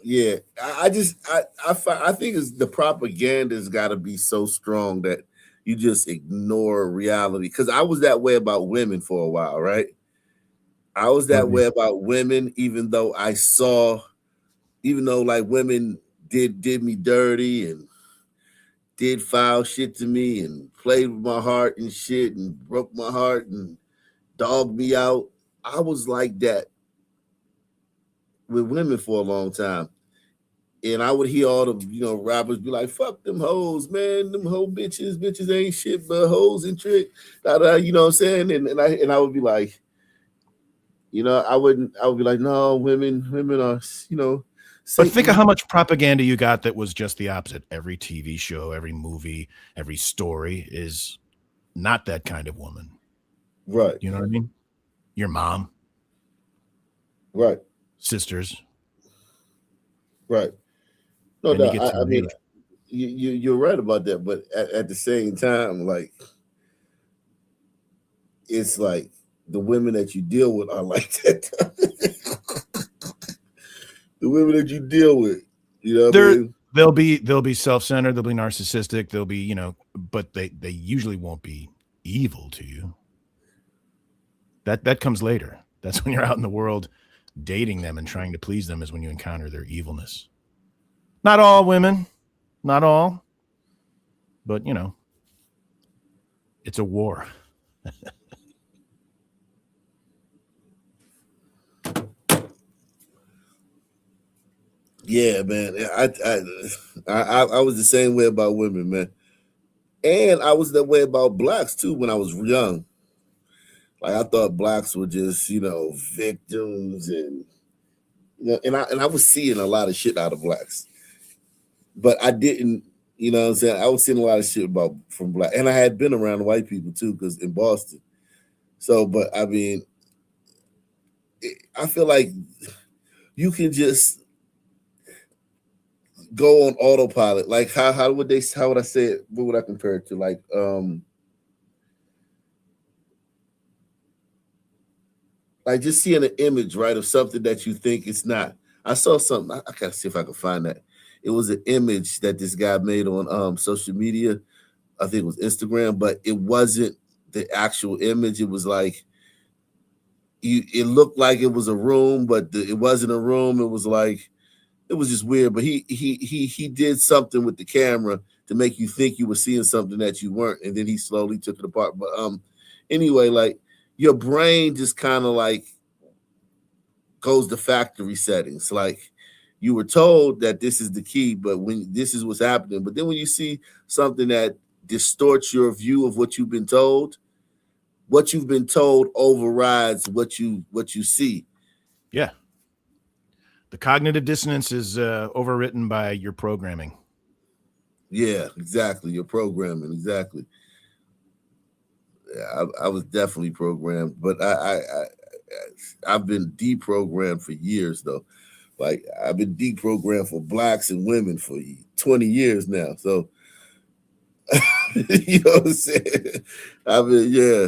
Yeah, I think it's the propaganda's got to be so strong that you just ignore reality. Because I was that way about women for a while, right? I was that way about women, even though like women did me dirty and did foul shit to me and played with my heart and shit and broke my heart and dogged me out. I was like that with women for a long time. And I would hear all the, rappers be like, fuck them hoes, man. Them hoe bitches ain't shit but hoes and trick. You know what I'm saying? And I would be like, I would be like, no, women are, But think of how much propaganda you got that was just the opposite. Every TV show, every movie, every story is not that kind of woman. Right. You know what I mean? Your mom. Right. Sisters. Right. No doubt. I mean, you're right about that, but at the same time, like, it's like the women that you deal with are like that. The women that you deal with, what I mean? They'll be self-centered, they'll be narcissistic, they'll be, but they usually won't be evil to you. That comes later. That's when you're out in the world dating them and trying to please them, is when you encounter their evilness. Not all women, not all, but it's a war. Yeah, man. I was the same way about women, man. And I was that way about blacks too when I was young. Like, I thought blacks were just, victims, and and I was seeing a lot of shit out of blacks. But I didn't, what I'm saying? I was seeing a lot of shit from black. And I had been around white people too, because in Boston. So, but I mean, I feel like you can just go on autopilot. Like, how would I say it? What would I compare it to? Like just seeing an image, right, of something that you think it's not. I saw something. I gotta see if I can find that. It was an image that this guy made on social media. I think it was Instagram, but it wasn't the actual image. It was like it looked like it was a room, but it wasn't a room. It was like, it was just weird. But he did something with the camera to make you think you were seeing something that you weren't, and then he slowly took it apart. But anyway, like, your brain just kind of like goes to factory settings. Like, you were told that this is the key, but when this is what's happening. But then when you see something that distorts your view of what you've been told overrides what you see. Yeah. The cognitive dissonance is overwritten by your programming. Yeah, exactly. Your programming, exactly. Yeah, I was definitely programmed, but I've been deprogrammed for years though. Like, I've been deprogrammed for blacks and women for 20 years now. So you know what I'm saying? I mean, yeah.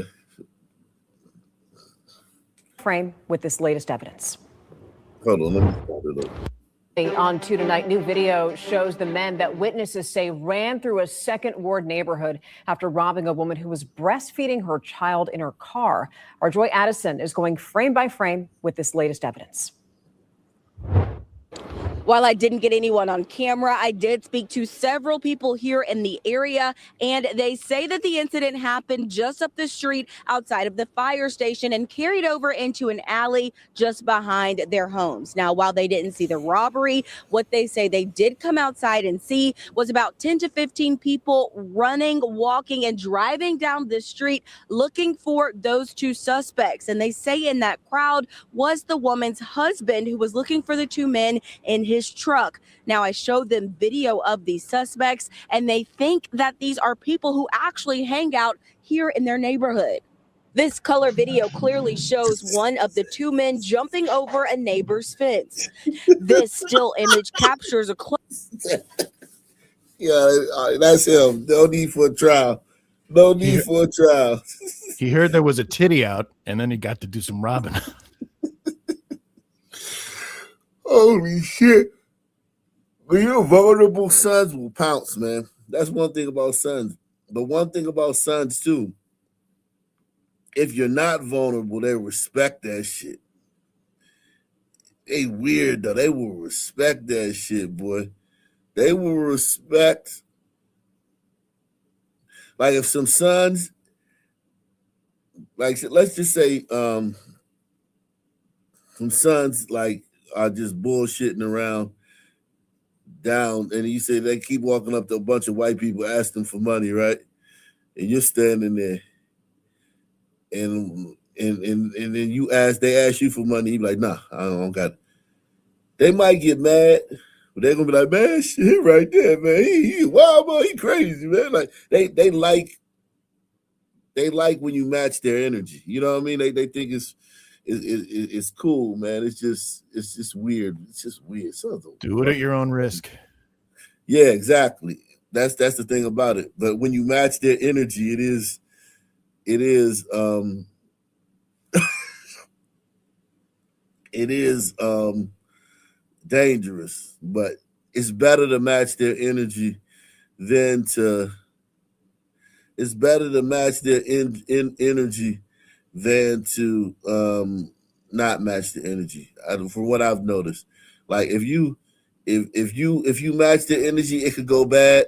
Frame with this latest evidence. Hold on, let me start it up. On 2 tonight, new video shows the men that witnesses say ran through a second ward neighborhood after robbing a woman who was breastfeeding her child in her car. Our Joy Addison is going frame by frame with this latest evidence. While I didn't get anyone on camera, I did speak to several people here in the area, and they say that the incident happened just up the street outside of the fire station and carried over into an alley just behind their homes. Now, while they didn't see the robbery, what they say they did come outside and see was about 10 to 15 people running, walking, and driving down the street looking for those two suspects. And they say in that crowd was the woman's husband, who was looking for the two men in his truck. Now, I showed them video of these suspects, and they think that these are people who actually hang out here in their neighborhood. This color video clearly shows one of the two men jumping over a neighbor's fence. This still image captures a Yeah, that's him. No need for a trial. No need for a trial. He heard there was a titty out, and then he got to do some robbing. Holy shit. When you're vulnerable, sons will pounce, man. That's one thing about sons. But one thing about sons, too, if you're not vulnerable, they respect that shit. They weird, though. They will respect that shit, boy. They will respect. Like, if some sons, like, let's just say some sons, like, are just bullshitting around down, and you say they keep walking up to a bunch of white people asking for money, right? And you're standing there, and then they ask you for money, you be like, nah, I don't got it. They might get mad, but they're gonna be like, man, shit right there, man. He wild boy, he crazy, man. Like they like when you match their energy. You know what I mean? They think it's cool, man. It's just weird. It's just weird. Do it at your own risk. Yeah, exactly. That's the thing about it. But when you match their energy, it is it is dangerous. But it's better to match their energy than to energy than to not match the energy. From what I've noticed, like if you match the energy, it could go bad,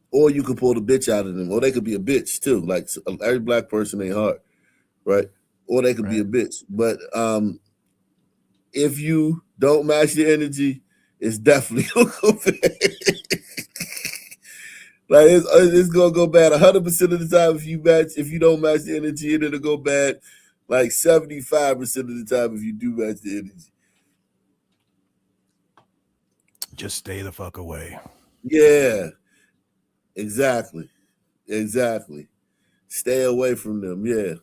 or you could pull the bitch out of them, or they could be a bitch too. Like every black person ain't hard, right? Or they could be a bitch. But if you don't match the energy, it's definitely gonna go bad. Like it's gonna go bad 100% of the time if you don't match the energy, and it'll go bad like 75% of the time if you do match the energy. Just stay the fuck away. Yeah, exactly. Stay away from them. Yeah,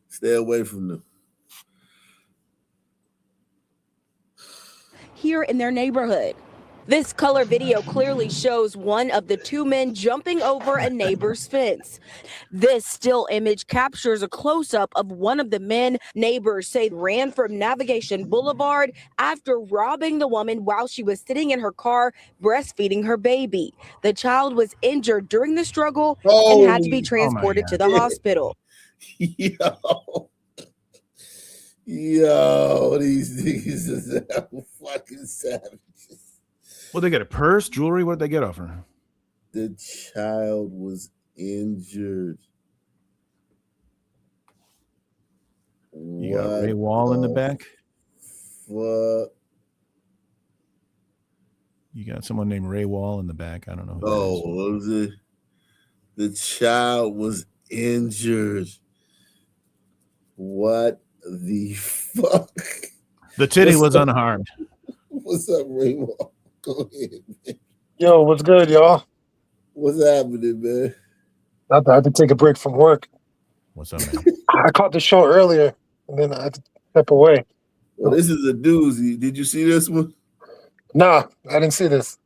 stay away from them. Here in their neighborhood. This color video clearly shows one of the two men jumping over a neighbor's fence. This still image captures a close-up of one of the men neighbors say ran from Navigation Boulevard after robbing the woman while she was sitting in her car breastfeeding her baby. The child was injured during the struggle and had to be transported to the hospital. Yo, these niggas is fucking savages. Well, they get a purse, jewelry. What did they get off her? The child was injured. You got Ray Wall in the back? What? You got someone named Ray Wall in the back. I don't know who what was it? The child was injured. What the fuck? The titty was unharmed. What's up, Ray Wall? Go ahead, man. Yo, what's good, y'all? What's happening, man? I had to take a break from work. What's up, man? I caught the show earlier, and then I had to step away. Well, this is a doozy. Did you see this one? Nah, I didn't see this.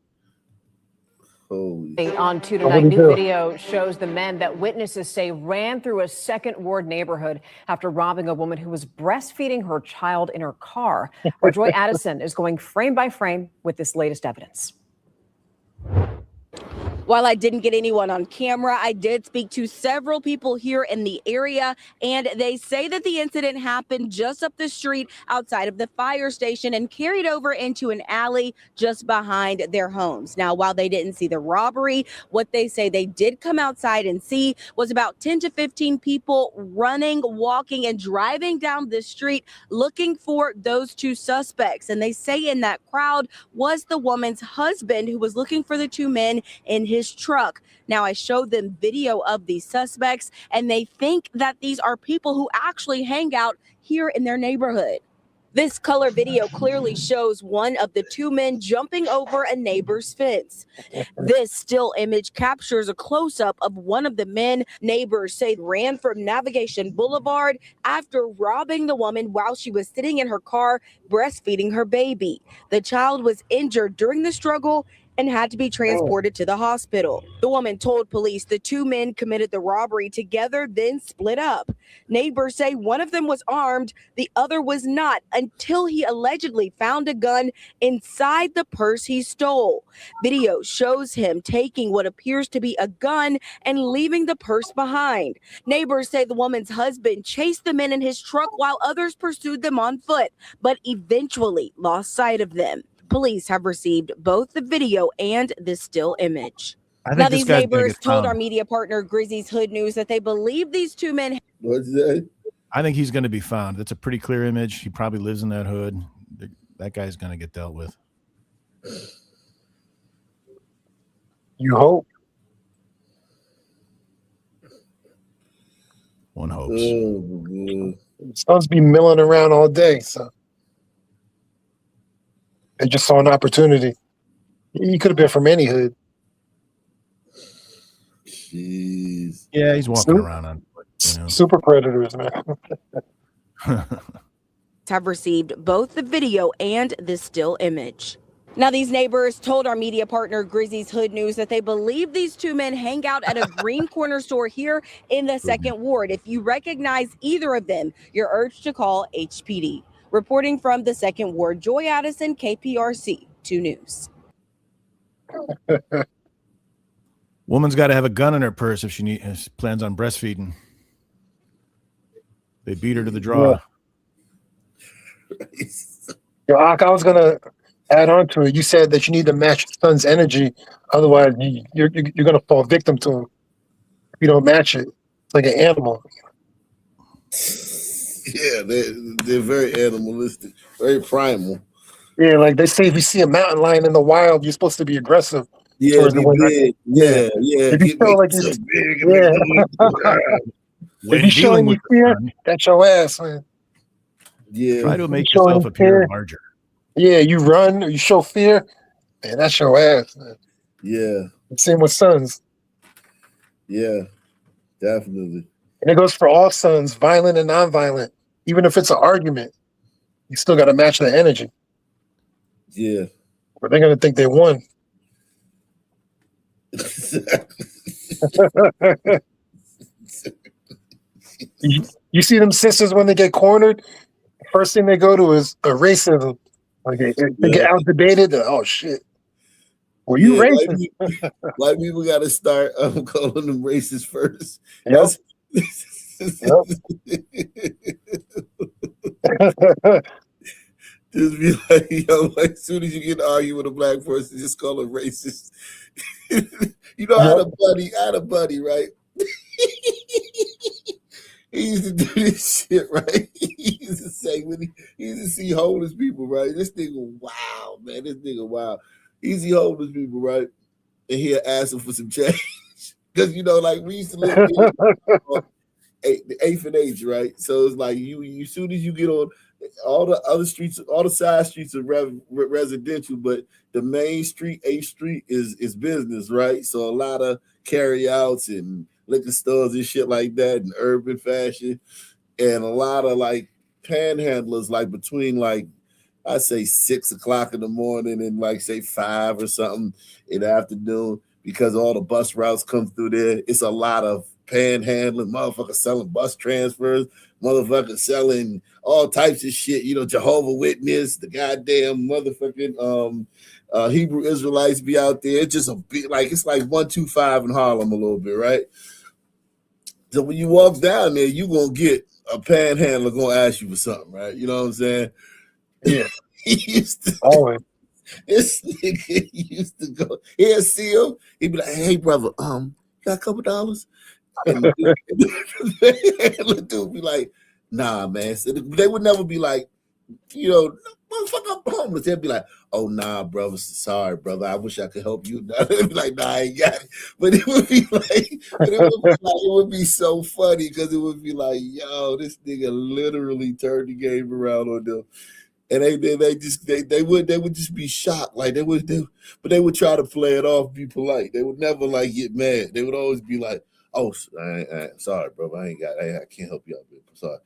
Holy. On 2 tonight, new video shows the men that witnesses say ran through a second ward neighborhood after robbing a woman who was breastfeeding her child in her car. Our Joy Addison is going frame by frame with this latest evidence. While I didn't get anyone on camera, I did speak to several people here in the area, and they say that the incident happened just up the street outside of the fire station and carried over into an alley just behind their homes. Now, while they didn't see the robbery, what they say they did come outside and see was about 10 to 15 people running, walking, and driving down the street looking for those two suspects. And they say in that crowd was the woman's husband, who was looking for the two men in his truck. Now, I showed them video of these suspects, and they think that these are people who actually hang out here in their neighborhood. This color video clearly shows one of the two men jumping over a neighbor's fence. This still image captures a close-up of one of the men neighbors say ran from Navigation Boulevard after robbing the woman while she was sitting in her car breastfeeding her baby. The child was injured during the struggle and had to be transported to the hospital. The woman told police the two men committed the robbery together, then split up. Neighbors say one of them was armed, the other was not, until he allegedly found a gun inside the purse he stole. Video shows him taking what appears to be a gun and leaving the purse behind. Neighbors say the woman's husband chased the men in his truck while others pursued them on foot, but eventually lost sight of them. Police have received both the video and the still image. Now, these neighbors told our media partner Grizzly's Hood News that they believe these two men. What's that? I think he's going to be found. That's a pretty clear image. He probably lives in that hood. That guy's going to get dealt with. You hope. One hopes. Sons be milling around all day, so they just saw an opportunity. He could have been from any hood. Jeez. Yeah, he's walking around on super predators, man. Have received both the video and the still image. Now, these neighbors told our media partner Grizzly's Hood News that they believe these two men hang out at a green corner store here in the second ward. If you recognize either of them, you're urged to call HPD. Reporting from the second ward, Joy Addison, KPRC 2 News. Woman's got to have a gun in her purse if she plans on breastfeeding. They beat her to the draw. Yo, Ak, I was gonna add on to it. You said that you need to match your son's energy, otherwise you're gonna fall victim to him if you don't match it. It's like an animal. Yeah, they're very animalistic, very primal. Yeah, like they say, if you see a mountain lion in the wild, you're supposed to be aggressive. Yeah, be big. Yeah. If you feel like you're if you're showing you fear, that's your ass, man. Yeah, try to make yourself appear larger. Yeah, you run or you show fear, man, that's your ass, man. Yeah. Same with sons. Yeah, definitely. And it goes for all sons, violent and non-violent. Even if it's an argument, you still got to match the energy. Yeah. Or they're going to think they won. You see them sisters when they get cornered, first thing they go to is a racism. Like they get out debated. Oh shit! Were you racist? White people got to start calling them racist first. Yep. Just be like, yo, like, as soon as you get to argue with a black person, just call them racist. You know, I had a buddy, right? He used to do this shit, right? He used to say when he used to see homeless people, right? This nigga wild, man. This nigga wild. He used to see homeless people, right? And he'll ask them for some change. Because, you know, like we used to live on the 8th and H, right? So it's like you as soon as you get on all the other streets, all the side streets are residential, but the main street, 8th Street, is business, right? So a lot of carryouts and liquor stores and shit like that, and urban fashion, and a lot of like panhandlers, like between like I say 6 o'clock in the morning and like say 5 or something in the afternoon. because all the bus routes come through there. It's a lot of panhandling, motherfuckers selling bus transfers, motherfuckers selling all types of shit. You know, Jehovah Witness, the goddamn motherfucking Hebrew Israelites be out there. It's just a bit like it's like 125 in Harlem a little bit, right? So when you walk down there, you gonna get a panhandler gonna ask you for something, right? You know what I'm saying? Yeah. He used to Always. this nigga used to go, he'll see him, he'd be like, hey brother, got a couple dollars? And the dude be like, nah, man. So they would never be like, you know, motherfucker, I'm homeless. They'd be like, oh nah, brother, sorry, brother. I wish I could help you. They'd be like, nah, I ain't got it. But it would be like, it would be so funny because it would be like, yo, this nigga literally turned the game around on them. And they would just be shocked, like but they would try to play it off, be polite. They would never like get mad. They would always be like, "Oh, I sorry, bro, I can't help you out, man. I'm sorry."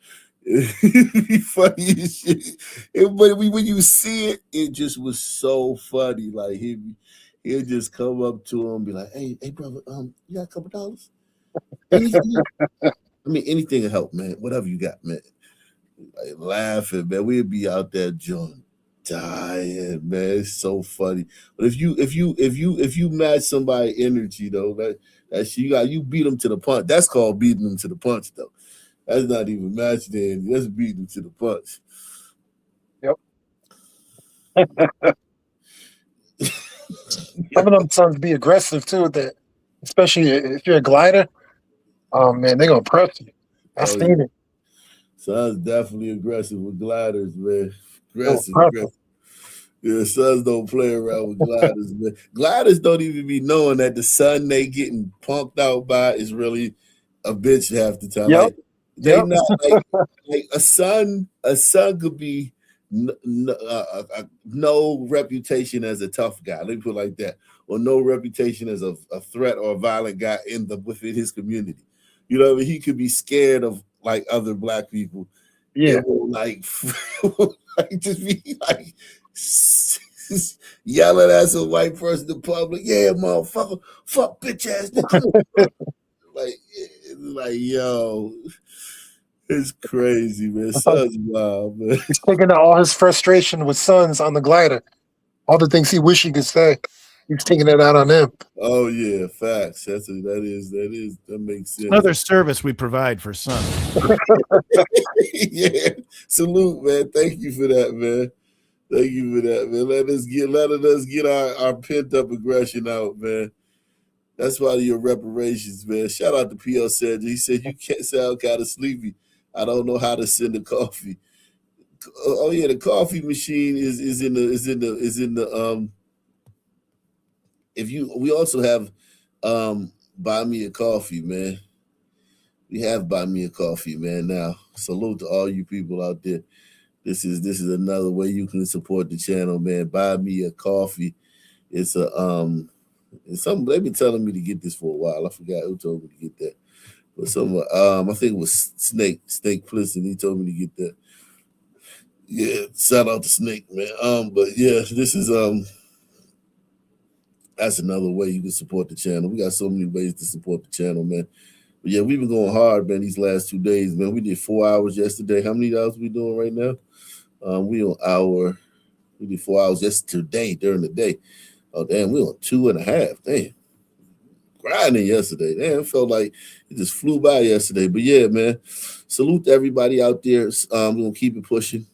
It'd be funny as shit. But when you see it, it just was so funny. Like he'll just come up to him, and be like, "Hey, brother, you got a couple dollars? Anything? I mean, anything to help, man. Whatever you got, man." Like laughing, man. We'd be out there John dying, man. It's so funny. But if you match somebody energy though, that's you beat them to the punch. That's called beating them to the punch though. That's not even matching the energy. That's beating them to the punch. Yep. Some of them sons be aggressive too, that especially if you're a glider. Oh man, they're gonna press you. I've seen it. Sons definitely aggressive with gliders, man. Aggressive. Yeah, sons don't play around with gliders, man. Gliders don't even be knowing that the son they getting punked out by is really a bitch half the time. Yep. Like, they not like a son could be no reputation as a tough guy. Let me put it like that, or no reputation as a threat or a violent guy within his community. You know what I mean? He could be scared of like other black people. Yeah. Like just be like yelling at some white person in public. Yeah, motherfucker, fuck bitch ass nigga. like yo, it's crazy, man. Son's wild, man. He's taking out all his frustration with sons on the glider. All the things he wish he could say, he's taking it out on them. Oh yeah, facts. That makes sense. Another service we provide for sons. Yeah, salute, man. Thank you for that, man. Thank you for that, man. Letting us get our pent up aggression out, man. That's why your reparations, man. Shout out to PL said. He said you can't sound kind of sleepy. I don't know how to send a coffee. Oh yeah, the coffee machine is in the we also have buy me a coffee, man. We have buy me a coffee, man. Now, salute to all you people out there. This is another way you can support the channel, man. Buy me a coffee. It's it's something they've been telling me to get this for a while. I forgot who told me to get that. But I think it was Snake Plisson. He told me to get that. Yeah, shout out to Snake, man. But yeah, this is that's another way you can support the channel. We got so many ways to support the channel, man. But yeah, we've been going hard, man, these last 2 days, man. We did 4 hours yesterday. How many hours we doing right now? We did 4 hours yesterday during the day. Oh damn, we on 2.5. Damn. Grinding yesterday. Damn, it felt like it just flew by yesterday. But yeah, man. Salute to everybody out there. We're gonna keep it pushing.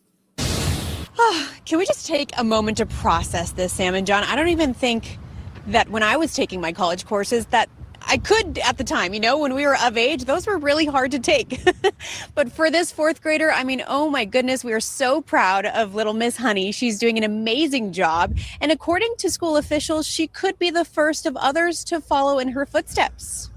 Can we just take a moment to process this, Sam and John? I don't even think that when I was taking my college courses that I could at the time, when we were of age, those were really hard to take. But for this fourth grader, I mean, oh my goodness, we are so proud of little Miss Honey. She's doing an amazing job. And according to school officials, she could be the first of others to follow in her footsteps.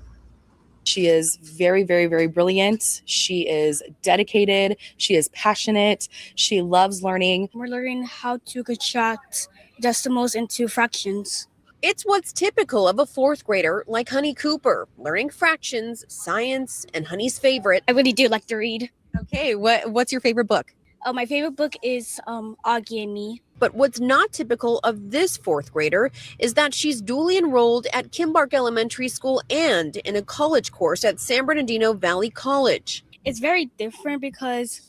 She is very, very, very brilliant. She is dedicated. She is passionate. She loves learning. We're learning how to construct decimals into fractions. It's what's typical of a fourth grader like Honey Cooper, learning fractions, science, and Honey's favorite. I really do like to read. Okay, what's your favorite book? My favorite book is Augie and Me. But what's not typical of this fourth grader is that she's duly enrolled at Kimbark Elementary School and in a college course at San Bernardino Valley College. It's very different because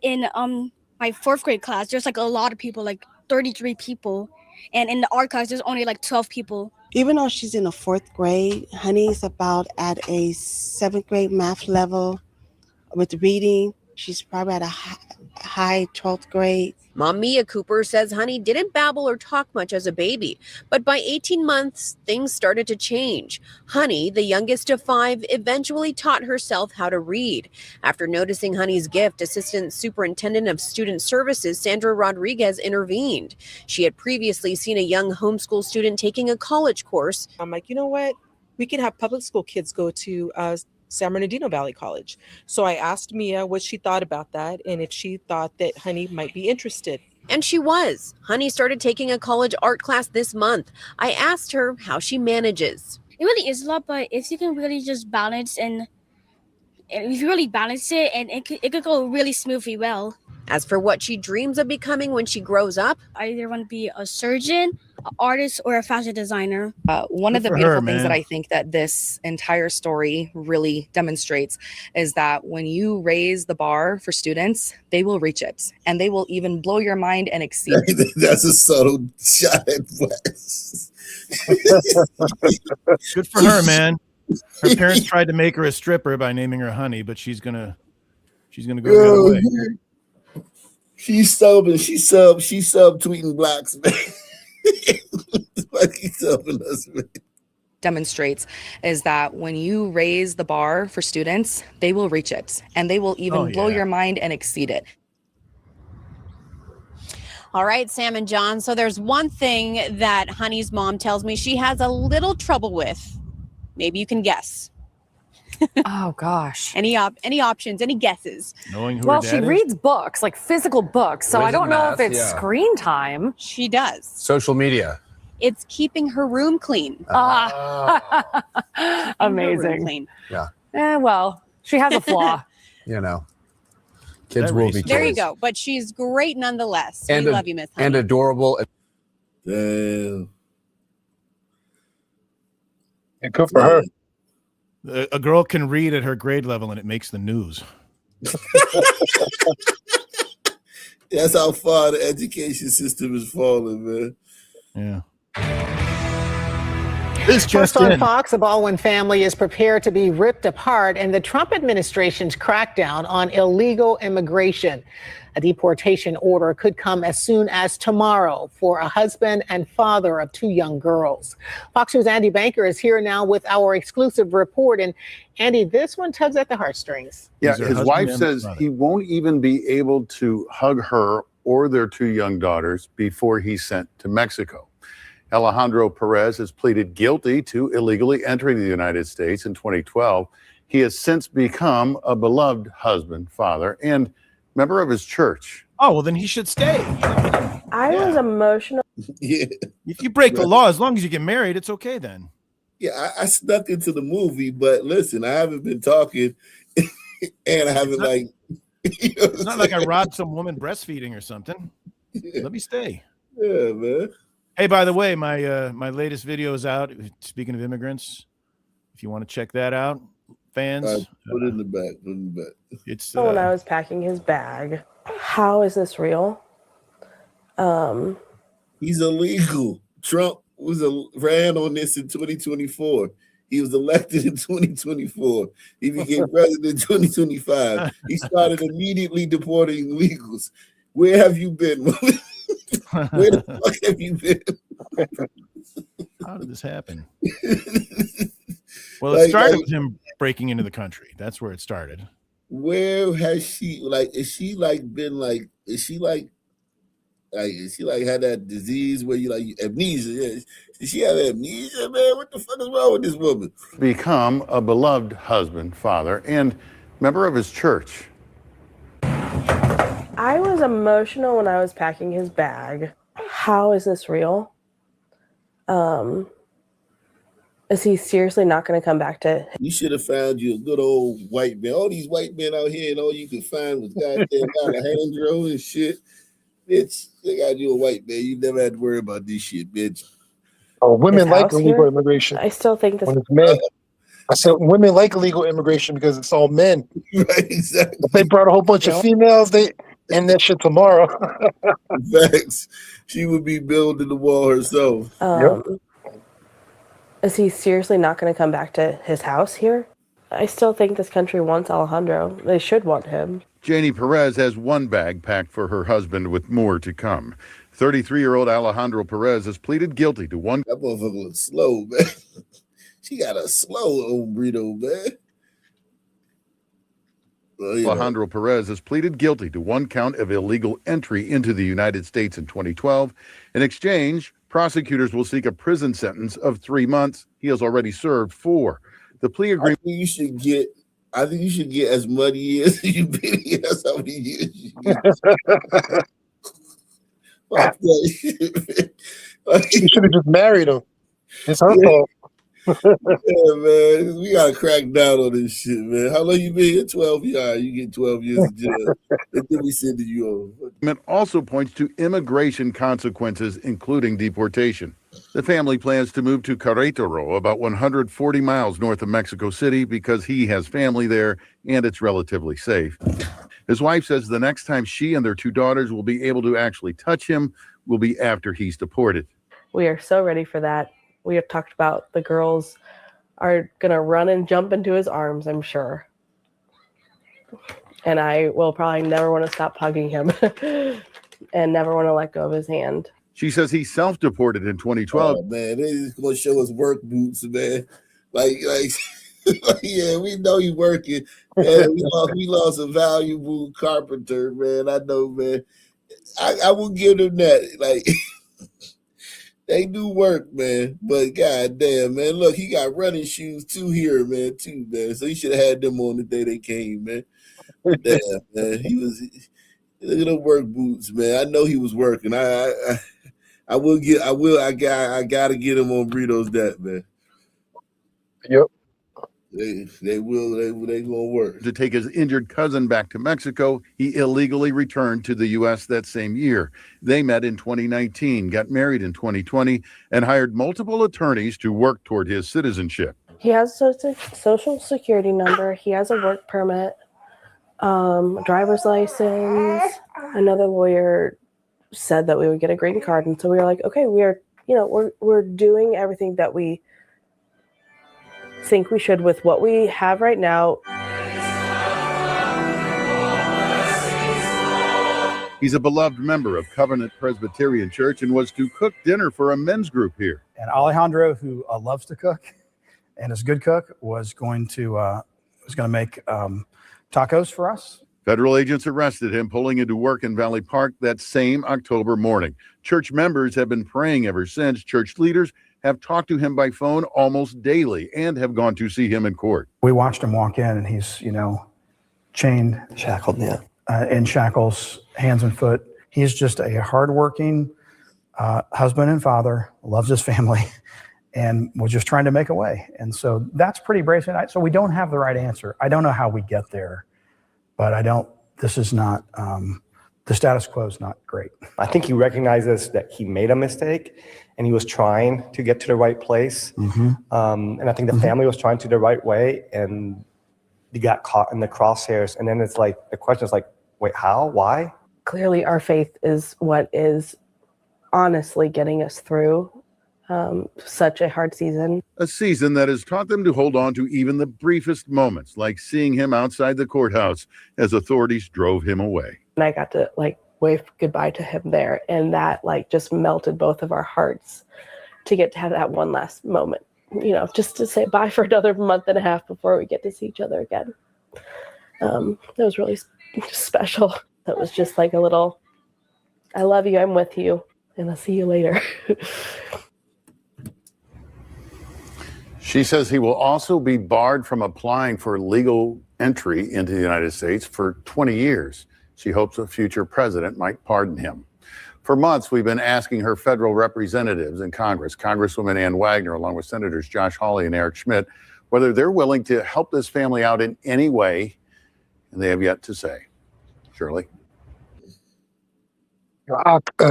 in my fourth grade class, there's like a lot of people, like 33 people. And in the art class, there's only like 12 people. Even though she's in the fourth grade, Honey's about at a seventh grade math level with reading. She's probably at a high 12th grade. Mom Mia Cooper says Honey didn't babble or talk much as a baby, but by 18 months, things started to change. Honey, the youngest of 5, eventually taught herself how to read. After noticing Honey's gift, Assistant Superintendent of Student Services Sandra Rodriguez intervened. She had previously seen a young homeschool student taking a college course. I'm like, you know what? We can have public school kids go to San Bernardino Valley College. So I asked Mia what she thought about that and if she thought that Honey might be interested. And she was. Honey started taking a college art class this month. I asked her how she manages. It really is a lot, but if you can really just balance and if you really balance it, and it could go really smoothly well. As for what she dreams of becoming when she grows up, I either want to be a surgeon, an artist, or a fashion designer. One of the beautiful things that I think that this entire story really demonstrates is that when you raise the bar for students, they will reach it, and they will even blow your mind and exceed it. That's a subtle shot at Wes. Good for her, man. Her parents tried to make her a stripper by naming her Honey, but she's gonna go the other way. She's subbing. She's subtweeting blacks, man. Like he's subbing us, man. Demonstrates is that when you raise the bar for students, they will reach it, and they will even blow your mind and exceed it. All right, Sam and John. So there's one thing that Honey's mom tells me she has a little trouble with. Maybe you can guess. Oh gosh. Any options? Any guesses? Knowing who Well, her she dad is? reads books, like physical books. So I Wisdom don't know math, if it's yeah. screen time. She does. Social media. It's keeping her room clean. Amazing. Clean. Yeah. Well, she has a flaw. You know, kids will be kids. There you go. But she's great nonetheless. And We love you, Miss Honey. And adorable. Damn. And good for her. A girl can read at her grade level and it makes the news. That's how far the education system is falling, man. Yeah. First on Fox, the Baldwin family is prepared to be ripped apart in the Trump administration's crackdown on illegal immigration. A deportation order could come as soon as tomorrow for a husband and father of 2 young girls. Fox News' Andy Banker is here now with our exclusive report. And Andy, this one tugs at the heartstrings. Yeah, his wife says he won't even be able to hug her or their 2 young daughters before he's sent to Mexico. Alejandro Perez has pleaded guilty to illegally entering the United States in 2012. He has since become a beloved husband, father, and member of his church. Oh, well, then he should stay. I was emotional. Yeah. If you break the law, as long as you get married, it's okay then. Yeah, I snuck into the movie, but listen, I haven't been talking, and I haven't It's not like I robbed some woman breastfeeding or something. Let me stay. Yeah, man. Hey, by the way, my latest video is out. Speaking of immigrants, if you want to check that out, fans, put it in the back. Put it in the back. It's When I was packing his bag. How is this real? He's illegal. Trump ran on this in 2024. He was elected in 2024. He became president in 2025. He started immediately deporting illegals. Where have you been? Where the fuck have you been? How did this happen? Well, it started with him breaking into the country. That's where it started. Where has she is she had that disease where you amnesia? Yeah. Does she have amnesia, man? What the fuck is wrong with this woman? Become a beloved husband, father, and member of his church. I was emotional when I was packing his bag. How is this real? Is he seriously not going to come back to? You should have found you a good old white man. All these white men out here, and all you could find was goddamn Alejandro and shit. Bitch, they got you a white man. You never had to worry about this shit, bitch. Oh, women His like house illegal here? immigration. I still think this. When it's men. I said women like illegal immigration because it's all men. Right, exactly. If they brought a whole bunch of females, they end that shit tomorrow. Facts. She would be building the wall herself. Is he seriously not going to come back to his house here? I still think this country wants Alejandro. They should want him. Janie Perez has one bag packed for her husband with more to come. 33-year-old Alejandro Perez has pleaded guilty to one. That motherfucker looks slow, man. She got a slow old burrito, man. Alejandro Perez has pleaded guilty to one count of illegal entry into the United States in 2012. In exchange, prosecutors will seek a prison sentence of 3 months. He has already served 4. The plea agreement. I think you should get as muddy as you've been here. That's how many years you get. Fuck that shit, man. She should have just married him. It's her fault. Yeah, man. We gotta crack down on this shit, man. How long you been here? 12 years. You get 12 years in jail. And then we send you on. It also points to immigration consequences, including deportation. The family plans to move to Querétaro, about 140 miles north of Mexico City, because he has family there and it's relatively safe. His wife says the next time she and their 2 daughters will be able to actually touch him will be after he's deported. We are so ready for that. We have talked about the girls are going to run and jump into his arms, I'm sure. And I will probably never want to stop hugging him and never want to let go of his hand. She says he self-deported in 2012. Oh, man, they just gonna show us work boots, man. Like, yeah, we know he working. Man, we lost a valuable carpenter, man. I know, man. I will give them that. Like, they do work, man. But goddamn, man, look, he got running shoes too here, man, too, man. So he should have had them on the day they came, man. Damn, man, look at them work boots, man. I know he was working. I gotta get him on burritos that, man. Yep. They gonna work. To take his injured cousin back to Mexico, he illegally returned to the U.S. that same year. They met in 2019, got married in 2020, and hired multiple attorneys to work toward his citizenship. He has a social security number. He has a work permit, driver's license. Another lawyer said that we would get a green card, and so we were like, okay, we're doing everything that we think we should with what we have right now. He's a beloved member of Covenant Presbyterian Church and was to cook dinner for a men's group here. And Alejandro, who loves to cook and is a good cook, was going to make tacos for us. Federal agents arrested him pulling into work in Valley Park that same October morning. Church members have been praying ever since. Church leaders have talked to him by phone almost daily and have gone to see him in court. We watched him walk in, and he's, chained, shackled, in shackles, hands and foot. He's just a hardworking husband and father, loves his family, and was just trying to make a way. And so that's pretty brave tonight. So we don't have the right answer. I don't know how we get there, but this is not, the status quo is not great. I think he recognizes that he made a mistake and he was trying to get to the right place. Mm-hmm. And I think the family was trying to the right way, and he got caught in the crosshairs. And then it's like, the question is like, wait, how, why? Clearly our faith is what is honestly getting us through such a hard season. A season that has taught them to hold on to even the briefest moments, like seeing him outside the courthouse as authorities drove him away. And I got to wave goodbye to him there, and that just melted both of our hearts to get to have that one last moment, just to say bye for another month and a half before we get to see each other again. That was really special. That was just like a little, I love you, I'm with you, and I'll see you later. She says he will also be barred from applying for legal entry into the United States for 20 years. She hopes a future president might pardon him. For months, we've been asking her federal representatives in Congress, Congresswoman Ann Wagner, along with Senators Josh Hawley and Eric Schmidt, whether they're willing to help this family out in any way, and they have yet to say. Shirley?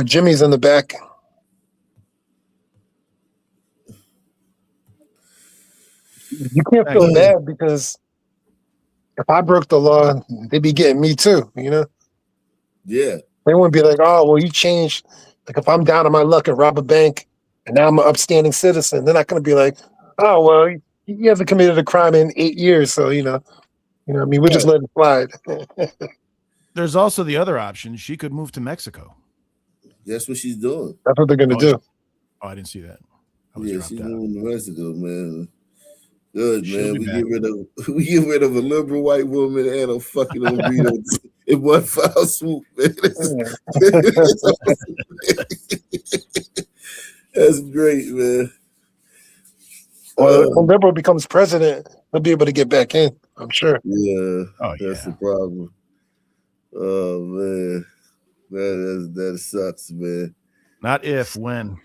Jimmy's in the back. You can't feel bad because if I broke the law, they'd be getting me too, you know? Yeah. They wouldn't be like, oh, well, you changed. Like if I'm down on my luck and rob a bank and now I'm an upstanding citizen, they're not going to be like, oh, well, he hasn't committed a crime in 8 years. So, you know what I mean? We just let it slide. There's also the other option. She could move to Mexico. That's what she's doing. That's what they're going to do. Oh, I didn't see that. Yeah, she's moving to Mexico, man. Good, man. We get rid of a liberal white woman and a fucking Alito in one foul swoop, man. That's great, man. Well, if a liberal becomes president, they'll be able to get back in, I'm sure. Yeah, that's the problem. Oh, man. That sucks, man. Not if, when.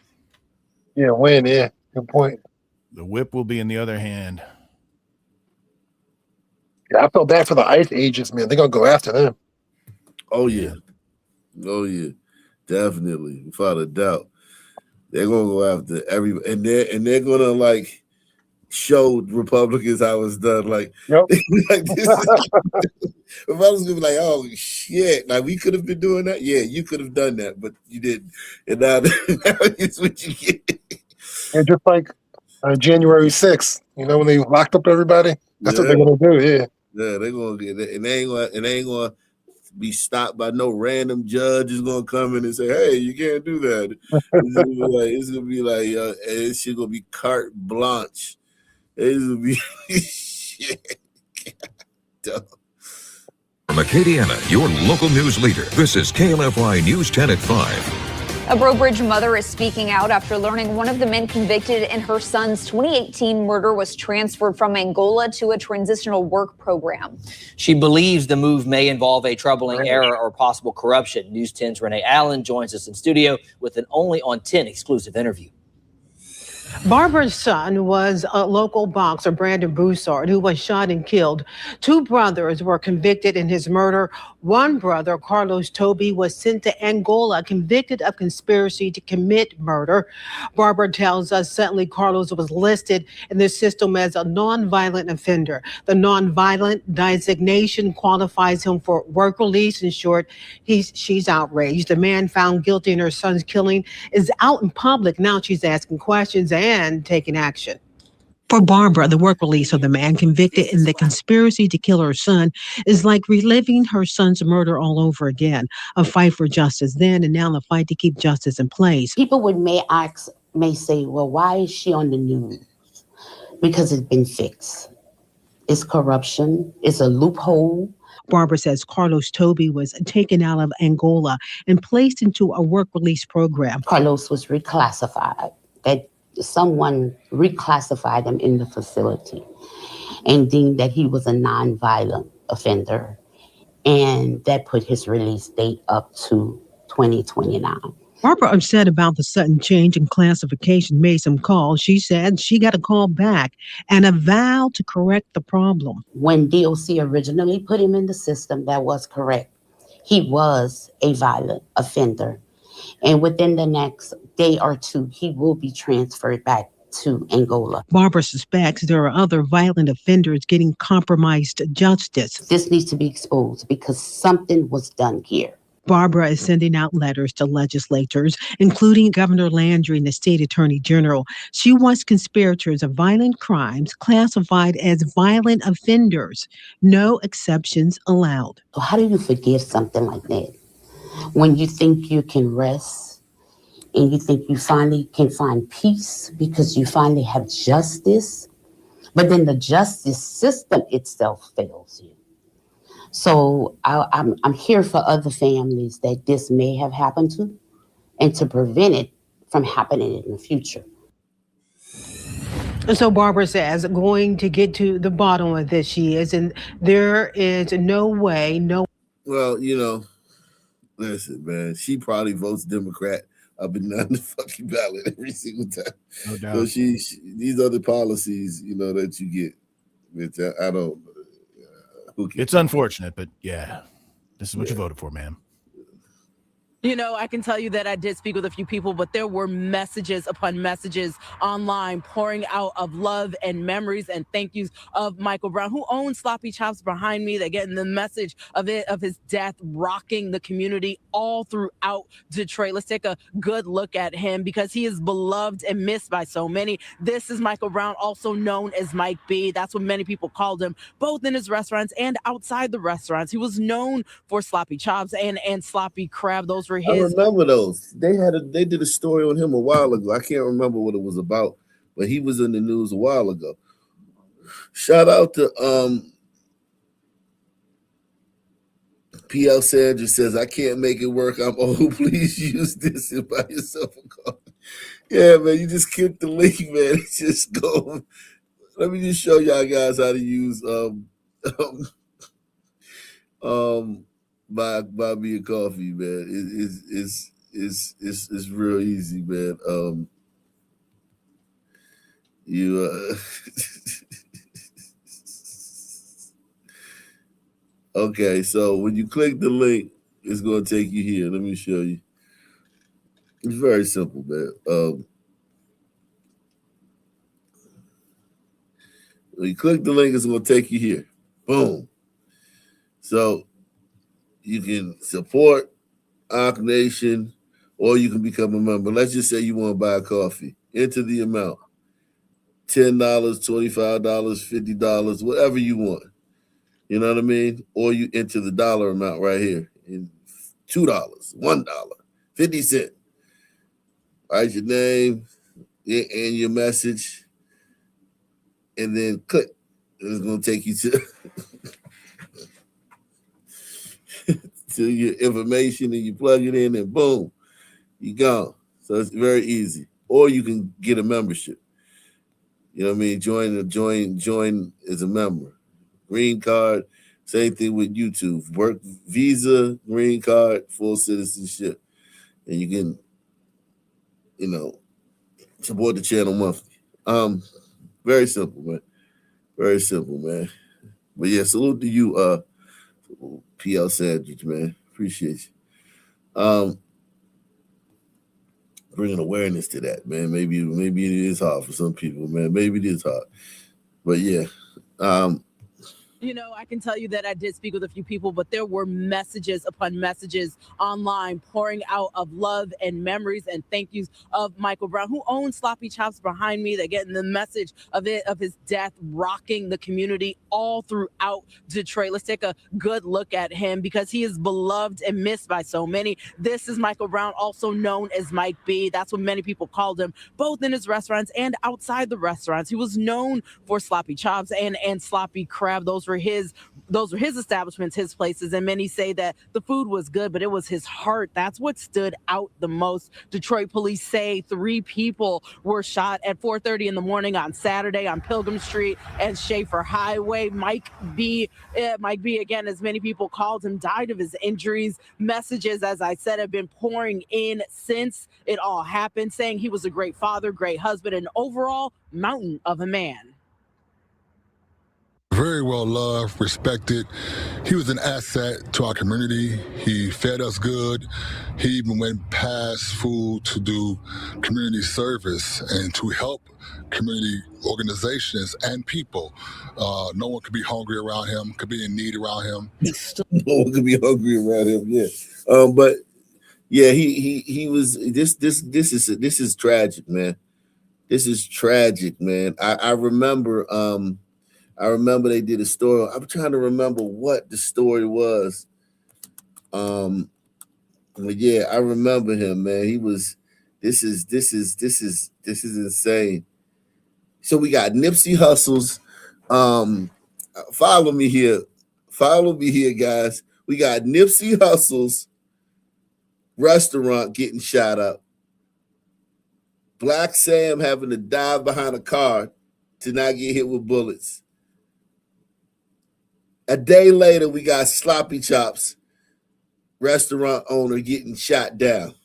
Yeah, when, yeah. Good point. The whip will be in the other hand. Yeah, I felt bad for the ICE agents, man. They're going to go after them. Oh, yeah. Oh, yeah. Definitely. Without a doubt. They're going to go after everybody. And they're going to, like, show Republicans how it's done. Like, yep. Like this Republicans going to be like, oh, shit. Like, we could have been doing that. Yeah, you could have done that, but you didn't. And now it's what you get. And just like January 6th, you know, when they locked up everybody, that's what they're gonna do. Yeah, they're gonna get it, and they ain't gonna be stopped by no random judge is gonna come in and say, "Hey, you can't do that." It's gonna be like, it's shit gonna be carte blanche. It's gonna be shit. From Acadiana, your local news leader. This is KLFY News 10 at 5. A Breaux Bridge mother is speaking out after learning one of the men convicted in her son's 2018 murder was transferred from Angola to a transitional work program. She believes the move may involve a troubling error or possible corruption. News 10's Renee Allen joins us in studio with an Only on 10 exclusive interview. Barbara's son was a local boxer, Brandon Broussard, who was shot and killed. Two brothers were convicted in his murder. One brother, Carlos Toby, was sent to Angola, convicted of conspiracy to commit murder. Barbara tells us suddenly Carlos was listed in the system as a nonviolent offender. The nonviolent designation qualifies him for work release. In short, she's outraged. The man found guilty in her son's killing is out in public. Now she's asking questions and taking action. For Barbara, the work release of the man convicted in the conspiracy to kill her son is like reliving her son's murder all over again. A fight for justice then, and now the fight to keep justice in place. People may say, well, why is she on the news? Because it's been fixed. It's corruption. It's a loophole. Barbara says Carlos Toby was taken out of Angola and placed into a work release program. Carlos was reclassified. That someone reclassified him in the facility and deemed that he was a nonviolent offender. And that put his release date up to 2029. Barbara, upset about the sudden change in classification, made some calls. She said she got a call back and a vow to correct the problem. When DOC originally put him in the system, that was correct. He was a violent offender. And within the next day or two, he will be transferred back to Angola. Barbara suspects there are other violent offenders getting compromised justice. This needs to be exposed because something was done here. Barbara is sending out letters to legislators, including Governor Landry and the state attorney general. She wants conspirators of violent crimes classified as violent offenders. No exceptions allowed. So how do you forgive something like that? When you think you can rest and you think you finally can find peace because you finally have justice, but then the justice system itself fails you. So I'm here for other families that this may have happened to and to prevent it from happening in the future. And so Barbara says going to get to the bottom of this, she is, and there is no way, no. Well, you know, Listen, man, she probably votes Democrat up and down the fucking ballot every single time. No doubt. So she these are the policies, that you get. Which I don't. It's unfortunate, but yeah, this is what you voted for, man. I can tell you that I did speak with a few people, but there were messages upon messages online pouring out of love and memories and thank yous of Michael Brown, who owns Sloppy Chops behind me. They're getting the message of his death rocking the community all throughout Detroit. Let's take a good look at him because he is beloved and missed by so many. This is Michael Brown, also known as Mike B. That's what many people called him, both in his restaurants and outside the restaurants. He was known for Sloppy Chops and Sloppy Crab. Those were I his. remember those. They did a story on him a while ago. I can't remember what it was about, but he was in the news a while ago. Shout out to PL Sanders says, I can't make it work. I'm old. Please use this and buy yourself a car. Yeah, man, you just click the link, man. It's just go. Let me just show y'all guys how to use buy me a coffee, man. It's real easy, man. Okay, so when you click the link, it's gonna take you here. Let me show you. It's very simple, man. When you click the link, it's gonna take you here. Boom. So you can support Arc Nation, or you can become a member. Let's just say you want to buy a coffee. Enter the amount. $10, $25, $50, whatever you want. You know what I mean? Or you enter the dollar amount right here. $2, $1, 50 cents. Write your name and your message, and then click. It's going to take you to to your information, and you plug it in, and boom, you gone. So it's very easy. Or you can get a membership. You know what I mean? Join as a member. Green card, same thing with YouTube. Work visa, green card, full citizenship. And you can, support the channel monthly. Very simple, man. Very simple, man. But yeah, salute to you, PL Sandwich, man. Appreciate you. Bringing awareness to that, man. Maybe it is hard for some people, man. Maybe it is hard. But yeah. I can tell you that I did speak with a few people, but there were messages upon messages online pouring out of love and memories and thank yous of Michael Brown, who owns Sloppy Chops behind me. They're getting the message of his death rocking the community all throughout Detroit. Let's take a good look at him because he is beloved and missed by so many. This is Michael Brown, also known as Mike B. That's what many people called him, both in his restaurants and outside the restaurants. He was known for Sloppy Chops and Sloppy Crab. Those were his establishments, his places, and many say that the food was good, but it was his heart. That's what stood out the most. Detroit police say 3 people were shot at 4:30 in the morning on Saturday on Pilgrim Street and Schaefer Highway. Mike B, again, as many people called him, died of his injuries. Messages, as I said, have been pouring in since it all happened, saying he was a great father, great husband, and overall mountain of a man. Very well loved, respected. He was an asset to our community. He fed us good. He even went past food to do community service and to help community organizations and people. No one could be hungry around him, could be in need around him. No one could be hungry around him, yeah. But yeah, he was this is tragic, man. This is tragic, man. I remember they did a story. I'm trying to remember what the story was. But yeah, I remember him, man. He was. This is insane. So we got Nipsey Hussle's. Follow me here, guys. We got Nipsey Hussle's restaurant getting shot up. Black Sam having to dive behind a car to not get hit with bullets. A day later, we got Sloppy Chops restaurant owner getting shot down.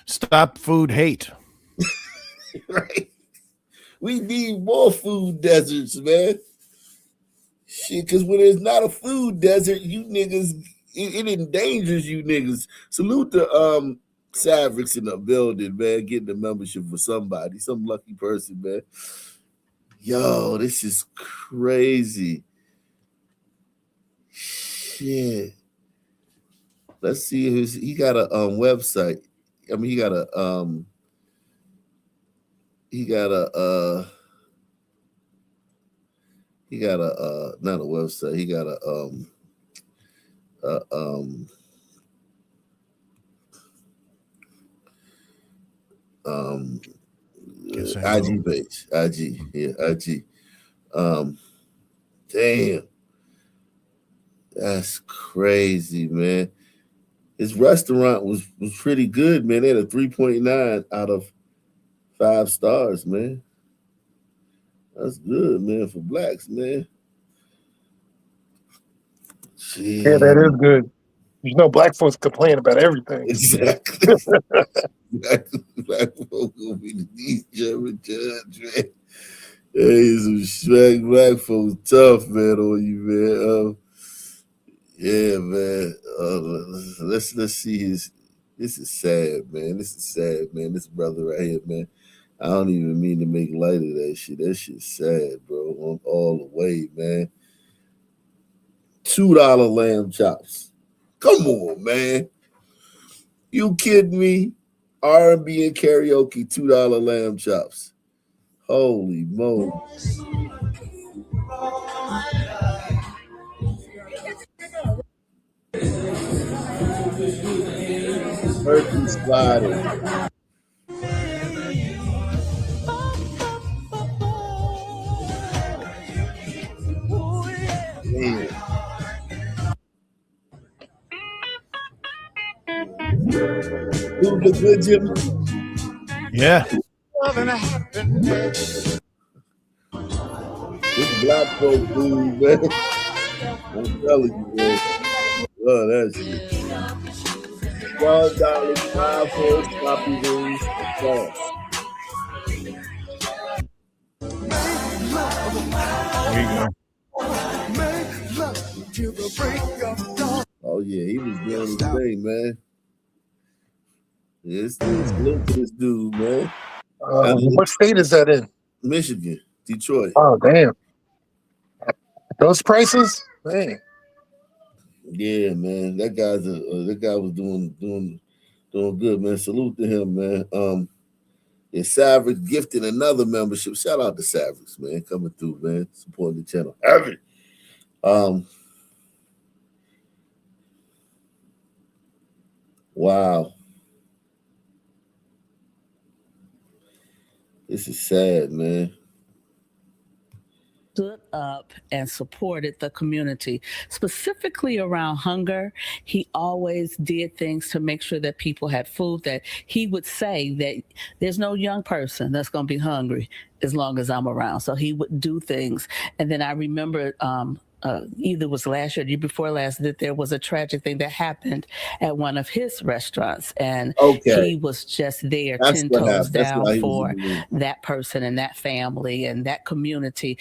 Stop food hate. Right? We need more food deserts, man. Shit, because when there's not a food desert, you niggas, it endangers you niggas. Salute to Savrix in the building, man, getting the membership for somebody, some lucky person, man. Yo, this is crazy. Shit. Let's see if he got a website. I mean, he got a not a website. He got IG page. IG. Damn. That's crazy, man. His restaurant was pretty good, man. They had a 3.9 out of 5 stars, man. That's good, man, for blacks, man. Jeez. Yeah, that is good. You know, black folks complain about everything. Exactly. Black folks gonna be these German judge, man. Hey, some black folks tough, man, on you, man. Yeah, man. Let's see his. This is sad, man. This brother right here, man. I don't even mean to make light of that shit. That shit's sad, bro. All the way, man. $2 lamb chops. Come on, man. You kidding me? R&B and karaoke, $2 lamb chops. Holy moly. Turkey sliders. Man. Who the good Jimmy? Yeah. This black folk food, man. I'm telling you, man. Love that shit. $12, 5 for sloppy wings. There you go. Oh yeah, he was doing his thing, man. It's salute to this dude, man. What state is that in? Michigan, Detroit. Oh damn! Those prices, man. Yeah, man. That guy was doing good, man. Salute to him, man. And Savrix gifted another membership. Shout out to Savrix, man, coming through, man, supporting the channel. Wow. This is sad, man. Stood up and supported the community, specifically around hunger. He always did things to make sure that people had food, that he would say that there's no young person that's going to be hungry as long as I'm around. So he would do things. And then I remember either was last year or the year before last that there was a tragic thing that happened at one of his restaurants, and he was just there 10 toes down for that person and that family and that community.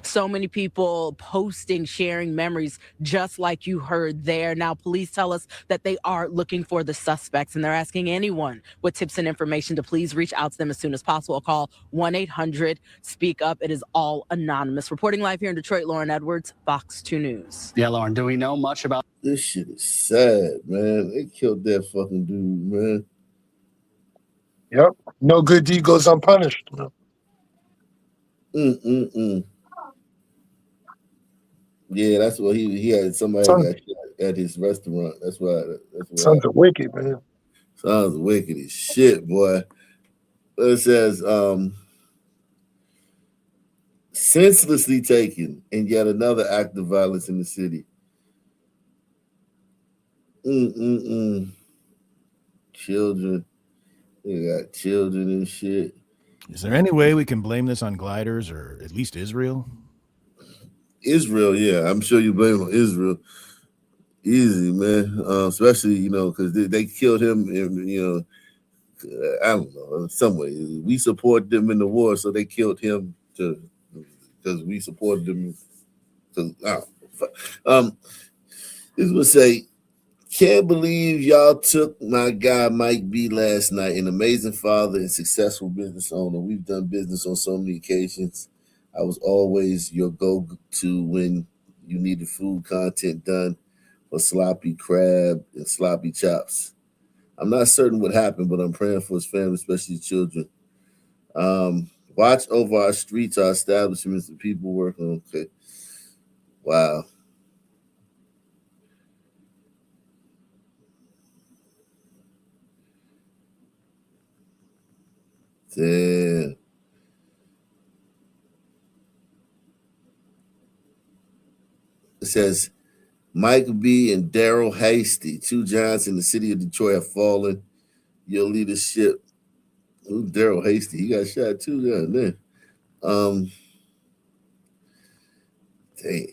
So many people posting, sharing memories, just like you heard there. Now, police tell us that they are looking for the suspects, and they're asking anyone with tips and information to please reach out to them as soon as possible. Call 1-800-SPEAK-UP. It is all anonymous. Reporting live here in Detroit, Lauren Edwards, Fox 2 News. Yeah, Lauren, do we know much about this shit? Is sad, man. They killed that fucking dude, man. Yep. No good deed goes unpunished. Yeah, that's what he had. Somebody got shot at his restaurant. That's why. Sons of wicked, man. Sons of wicked as shit, boy. It says, senselessly taken in yet another act of violence in the city. Children. They got children and shit. Is there any way we can blame this on gliders or at least Israel? Israel, yeah, I'm sure you blame it on Israel. Easy, man. Especially, because they killed him in, I don't know, in some way. We support them in the war, so they killed him because we supported them. This would say, can't believe y'all took my guy Mike B last night, an amazing father and successful business owner. We've done business on so many occasions. I was always your go-to when you needed food content done for sloppy crab and sloppy chops. I'm not certain what happened, but I'm praying for his family, especially children. Watch over our streets, our establishments, the people working. Okay. Wow. Damn. It says Mike B. and Daryl Hasty, two giants in the city of Detroit, have fallen. Your leadership. Who's Daryl Hasty? He got shot too, man. Dang.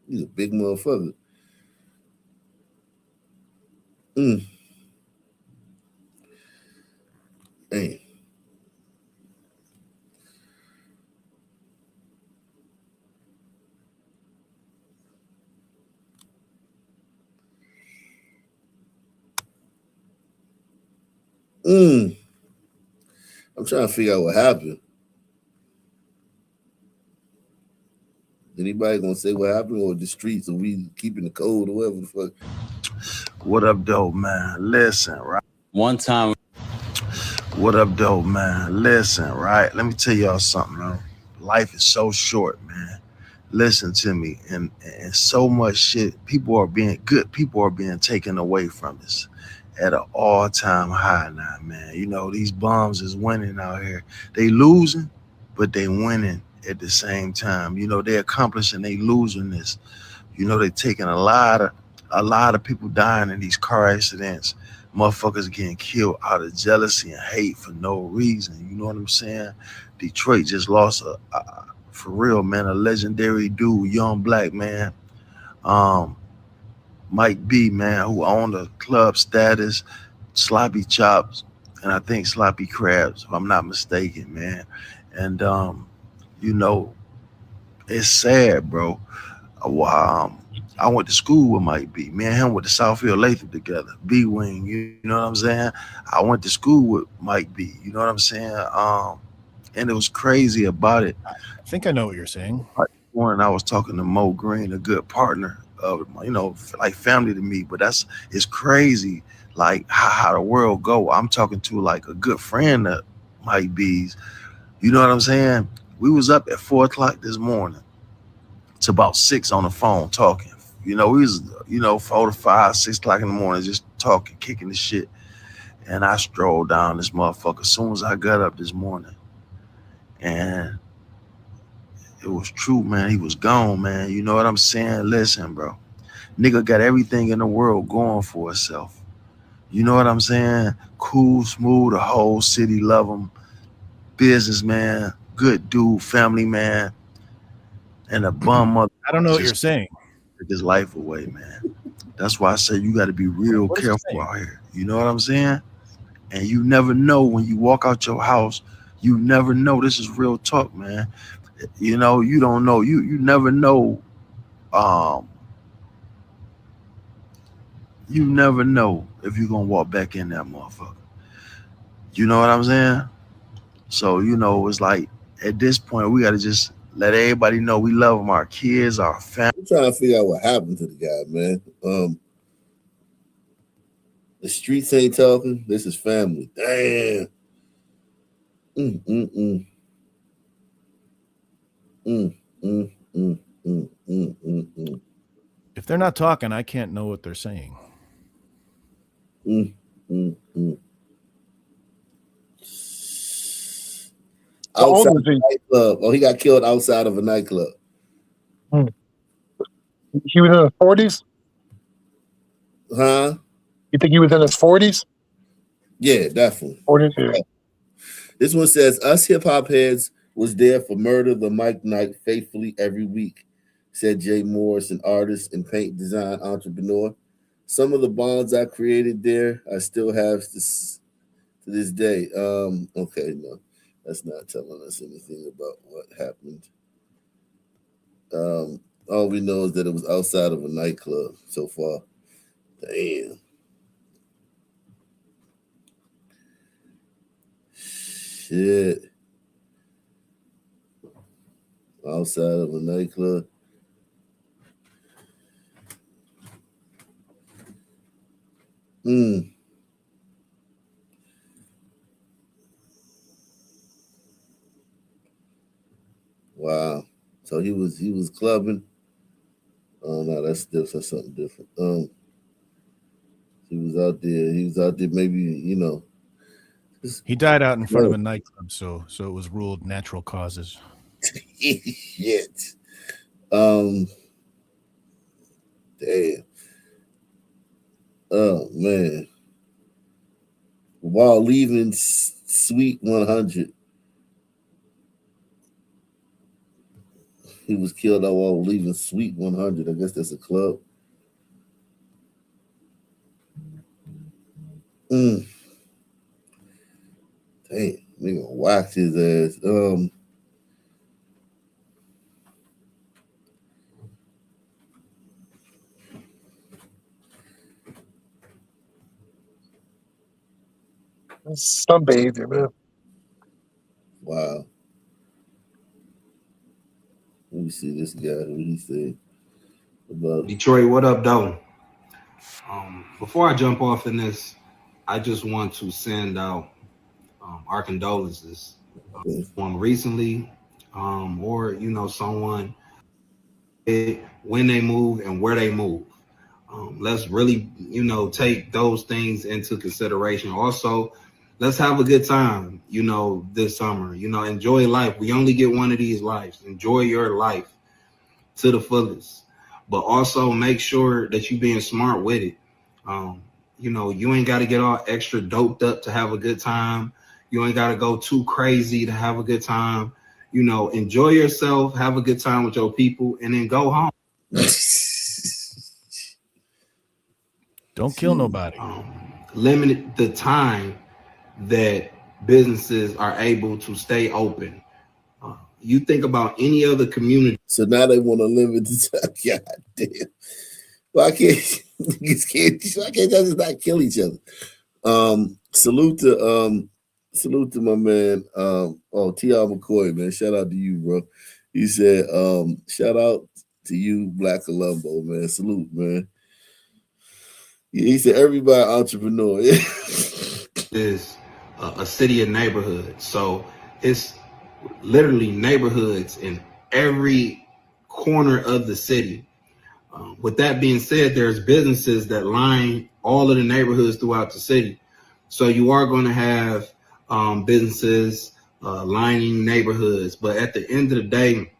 He's a big motherfucker. Dang. I'm trying to figure out what happened. Anybody gonna say what happened, or the streets, or we keeping the code, or whatever the fuck? What up, though, man? Listen, right? One time. What up, though, man? Listen, right? Let me tell y'all something, man. Life is so short, man. Listen to me, and so much shit. People are being taken away from us at an all-time high now, man. These bums is winning out here. They losing, but they winning at the same time. They accomplishing, they losing this. They taking a lot of people dying in these car accidents. Motherfuckers getting killed out of jealousy and hate for no reason. You know what I'm saying? Detroit just lost for real, man, a legendary dude, young black man. Mike B, man, who owned a club status, sloppy chops, and I think sloppy crabs, if I'm not mistaken, man. And it's sad, bro. I went to school with Mike B. Me and him went to Southfield Latham together, B Wing. You know what I'm saying? I went to school with Mike B. You know what I'm saying? And it was crazy about it. I think I know what you're saying. Morning, I was talking to Mo Green, a good partner of, like family to me. But it's crazy, like how the world go. I'm talking to like a good friend of Mike B's. You know what I'm saying? We was up at 4 o'clock this morning. It's about 6 on the phone talking. We was 4 to 5, 6 o'clock in the morning, just talking, kicking the shit. And I strolled down this motherfucker as soon as I got up this morning. And it was true, man. He was gone, man. You know what I'm saying? Listen, bro. Nigga got everything in the world going for itself. You know what I'm saying? Cool, smooth, the whole city love him. Businessman, good dude, family man. And a bum mother. I don't know what you're saying. Took his life away, man. That's why I say you got to be real careful out here. You know what I'm saying? And you never know when you walk out your house. You never know. This is real talk, man. You don't know. You never know. You never know if you're gonna walk back in that motherfucker. You know what I'm saying? So it's like at this point we gotta just let everybody know we love them, our kids, our family. I'm trying to figure out what happened to the guy, man. The streets ain't talking. This is family. Damn. If they're not talking, I can't know what they're saying. Outside of a nightclub. Oh, he got killed outside of a nightclub. He was in his 40s? Huh? You think he was in his 40s? Yeah, definitely. 40s, yeah. This one says, us hip-hop heads was there for Murder the Mike Night faithfully every week, said Jay Morris, an artist and paint design entrepreneur. Some of the bonds I created there, I still have to this day. Okay, no, that's not telling us anything about what happened. All we know is that it was outside of a nightclub so far. Damn. Shit. Outside of a nightclub. Wow. So he was clubbing. Oh no, that's different. That's something different. He was out there. Maybe, you know. He died out in front of a nightclub, so it was ruled natural causes. Shit. Damn. Oh man. While leaving Suite 100, he was killed while leaving Suite 100. I guess that's a club. Damn, nigga whacked his ass. Some behavior, man. Wow. Let me see this guy. What he said about Detroit. What up, though? Before I jump off in this, I just want to send out our condolences on recently, or someone when they move and where they move. Let's really take those things into consideration. Also, let's have a good time this summer. Enjoy life. We only get one of these lives. Enjoy your life to the fullest, but also make sure that you're being smart with it. You ain't got to get all extra doped up to have a good time. You ain't got to go too crazy to have a good time. Enjoy yourself, have a good time with your people, and then go home. Don't kill nobody. Limit the time that businesses are able to stay open. You think about any other community. So now they want to limit the time. God damn. Why can't y'all just not kill each other? Salute to my man. T.R. McCoy, man. Shout out to you, bro. He said, shout out to you, Black Columbo, man. Salute, man. He said everybody entrepreneur. Is a city of neighborhoods. So it's literally neighborhoods in every corner of the city. With that being said, there's businesses that line all of the neighborhoods throughout the city. So you are going to have businesses lining neighborhoods. But at the end of the day,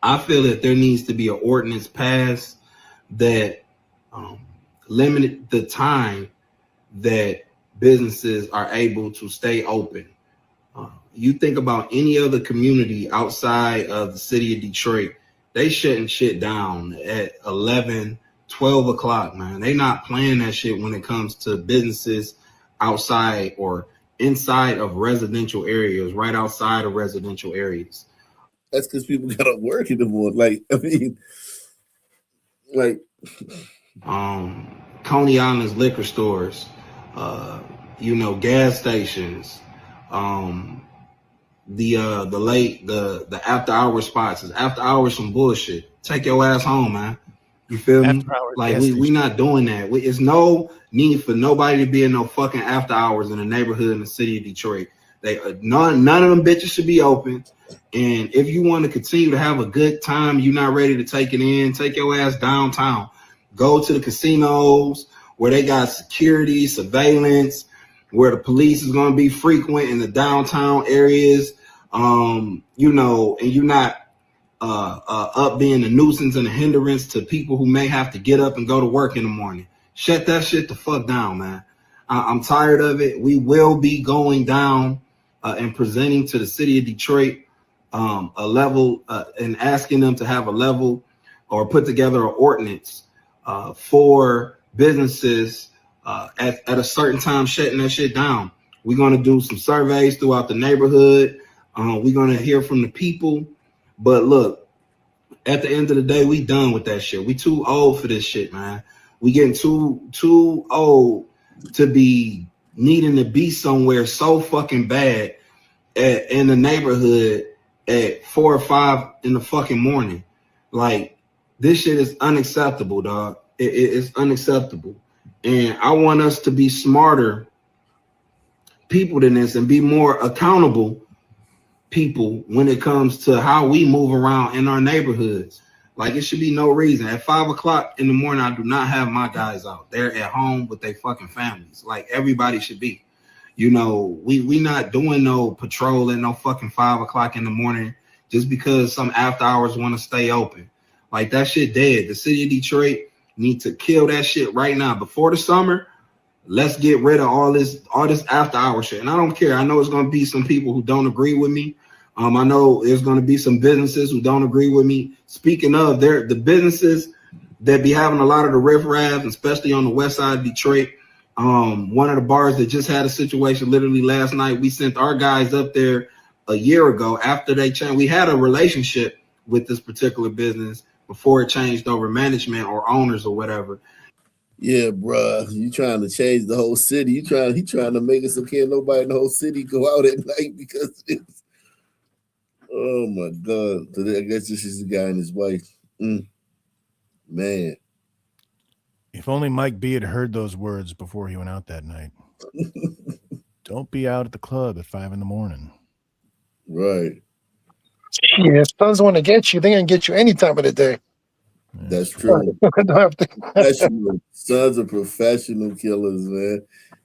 I feel that there needs to be an ordinance passed that limit the time that businesses are able to stay open. You think about any other community outside of the city of Detroit, they shutting shit down at 11, 12 o'clock, man. They not playing that shit when it comes to businesses outside or inside of residential areas, right outside of residential areas. That's because people got to work in the morning. Coney Island's liquor stores, gas stations, the after hour spots. Is after hours some bullshit. Take your ass home, man. You feel me? Like we not doing that. It's no need for nobody to be in no fucking after hours in a neighborhood in the city of Detroit. None of them bitches should be open. And if you want to continue to have a good time, you're not ready to take it in, take your ass downtown. Go to the casinos where they got security, surveillance, where the police is going to be frequent in the downtown areas, and you're not up being a nuisance and a hindrance to people who may have to get up and go to work in the morning. Shut that shit the fuck down, man. I'm tired of it. We will be going down and presenting to the city of Detroit a level and asking them to have a level or put together an ordinance for businesses at a certain time shutting that shit down. We're going to do some surveys throughout the neighborhood. We're going to hear from the people. But look, at the end of the day, we done with that shit. We too old for this shit, man. We getting too old to be needing to be somewhere so fucking bad in the neighborhood at 4 or 5 in the fucking morning. Like, this shit is unacceptable, dog. It's unacceptable. And I want us to be smarter people than this and be more accountable people when it comes to how we move around in our neighborhoods. Like, it should be no reason. At 5 o'clock in the morning, I do not have my guys out. They're at home with their fucking families. Like, everybody should be. You know, we not doing no patrol at no fucking 5 o'clock in the morning just because some after hours want to stay open. Like, that shit dead. The city of Detroit need to kill that shit right now. Before the summer, let's get rid of all this after hour shit. And I don't care. I know it's gonna be some people who don't agree with me. I know there's gonna be some businesses who don't agree with me. Speaking of, the businesses that be having a lot of the riffraff, especially on the west side of Detroit. One of the bars that just had a situation literally last night, we sent our guys up there a year ago after they changed. We had a relationship with this particular business before it changed over management or owners or whatever. Yeah, bruh, you trying to change the whole city. He trying to make it so can't nobody in the whole city go out at night because it's, oh my God. So I guess this is the guy and his wife. Man. If only Mike B had heard those words before he went out that night. Don't be out at the club at 5 a.m. Right. Yeah, sons want to get you. They can get you any time of the day. That's true. Sons are professional killers, man.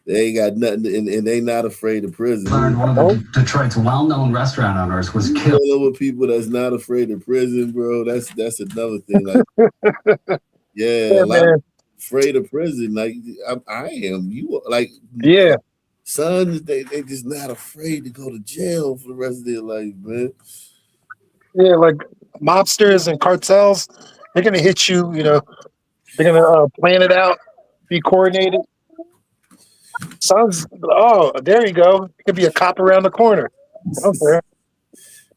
They ain't got nothing, and they not afraid of prison. Learned one of Detroit's well-known restaurant owners was killed. With people that's not afraid of prison, bro. That's another thing. Like, yeah, a lot of afraid of prison. Like I am. You like, yeah. Sons, they just not afraid to go to jail for the rest of their life, man. Yeah, like mobsters and cartels, they're gonna hit you. You know, they're gonna plan it out, be coordinated. Sons, oh, there you go. It could be a cop around the corner. Okay.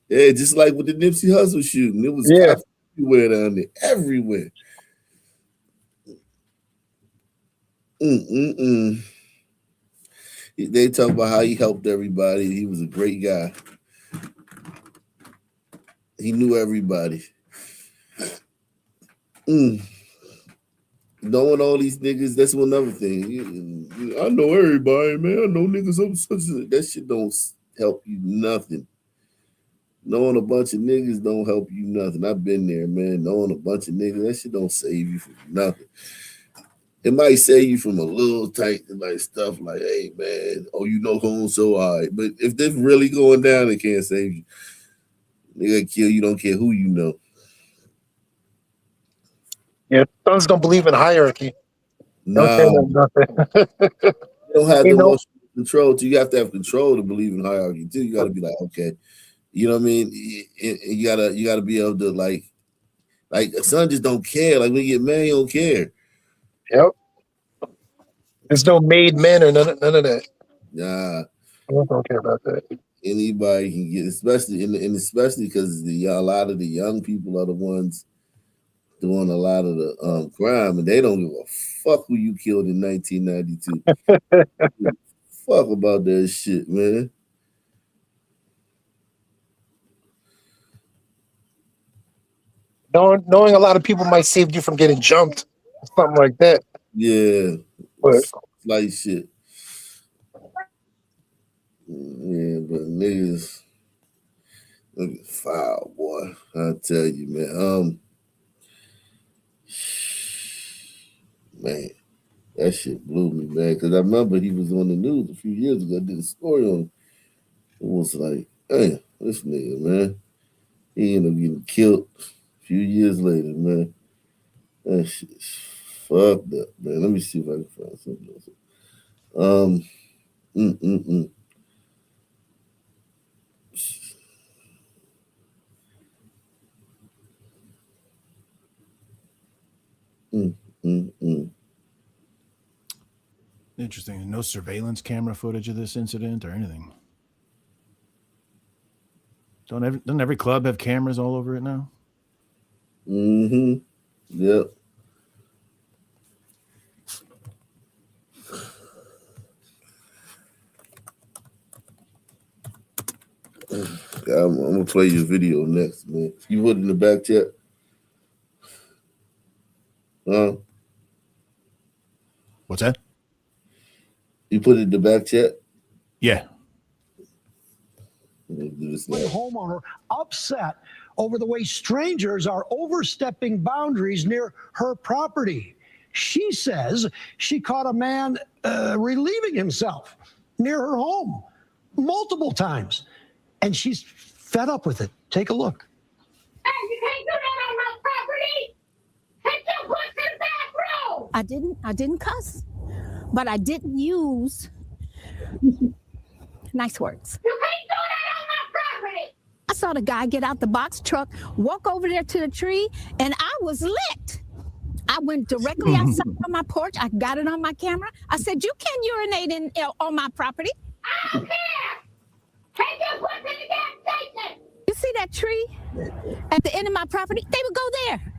Yeah, just like with the Nipsey Hussle shooting, it was cops everywhere down there, everywhere. They talk about how he helped everybody. He was a great guy. He knew everybody. Knowing all these niggas, that's one other thing. I know everybody, man. I know niggas. That shit don't help you nothing. Knowing a bunch of niggas don't help you nothing. I've been there, man. Knowing a bunch of niggas, that shit don't save you from nothing. It might save you from a little tight like stuff like, hey man, oh you know who so all right. But if this really going down, it can't save you. They gonna kill you, don't care who you know. Yeah, sons don't believe in hierarchy. Nah. You don't have the emotional control too. You have to have control to believe in hierarchy too. You gotta be like, okay. You know what I mean? You gotta be able to like a son just don't care. Like when you get mad, you don't care. Yep. There's no made men or none of that. Nah. I don't care about that. Anybody can get, especially especially because a lot of the young people are the ones doing a lot of the crime, and they don't give a fuck who you killed in 1992. Fuck about that shit, man. Knowing a lot of people might save you from getting jumped, something like that. Yeah, but like shit. Yeah, but niggas, foul, boy. I tell you, man. Man, that shit blew me, man. Because I remember he was on the news a few years ago. I did a story on him. It was like, damn, this nigga, man. He ended up getting killed a few years later, man. That shit's fucked up, man. Let me see if I can find something else. Interesting. No surveillance camera footage of this incident or anything. Doesn't every club have cameras all over it now? Mm-hmm. Yep. I'm gonna play your video next, man. You put it in the back chat? What's that? You put it in the back chat? Yeah. The homeowner upset over the way strangers are overstepping boundaries near her property. She says she caught a man relieving himself near her home multiple times, and she's fed up with it. Take a look. Hey, you can't do that on my property. Take your puss in the back row. I didn't cuss, but I didn't use nice words. You can't do that on my property. I saw the guy get out the box truck, walk over there to the tree, and I was lit. I went directly outside on my porch. I got it on my camera. I said, you can urinate on my property. I don't care. Take your puss in the gas station. You see that tree at the end of my property? They would go there.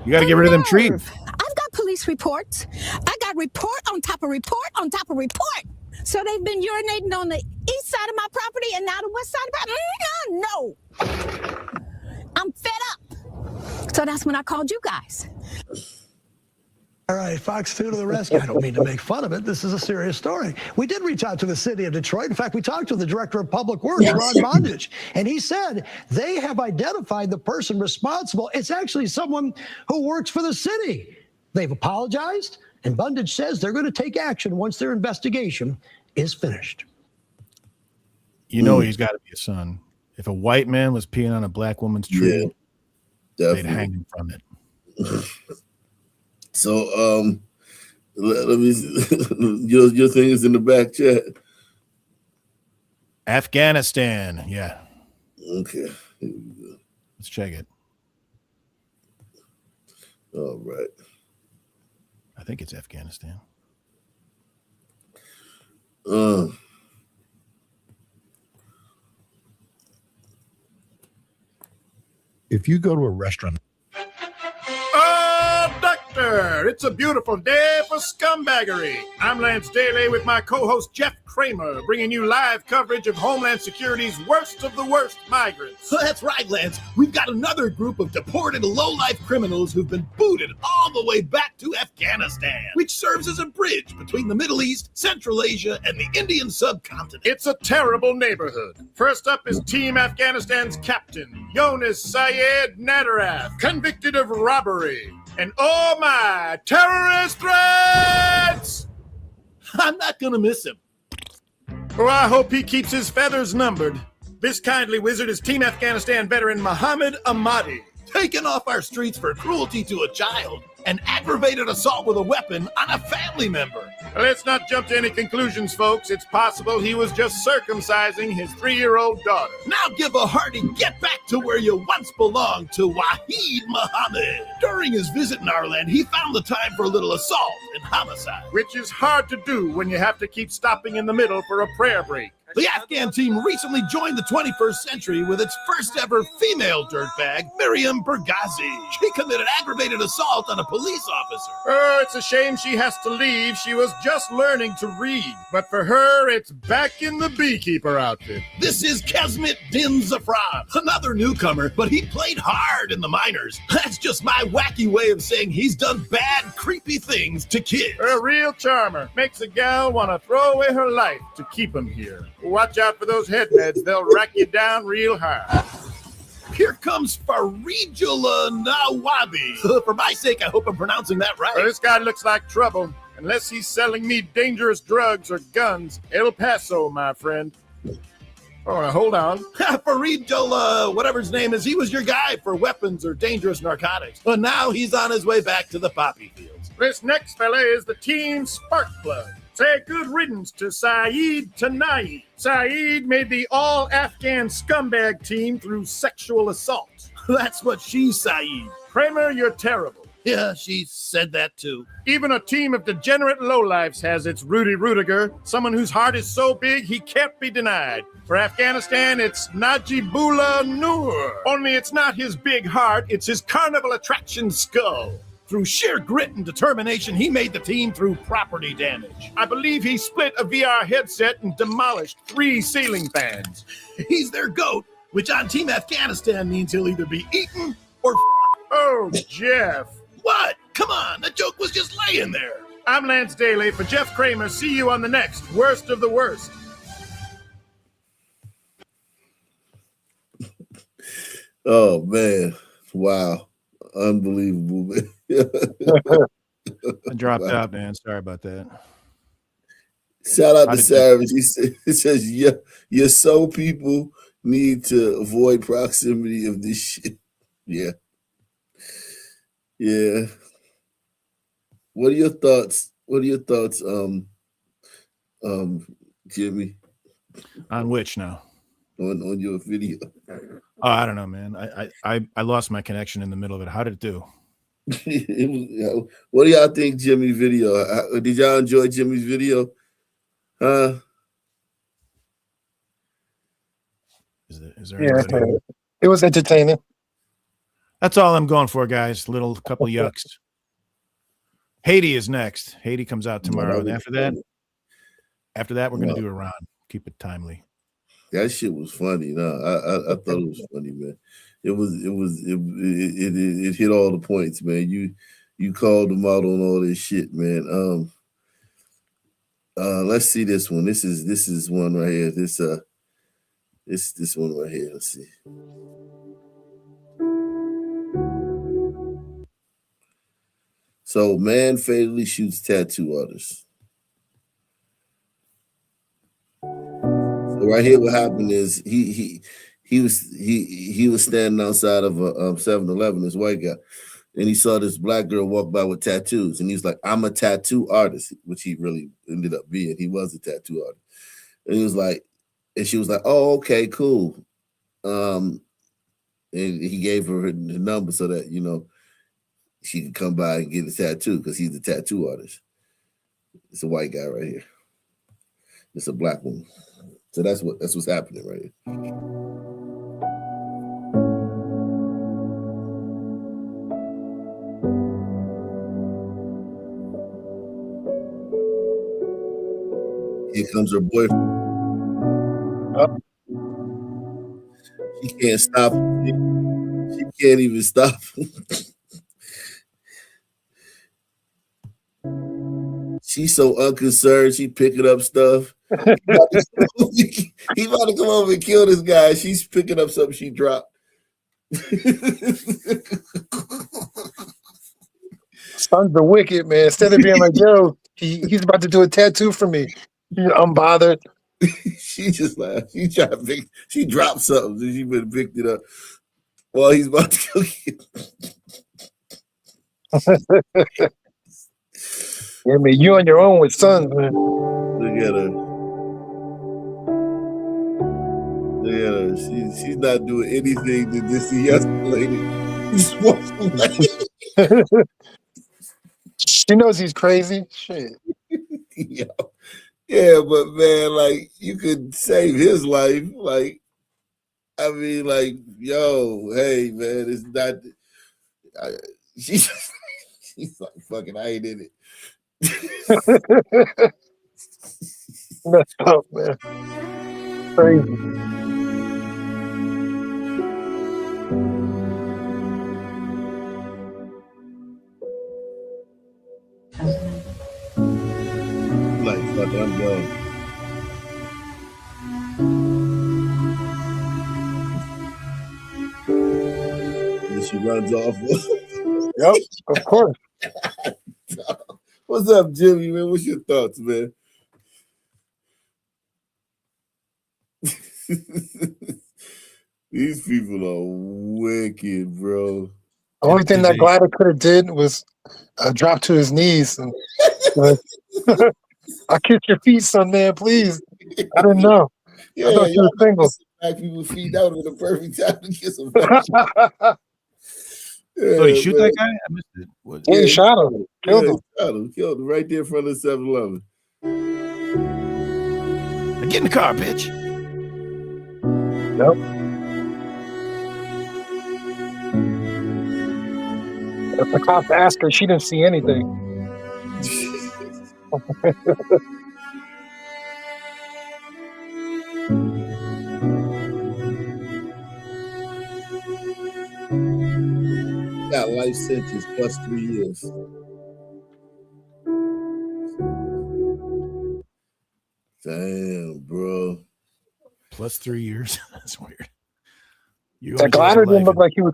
You got to get rid of them trees. I've got police reports. I got report on top of report on top of report. So they've been urinating on the east side of my property and now the west side of my property. No. I'm fed up. So that's when I called you guys. All right, Fox 2 to the rescue. I don't mean to make fun of it. This is a serious story. We did reach out to the city of Detroit. In fact, we talked to the director of public works, Ron Bondage, and he said they have identified the person responsible. It's actually someone who works for the city. They've apologized, and Bondage says they're going to take action once their investigation is finished. You know he's got to be a son. If a white man was peeing on a black woman's tree, they'd hang him from it. So, let me your thing is in the back chat. Afghanistan, yeah. Okay, here we go. Let's check it. All right. I think it's Afghanistan. If you go to a restaurant. Doctor, it's a beautiful day for scumbaggery. I'm Lance Daly with my co-host Jeff Kramer, bringing you live coverage of Homeland Security's worst of the worst migrants. That's right, Lance. We've got another group of deported low-life criminals who've been booted all the way back to Afghanistan, which serves as a bridge between the Middle East, Central Asia, and the Indian subcontinent. It's a terrible neighborhood. First up is Team Afghanistan's captain, Jonas Sayed Nadaraf, convicted of robbery. And oh my, terrorist threats! I'm not going to miss him. Oh, I hope he keeps his feathers numbered. This kindly wizard is Team Afghanistan veteran Mohammed Ahmadi. Taken off our streets for cruelty to a child and aggravated assault with a weapon on a family member. Let's not jump to any conclusions, folks. It's possible he was just circumcising his 3-year-old daughter. Now give a hearty get back to where you once belonged to Wahid Muhammad. During his visit in our land, he found the time for a little assault and homicide. Which is hard to do when you have to keep stopping in the middle for a prayer break. The Afghan team recently joined the 21st century with its first ever female dirtbag, Miriam Berghazi. She committed aggravated assault on a police officer. Oh, it's a shame she has to leave. She was just learning to read. But for her, it's back in the beekeeper outfit. This is Kesmet Din Zafran, another newcomer, but he played hard in the minors. That's just my wacky way of saying he's done bad, creepy things to kids. A real charmer. Makes a gal want to throw away her life to keep him here. Watch out for those head meds. They'll rack you down real hard. Here comes Faridullah Nawabi. For my sake, I hope I'm pronouncing that right. Well, this guy looks like trouble. Unless he's selling me dangerous drugs or guns. El Paso, my friend. Oh, now hold on. Faridullah, whatever his name is, he was your guy for weapons or dangerous narcotics. But now he's on his way back to the poppy fields. This next fella is the Team Sparkplug. Say good riddance to Saeed Tanayi. Saeed made the all-Afghan scumbag team through sexual assault. That's what she's, Saeed. Kramer, you're terrible. Yeah, she said that too. Even a team of degenerate lowlifes has its Rudy Rudiger, someone whose heart is so big he can't be denied. For Afghanistan, it's Najibullah Noor. Only it's not his big heart, it's his carnival attraction skull. Through sheer grit and determination, he made the team through property damage. I believe he split a VR headset and demolished 3 ceiling fans. He's their GOAT, which on Team Afghanistan means he'll either be eaten or Oh, Jeff. What? Come on, the joke was just laying there. I'm Lance Daly for Jeff Kramer. See you on the next Worst of the Worst. Oh man, wow, unbelievable, man. I dropped out, man. Sorry about that. Shout out to Savage. He says, "Yeah, your soul people need to avoid proximity of this shit." Yeah. Yeah. What are your thoughts? Jimmy? On which now? On your video. Oh, I don't know, man. I lost my connection in the middle of it. How did it do? What do y'all think, Jimmy's video? Did y'all enjoy Jimmy's video? Is there anybody? It was entertaining. That's all I'm going for, guys. Couple yucks. Haiti is next. Haiti comes out tomorrow, and after that, we're gonna do Iran. Keep it timely. That shit was funny. No, I thought it was funny, man. It hit all the points, man. You called them out on all this shit, man. Let's see this one. This is one right here. This one right here. Let's see. So, man fatally shoots tattoo artist. So right here, what happened is he was standing outside of a 7-Eleven, this white guy, and he saw this black girl walk by with tattoos, and he's like, "I'm a tattoo artist," which he really ended up being. He was a tattoo artist, and he was like, and she was like, "Oh, okay, cool," and he gave her the number so that she could come by and get a tattoo because he's a tattoo artist. It's a white guy right here. It's a black woman. So that's what's happening right here. Here comes her boyfriend. She can't stop him. She can't even stop him. She's so unconcerned. She picking up stuff. He about to come over and kill this guy. She's picking up something she dropped. Son's the wicked, man. Instead of being like, yo, he's about to do a tattoo for me. I'm bothered. She just laughed. She dropped something. So she went and picked it up while he's about to go kill. Yeah, man, you on your own with sons, man. Look at her. Look at her. She's not doing anything to this escalated. He just walks away. She knows he's crazy. Shit. Yeah, but man, like, you could save his life. Like, I mean, like, yo, hey, man, it's not. She's like, fucking, I ain't in it. That's tough, man. Crazy. Like, fuck, I'm gone. And she runs off. Yep, of course. What's up, Jimmy, man? What's your thoughts, man? These people are wicked, bro. The only thing that glider could have did was drop to his knees and I kiss your feet, son, man, please. I didn't know. Yeah, I thought you were single. Black people's feet out with the perfect time to kiss them. Yeah, So did he shoot man. that guy? I missed it. What? Yeah, he shot him. Killed Yeah, him. he shot him. Killed him right there in front of the 7-Eleven. Get in the car, bitch. Yep. If the cop asked her, she didn't see anything. Got life sentence plus 3 years. Damn, bro. Plus 3 years. That's weird. You That glider didn't look like he was.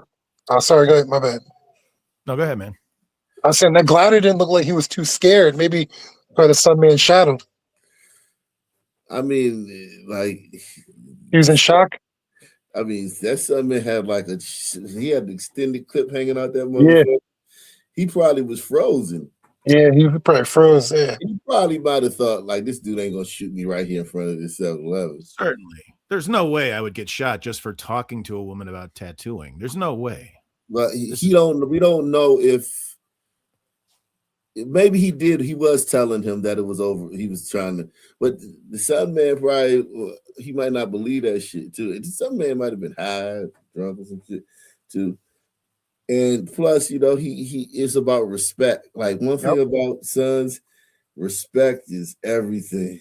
Oh, sorry. Go ahead. My bad. No, go ahead, man. I was saying that glider didn't look like he was too scared. Maybe the stuntman shot him. I mean, like He was in shock. I mean, that stuntman had like he had an extended clip hanging out that Yeah. motherfucker. He probably was frozen. Yeah, he probably froze. Yeah. He probably might have thought like this dude ain't gonna shoot me right here in front of this 7-Eleven. Certainly. There's no way I would get shot just for talking to a woman about tattooing. There's no way. But we don't know if maybe he did. He was telling him that it was over. He was trying to, but the stuntman probably he might not believe that shit too. The stuntman might have been high, drunk, or some shit too. And plus, he is about respect. Like one thing about sons, respect is everything.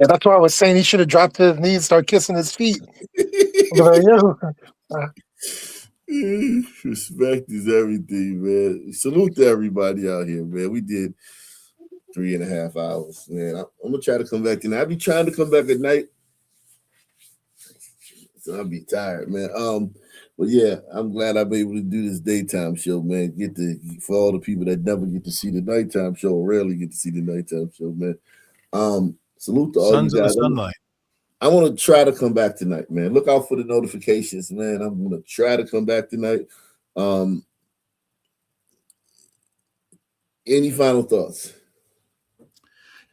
Yeah, that's why I was saying he should have dropped to his knees and started kissing his feet. Respect is everything, man. Salute to everybody out here, man. We did 3.5 hours, man. I'm gonna try to come back tonight. I be trying to come back at night, so I'll be tired, man. But yeah, I'm glad I'm able to do this daytime show, man. For all the people that never get to see the nighttime show, or rarely get to see the nighttime show, man. Salute to all Sons you of guys. the sunlight. I want to try to come back tonight, man. Look out for the notifications, man. I'm going to try to come back tonight. Any final thoughts?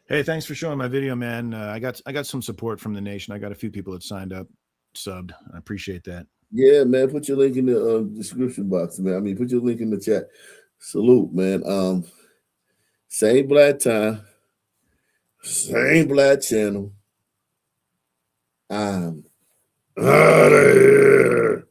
Hey, thanks for showing my video, man. I got some support from the nation. I got a few people that signed up, subbed. I appreciate that. Yeah, man. Put your link in the description box, man. I mean, put your link in the chat. Salute, man. Same black time, same black channel. I'm out of here.